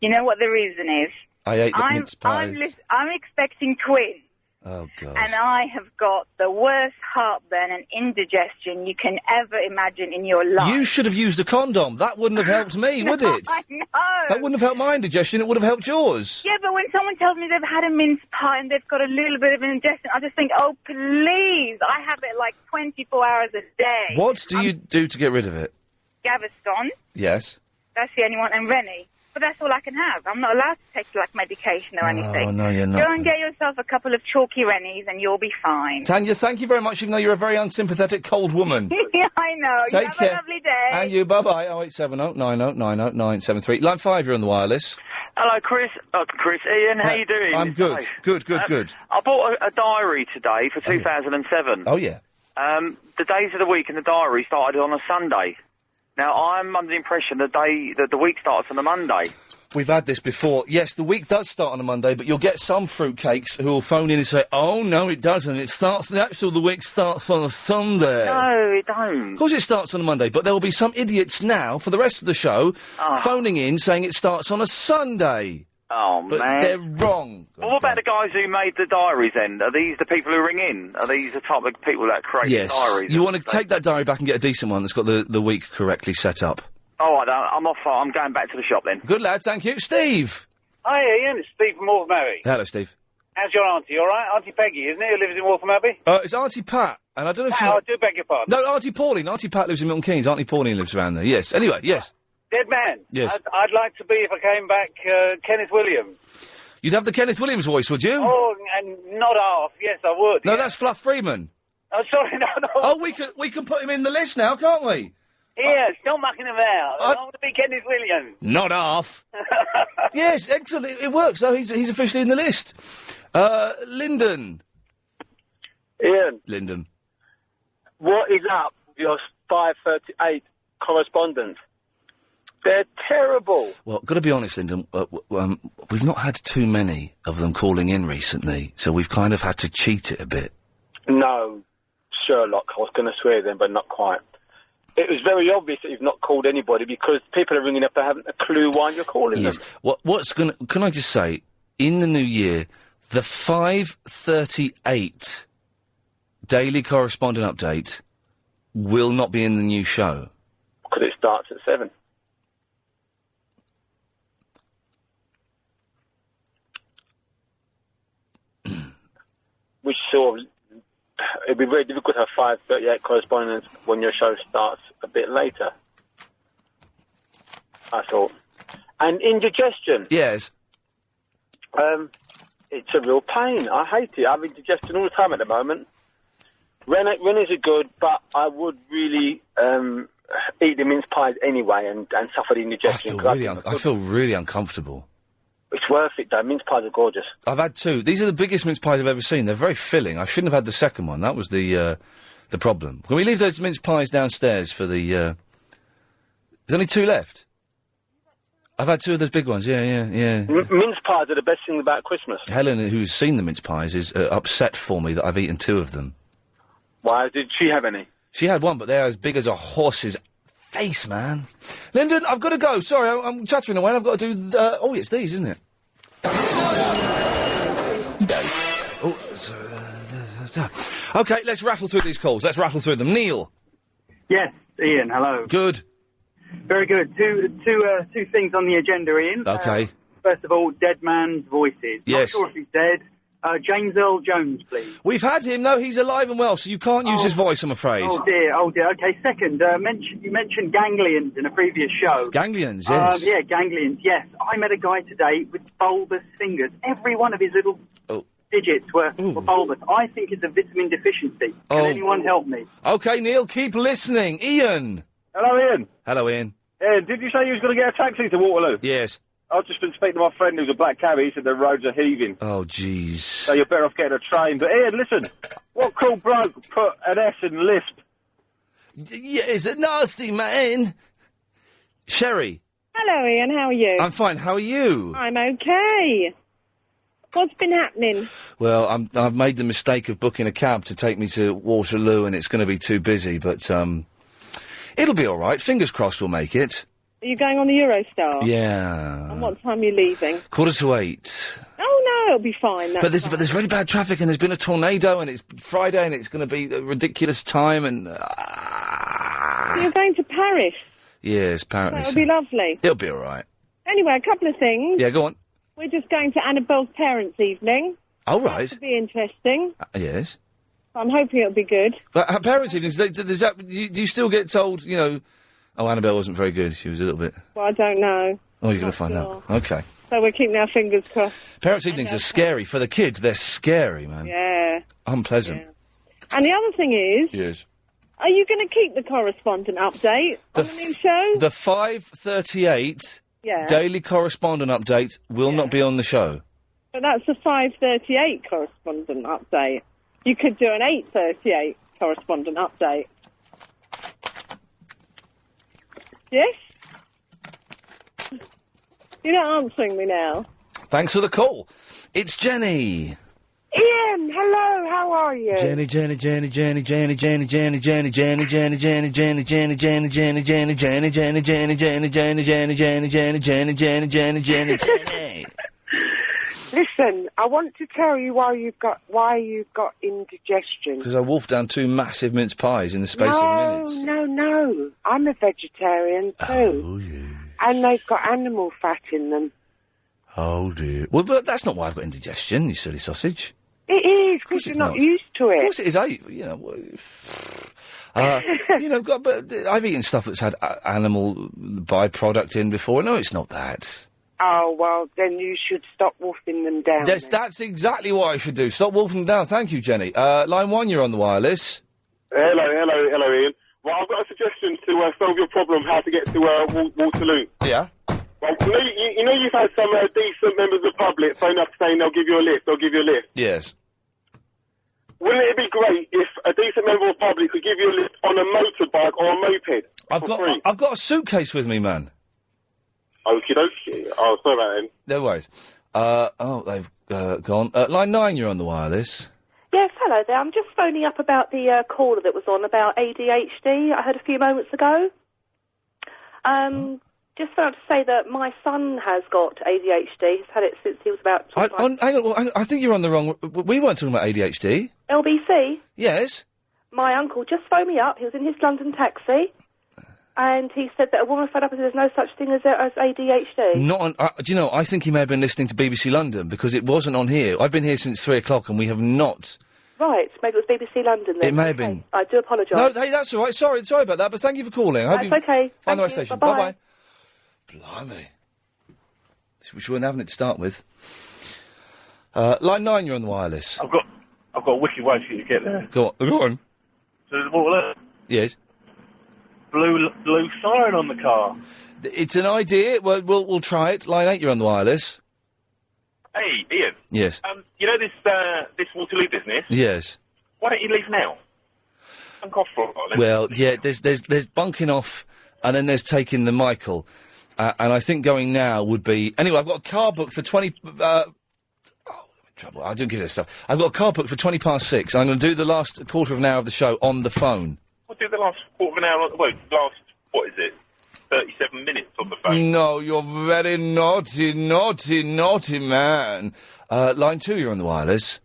You know what the reason is? I ate the mince pies. I'm expecting twins. Oh, God. And I have got the worst heartburn and indigestion you can ever imagine in your life. You should have used a condom. That wouldn't have helped me, would it? I know. That wouldn't have helped my indigestion. It would have helped yours. Yeah, but when someone tells me they've had a mince pie and they've got a little bit of indigestion, I just think, oh, please. I have it like 24 hours a day. What do you do to get rid of it? Gaviscon. Yes. That's the only one. And Rennie. But that's all I can have. I'm not allowed to take, like, medication or anything. Oh, no, you're not. Go and get yourself a couple of chalky rennies and you'll be fine. Tanya, thank you very much, even though you're a very unsympathetic, cold woman. Yeah, I know. Take You have care. a lovely day. And you, bye-bye. 0870 90 90 973. Line 5, you're on the wireless. Hello, Chris. Ian, how you doing? I'm good. Hi. Good. I bought a diary today for 2007. Oh, yeah. The days of the week in the diary started on a Sunday. Now, I'm under the impression that the week starts on a Monday. We've had this before. Yes, the week does start on a Monday, but you'll get some fruitcakes who will phone in and say, oh, no, it doesn't. The week starts on a Sunday. No, it don't. Of course it starts on a Monday, but there will be some idiots now, for the rest of the show, phoning in saying it starts on a Sunday. Oh, but man. they're wrong. Well, what about the guys who made the diaries then? Are these the people who ring in? Are these the type of people that create the diaries? You want to take that diary back and get a decent one that's got the week correctly set up. All right, I'm off. I'm going back to the shop then. Good lad, thank you. Steve! Hi, Ian. It's Steve from Waltham Abbey. Hello, Steve. How's your auntie? All right? Auntie Peggy, isn't it, who lives in Waltham Abbey? It's Auntie Pat, and I don't know if I do beg your pardon. No, Auntie Pauline. Auntie Pat lives in Milton Keynes. Auntie Pauline lives around there. Yes. Anyway, yes. Dead man. Yes. I'd like to be, if I came back, Kenneth Williams. You'd have the Kenneth Williams voice, would you? Oh, and not half. Yes, I would. No, that's Fluff Freeman. Oh, sorry, no. Oh, we can put him in the list now, can't we? Yeah, stop mucking about. I want to be Kenneth Williams. Not half. Yes, excellent. It works. So he's officially in the list. Lyndon. Ian. Lyndon. What is up with your 538 correspondence? They're terrible. Well, got to be honest, Lyndon, we've not had too many of them calling in recently, so we've kind of had to cheat it a bit. No, Sherlock. I was going to swear then, but not quite. It was very obvious that you've not called anybody because people are ringing up, they haven't a clue why you're calling them. Can I just say, in the new year, the 5:38 Daily Correspondent Update will not be in the new show. Because it starts at 7. Which sort of, it'd be very difficult to have 5:38 correspondence when your show starts a bit later. I thought. And indigestion. Yes. It's a real pain. I hate it. I have indigestion all the time at the moment. Rennies are good, but I would really eat the mince pies anyway and suffer the indigestion. I feel really uncomfortable. It's worth it, though. Mince pies are gorgeous. I've had 2. These are the biggest mince pies I've ever seen. They're very filling. I shouldn't have had the second one. That was the problem. Can we leave those mince pies downstairs for the... There's only 2 left. I've had 2 of those big ones, yeah. Mince pies are the best thing about Christmas. Helen, who's seen the mince pies, is upset for me that I've eaten 2 of them. Why? Did she have any? She had one, but they're as big as a horse's face, man. Lyndon, I've got to go. Sorry, I'm chattering away and I've got to do... it's these, isn't it? Okay, let's rattle through these calls. Let's rattle through them. Neil. Yes, Ian, hello. Good. Very good. Two things on the agenda, Ian. Okay. First of all, dead man's voices. Yes. Not sure if he's dead. James Earl Jones, please. We've had him. No, he's alive and well, so you can't use his voice, I'm afraid. Oh, dear. Okay, second, you mentioned ganglions in a previous show. Ganglions, yes. Yeah, ganglions, yes. I met a guy today with bulbous fingers. Every one of his little digits were bulbous. I think it's a vitamin deficiency. Can anyone help me? Okay, Neil, keep listening. Ian. Hello, Ian. Hello, Ian. Did you say you was going to get a taxi to Waterloo? Yes. I've just been speaking to my friend who's a black cabbie. He said the roads are heaving. Oh, jeez. So you're better off getting a train. But Ian, listen, what cool bloke put an S in lift? Yeah, it's a nasty man. Sherry. Hello, Ian. How are you? I'm fine. How are you? I'm okay. What's been happening? Well, I've made the mistake of booking a cab to take me to Waterloo, and it's going to be too busy. But it'll be all right. Fingers crossed, we'll make it. Are you going on the Eurostar? Yeah. And what time are you leaving? 8:45. Oh, no, it'll be fine. But there's really bad traffic, and there's been a tornado, and it's Friday, and it's going to be a ridiculous time, and... You're going to Paris? Yes, apparently That'll be lovely. It'll be all right. Anyway, a couple of things. Yeah, go on. We're just going to Annabelle's parents' evening. Oh, right. That'll be interesting. Yes. I'm hoping it'll be good. But her parents' evenings, do you still get told, oh, Annabelle wasn't very good, she was a little bit... Well, I don't know. Oh, you're going to find out. Okay. So we're keeping our fingers crossed. Parents' evenings are scary. For the kids, they're scary, man. Yeah. Unpleasant. Yeah. And the other thing is... Yes. Are you going to keep the correspondent update on the new show? The 5:38 Daily Correspondent Update will not be on the show. But that's the 5:38 correspondent update. You could do an 8:38 correspondent update. Yes? You're not answering me now. Thanks for the call. It's Jenny. Ian, hello, how are you? Jenny. Jenny. Listen, I want to tell you why you've got indigestion. Because I wolfed down 2 massive mince pies in the space of minutes. No. I'm a vegetarian too. Oh, yeah. And they've got animal fat in them. Oh, dear. Well, but that's not why I've got indigestion, you silly sausage. It is, because you're not used to it. Of course it is. But I've eaten stuff that's had animal byproduct in before. No, it's not that. Oh, well, then you should stop wolfing them down. That's exactly what I should do. Stop wolfing them down. Thank you, Jenny. Line 1, you're on the wireless. Hello, Ian. Well, I've got a suggestion to solve your problem, how to get to Waterloo. Yeah? Well, you know you've had some decent members of the public phone up saying they'll give you a lift, Yes. Wouldn't it be great if a decent member of the public could give you a lift on a motorbike or a moped? I've got a suitcase with me, man. Okie dokie. Oh, sorry about that. No worries. They've gone. Line 9, you're on the wireless. Yes, hello there. I'm just phoning up about the caller that was on about ADHD I heard a few moments ago. Just wanted to say that my son has got ADHD. He's had it since he was about 25. Hang on, I think you're on the wrong... We weren't talking about ADHD. LBC? Yes. My uncle just phoned me up. He was in his London taxi. And he said that a woman phoned up and said there's no such thing as ADHD. Not on... do you know, I think he may have been listening to BBC London, because it wasn't on here. I've been here since 3 o'clock and we have not... Right, maybe it was BBC London then. It may have been. I do apologise. No, hey, that's all right. Sorry about that, but thank you for calling. I hope That's okay. Find the right Thank you. station. Bye-bye. Bye-bye. Blimey. We weren't having it to start with. Line 9, you're on the wireless. I've got a wicked way for you to get there. Go on. So there's Waterloo. Yes. Blue siren on the car. It's an idea. Well, we'll try it. Line 8, you're on the wireless. Hey, Ian. Yes. You know this Waterloo business? Yes. Why don't you leave now? Bunk off for a while. Well, yeah, there's bunking off, and then there's taking the Michael. And I think going now would be... Anyway, I've got a car booked for 20... I'm in trouble. I don't give this stuff. I've got a car booked for 6:20. I'm going to do the last quarter of an hour of the show on the phone. We'll do the last quarter of an hour... what is it? 37 minutes on the phone. No, you're very naughty man. Line 2, you're on the wireless.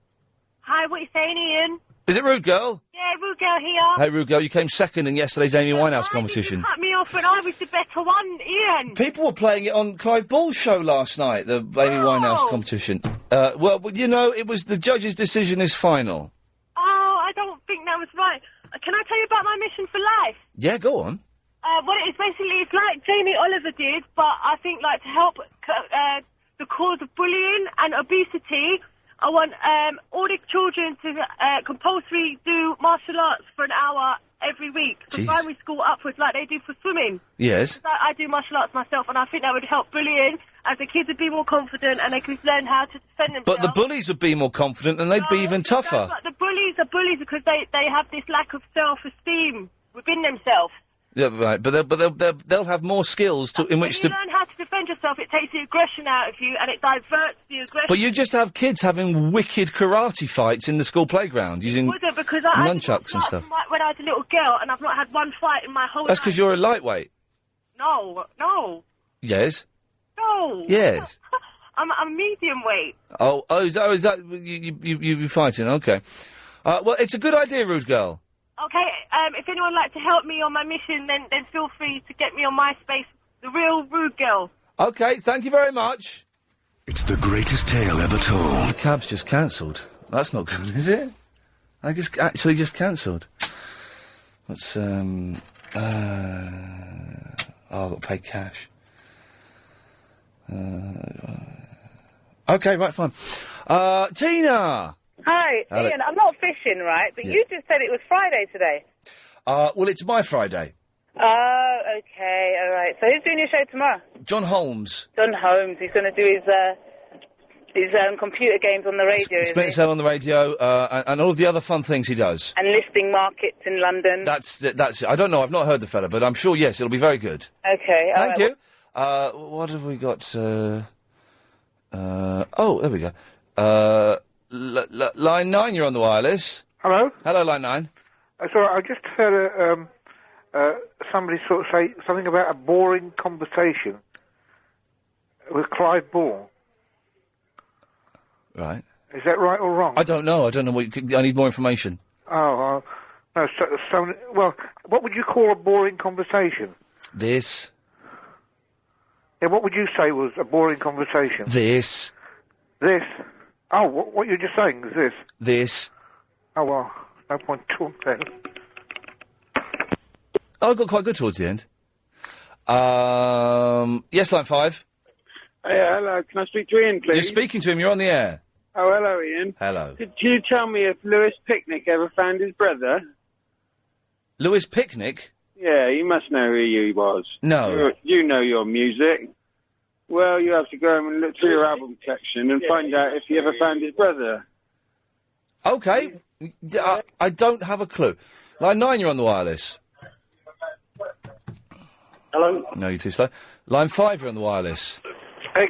Hi, what are you saying, Ian? Is it Rude Girl? Yeah, Rude Girl here. Hey, Rude Girl, you came second in yesterday's Amy Winehouse competition. You cut me off when I was the better one, Ian. People were playing it on Clive Bull's show last night, the Amy Winehouse competition. Well, you know, it was the judge's decision is final. Oh, I don't think that was right. Can I tell you about my mission for life? Yeah, go on. What it is, basically, it's like Jamie Oliver did, but I think, like, to help the cause of bullying and obesity, I want all the children to compulsory do martial arts for an hour every week. From primary school upwards, like they do for swimming. Yes. I do martial arts myself, and I think that would help bullying, as the kids would be more confident and they could learn how to defend themselves. But the bullies would be more confident and they'd be even tougher. But the bullies are bullies because they have this lack of self-esteem within themselves. Yeah, right, but they'll have more skills in which to... When you learn how to defend yourself, it takes the aggression out of you and it diverts the aggression. But you just have kids having wicked karate fights in the school playground using nunchucks and stuff. When I was a little girl and I've not had one fight in my whole life. That's because you're a lightweight. No. Yes. No. Yes. I'm medium weight. Oh, is that you fighting? Okay. Well, it's a good idea, Rude Girl. Okay, if anyone would like to help me on my mission, then feel free to get me on MySpace, The Real Rude Girl. Okay, thank you very much. It's the greatest tale ever told. The cab's just cancelled. That's not good, is it? I guess actually just cancelled. Let's, I've got to pay cash. Okay, right, fine. Tina! Hi, Hello. Ian. I'm not fishing, right? But you just said it was Friday today. Well, it's my Friday. Oh, okay, all right. So who's doing your show tomorrow? John Holmes. John Holmes. He's going to do his computer games on the radio, Split is he? Cell on the radio, and all of the other fun things he does. And listing markets in London. That's it. I don't know, I've not heard the fella, but I'm sure, yes, it'll be very good. Okay, all Thank right. you. What have we got? Oh, there we go. Line 9, you're on the wireless. Hello? Hello, Line 9. Sorry, I just heard somebody sort of say something about a boring conversation with Clive Ball. Right. Is that right or wrong? I don't know. I need more information. Oh, no. Well, what would you call a boring conversation? This. Yeah, what would you say was a boring conversation? This. This? Oh, what you're just saying is this? This. Oh, well, no point talking then. Oh, I got quite good towards the end. Yes, Line 5. Yeah, hello. Can I speak to Ian, please? You're speaking to him. You're on the air. Oh, hello, Ian. Hello. Could you tell me if Lewis Picnic ever found his brother? Lewis Picnic? Yeah, you must know who he was. No. You know your music. Well, you have to go home and look through your album collection and find out if he ever found his brother. Okay. I don't have a clue. Line 9, you're on the wireless. Hello? No, you're too slow. Line 5, you're on the wireless. Hey,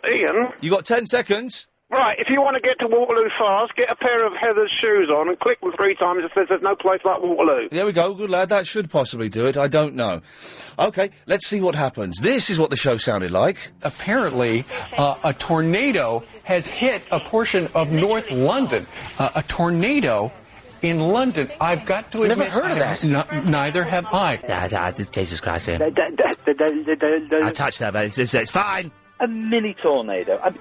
Ian? You got 10 seconds. Right, if you want to get to Waterloo fast, get a pair of Heather's shoes on and click them 3 times. It says there's no place like Waterloo. There we go, good lad. That should possibly do it. I don't know. Okay, let's see what happens. This is what the show sounded like. Apparently, a tornado has hit a portion of North London. A tornado in London. I've got to admit... Never heard of that. Neither have I. Yeah, Jesus Christ, Ian. I touched that, but it's fine. A mini tornado.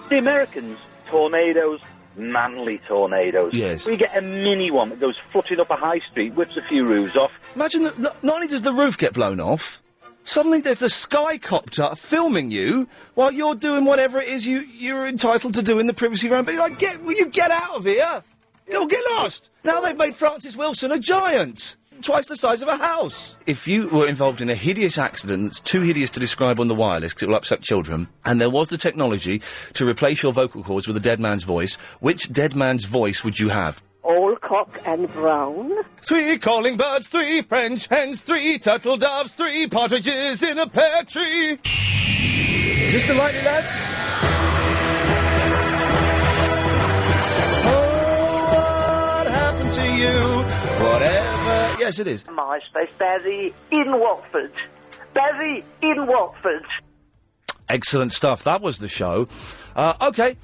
The Americans, tornadoes, manly tornadoes. Yes. We get a mini one that goes footing up a high street, whips a few roofs off. Imagine that not only does the roof get blown off, suddenly there's the skycopter filming you while you're doing whatever it is you're entitled to do in the privacy of your own. But like, will you get out of here? Go get lost! Now they've made Francis Wilson a giant! Twice the size of a house! If you were involved in a hideous accident that's too hideous to describe on the wireless because it will upset children, and there was the technology to replace your vocal cords with a dead man's voice, which dead man's voice would you have? All cock and brown. 3 calling birds, 3 French hens, 3 turtle doves, 3 partridges in a pear tree. Is this the lightly, lads? Oh, what happened to you? Whatever. Yes, it is. MySpace, Barry in Watford. Barry in Watford. Excellent stuff. That was the show. Okay.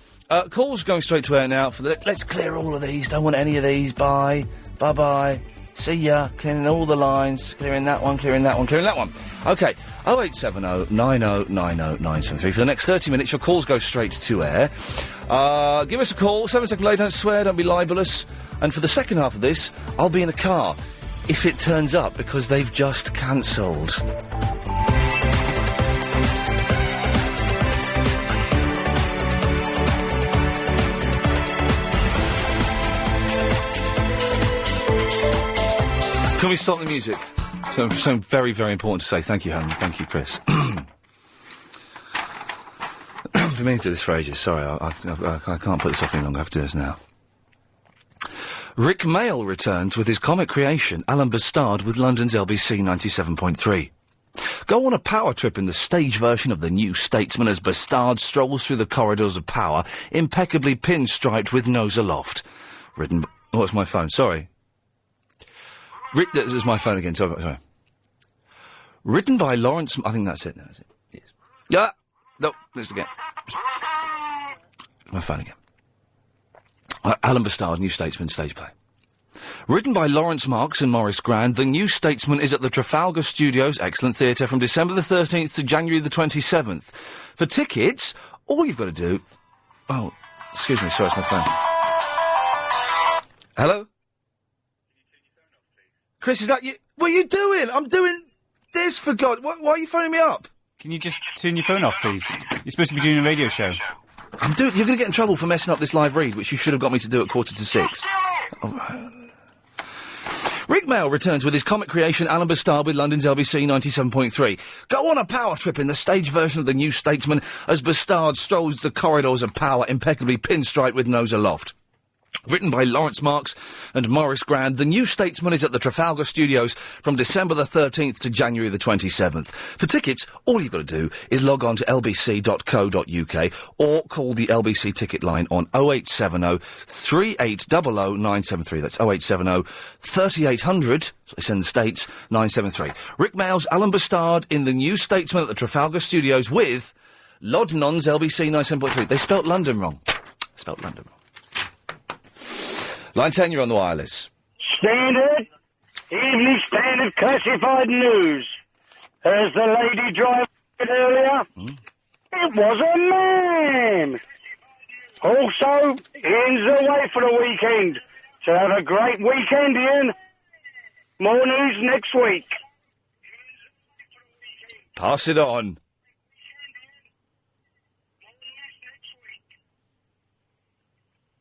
Calls going straight to air now. Let's clear all of these. Don't want any of these. Bye. Bye-bye. See ya. Clearing all the lines. Clearing that one, clearing that one, clearing that one. Okay. 0870 90 90 973. For the next 30 minutes, your calls go straight to air. Give us a call. 7 seconds later. Don't swear. Don't be libelous. And for the second half of this, I'll be in a car. If it turns up, because they've just cancelled. Can we start the music? Something very, very important to say. Thank you, Helen. Thank you, Chris. I've been meaning to do this for ages. Sorry, I can't put this off any longer. I have to do this now. Rick Mail returns with his comic creation, Alan Bastard, with London's LBC 97.3. Go on a power trip in the stage version of The New Statesman as Bastard strolls through the corridors of power, impeccably pinstriped with nose aloft. Written... Oh, it's my phone. Sorry. This is my phone again. Sorry. Written by Lawrence... I think that's it now, is it? Yes. Yeah. No, this again. My phone again. Alan Bastard, New Statesman stage play. Written by Lawrence Marks and Maurice Grand, The New Statesman is at the Trafalgar Studios, Excellent Theatre, from December the 13th to January the 27th. For tickets, all you've got to do... Oh, excuse me, sorry, it's my phone. Hello? Chris, is that you? What are you doing? I'm doing this, for God... Why are you phoning me up? Can you just turn your phone off, please? You're supposed to be doing a radio show. You're going to get in trouble for messing up this live read, which you should have got me to do at 5:45. Oh. Rick Mail returns with his comic creation Alan Bastard with London's LBC 97.3. Go on a power trip in the stage version of The New Statesman as Bastard strolls the corridors of power, impeccably pinstriped with nose aloft. Written by Lawrence Marks and Maurice Grand, The New Statesman is at the Trafalgar Studios from December the 13th to January the 27th. For tickets, all you've got to do is log on to lbc.co.uk or call the LBC ticket line on 0870 3800 973. That's 0870 3800, so it's in the States, 973. Rick Mail's Alan Bastard in The New Statesman at the Trafalgar Studios with Lodnon's LBC 97.3. They spelt London wrong. Line 10, you're on the wireless. Standard, Evening Standard classified news. As the lady driver said earlier, it was a man. Also, Ian's away for the weekend. So have a great weekend, Ian. More news next week. Pass it on.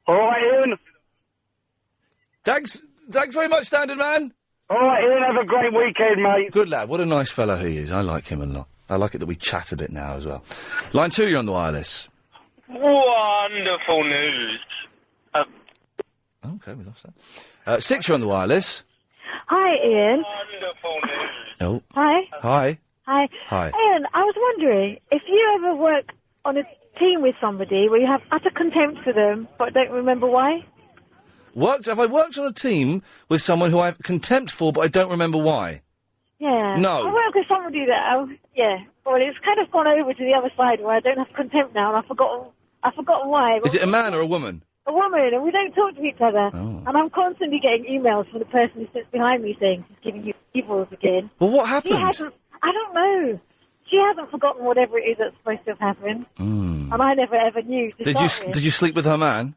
All right, Ian. Thanks very much, Standard Man. All right, Ian, have a great weekend, mate. Good lad. What a nice fellow he is. I like him a lot. I like it that we chat a bit now as well. Line 2, you're on the wireless. Wonderful news. Okay, we lost that. 6, you're on the wireless. Hi, Ian. Wonderful news. Oh. Hi. Hi. Hi. Hi. Ian, I was wondering, if you ever work on a team with somebody where you have utter contempt for them, but don't remember why? Have I worked on a team with someone who I have contempt for, but I don't remember why? Yeah. No. I work with somebody that, well, it's kind of gone over to the other side where I don't have contempt now, and I've forgotten why. Is it a man or a woman? A woman, and we don't talk to each other. Oh. And I'm constantly getting emails from the person who sits behind me saying she's giving you evils again. Well, what happened? I don't know. She hasn't forgotten whatever it is that's supposed to have happened. And I never ever knew. Did you sleep with her man?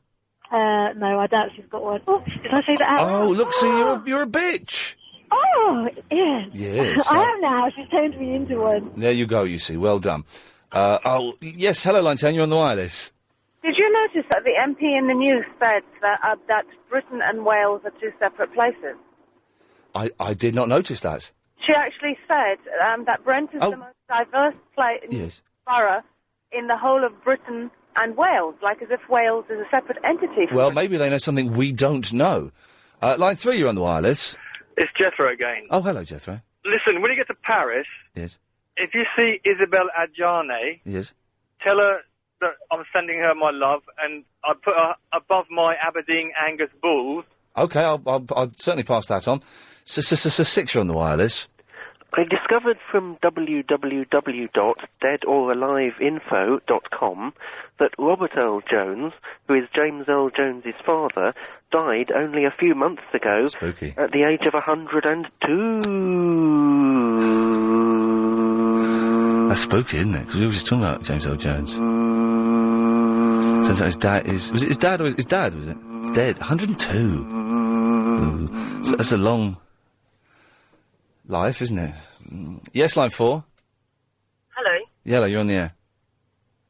No, I doubt she's got one. Oh, did I say that out loud? Oh, look, see, you're a bitch. Oh, yeah. Yes. I am now. She's turned me into one. There you go, you see. Well done. Yes, hello, Line 10, you're on the wireless. Did you notice that the MP in the news said that Britain and Wales are two separate places? I did not notice that. She actually said that Brent is the most diverse borough in the whole of Britain and Wales, like as if Wales is a separate entity. Well, maybe they know something we don't know. Line 3, you're on the wireless. It's Jethro again. Oh, hello, Jethro. Listen, when you get to Paris, yes, if you see Isabel Adjani, yes, tell her that I'm sending her my love, and I put her above my Aberdeen Angus bulls. Okay, I'll certainly pass that on. 6, you're on the wireless. I discovered from www.deadoraliveinfo.com that Robert Earl Jones, who is James Earl Jones's father, died only a few months ago at the age of 102. That's spooky, isn't it? Because we were just talking about James Earl Jones. Turns out his dad is... Was it his dad or his dad, was it? He's dead. 102. Ooh. So that's a long life, isn't it? Yes, line 4. Hello. Hello, you're on the air.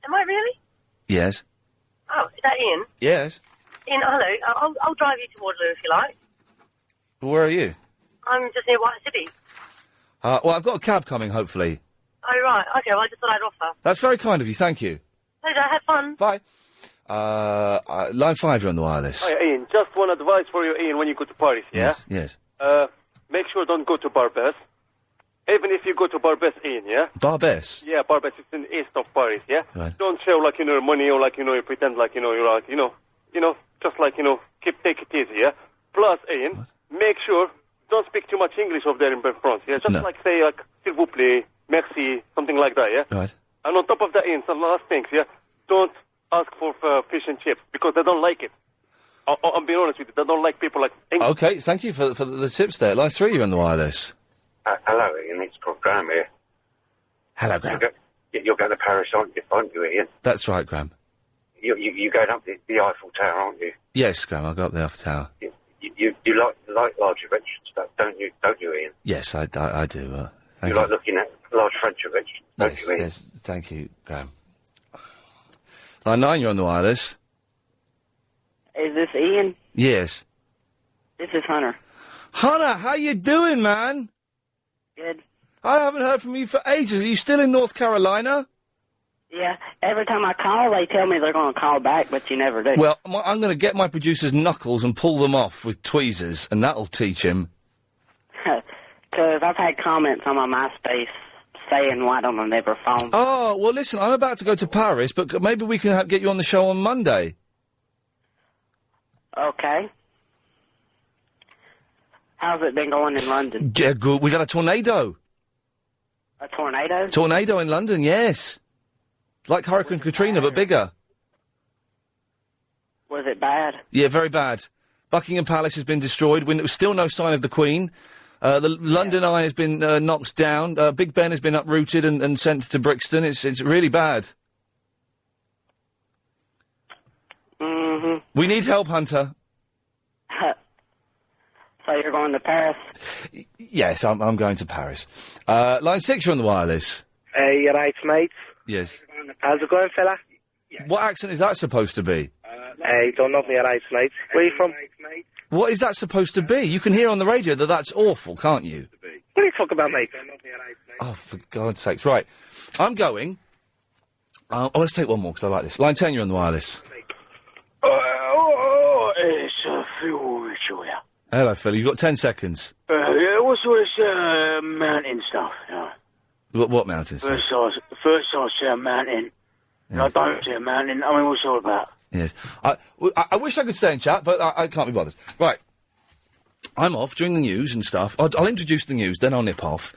Am I really? Yes. Oh, is that Ian? Yes. Ian, hello. I'll drive you to Waterloo if you like. Where are you? I'm just near White City. Well, I've got a cab coming, hopefully. Oh, right. Okay, well, I just thought I'd offer. That's very kind of you, thank you. Pleasure, have fun. Bye. Line 5, you're on the wireless. Hi, Ian. Just one advice for you, Ian, when you go to Paris, yeah? Yes. Make sure don't go to Barbès. Even if you go to Barbès, Ian, yeah? Barbès? Yeah, Barbès is in the east of Paris, yeah? Right. Don't show, like, money or, like, you pretend like, you're like, just like, take it easy, yeah? Plus, Ian, make sure don't speak too much English over there in France, yeah? Just like say, like, s'il vous plaît, merci, something like that, yeah? Right. And on top of that, Ian, some last things, yeah? Don't ask for fish and chips because they don't like it. I'm being honest with you, they don't like people like English. Okay, thank you for the tips there. Line 3, you're on the wireless. Hello, Ian. It's Graham here. Hello, Graham. You're going to Paris, aren't you, Ian? That's right, Graham. You're going up the Eiffel Tower, aren't you? Yes, Graham, I'll go up the Eiffel Tower. You like large events and stuff, don't you, Ian? Yes, I do. You like looking at large French of it. Don't Yes, you, Ian? yes, thank you, Graham. Line 9, you're on the wireless. Is this Ian? Yes. This is Hunter. Hunter, how you doing, man? Good. I haven't heard from you for ages. Are you still in North Carolina? Yeah, every time I call, they tell me they're going to call back, but you never do. Well, I'm going to get my producer's knuckles and pull them off with tweezers, and that'll teach him. Because I've had comments on my MySpace saying, why don't I never phone? Oh, well, listen, I'm about to go to Paris, but maybe we can get you on the show on Monday. Okay. How's it been going in London? Yeah, good. We've had a tornado. A tornado? Tornado in London, yes. It's like Hurricane Katrina, but bigger. Was it bad? Yeah, very bad. Buckingham Palace has been destroyed. When there was still no sign of the Queen. The London Eye has been knocked down. Big Ben has been uprooted and sent to Brixton. It's really bad. Mm-hmm. We need help, Hunter. So you're going to Paris? Yes, I'm going to Paris. Line 6, you're on the wireless. Hey, you right, mate? Yes. How's it going, fella? What accent is that supposed to be? Hey, don't know me, you right, mate? Where you from? What is that supposed to be? You can hear on the radio that that's awful, can't you? What are you talking about, mate? Oh, for God's sakes. Right. I'm going. Let's take one more, because I like this. Line 10, you're on the wireless. It's Phil Mitchell, yeah. Hello, Phil. You've got 10 seconds. Yeah, what's all this mountain stuff, you know? What mountains? First I see a mountain. Yeah. I don't see a mountain. I mean, what's it all about? Yes. I wish I could stay and chat, but I can't be bothered. Right. I'm off during the news and stuff. I'll introduce the news, then I'll nip off.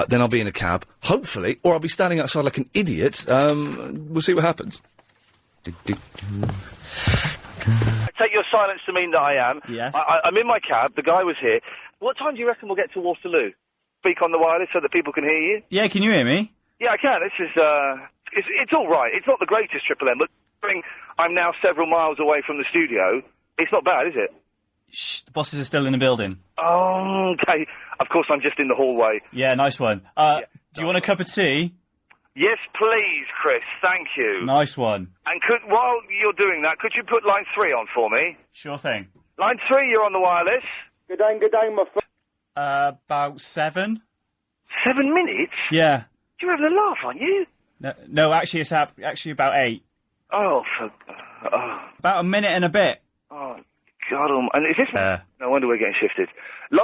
Then I'll be in a cab, hopefully, or I'll be standing outside like an idiot. We'll see what happens. I take your silence to mean that I am. Yes. I'm in my cab. The guy was here. What time do you reckon we'll get to Waterloo? Speak on the wireless so that people can hear you. Yeah, can you hear me? Yeah, I can. This is it's all right. It's not the greatest Triple M, but considering I'm now several miles away from the studio, it's not bad, is it? Shh, the bosses are still in the building. Oh, okay. Of course, I'm just in the hallway. Yeah, nice one. Do you want a cup of tea? Yes, please, Chris. Thank you. Nice one. And while you're doing that, could you put line 3 on for me? Sure thing. Line 3, you're on the wireless. Good day, my friend. About 7. 7 minutes? Yeah. You're having a laugh, aren't you? No, actually, it's actually about 8. Oh, About a minute and a bit. Oh, God. And is this... No wonder we're getting shifted. Line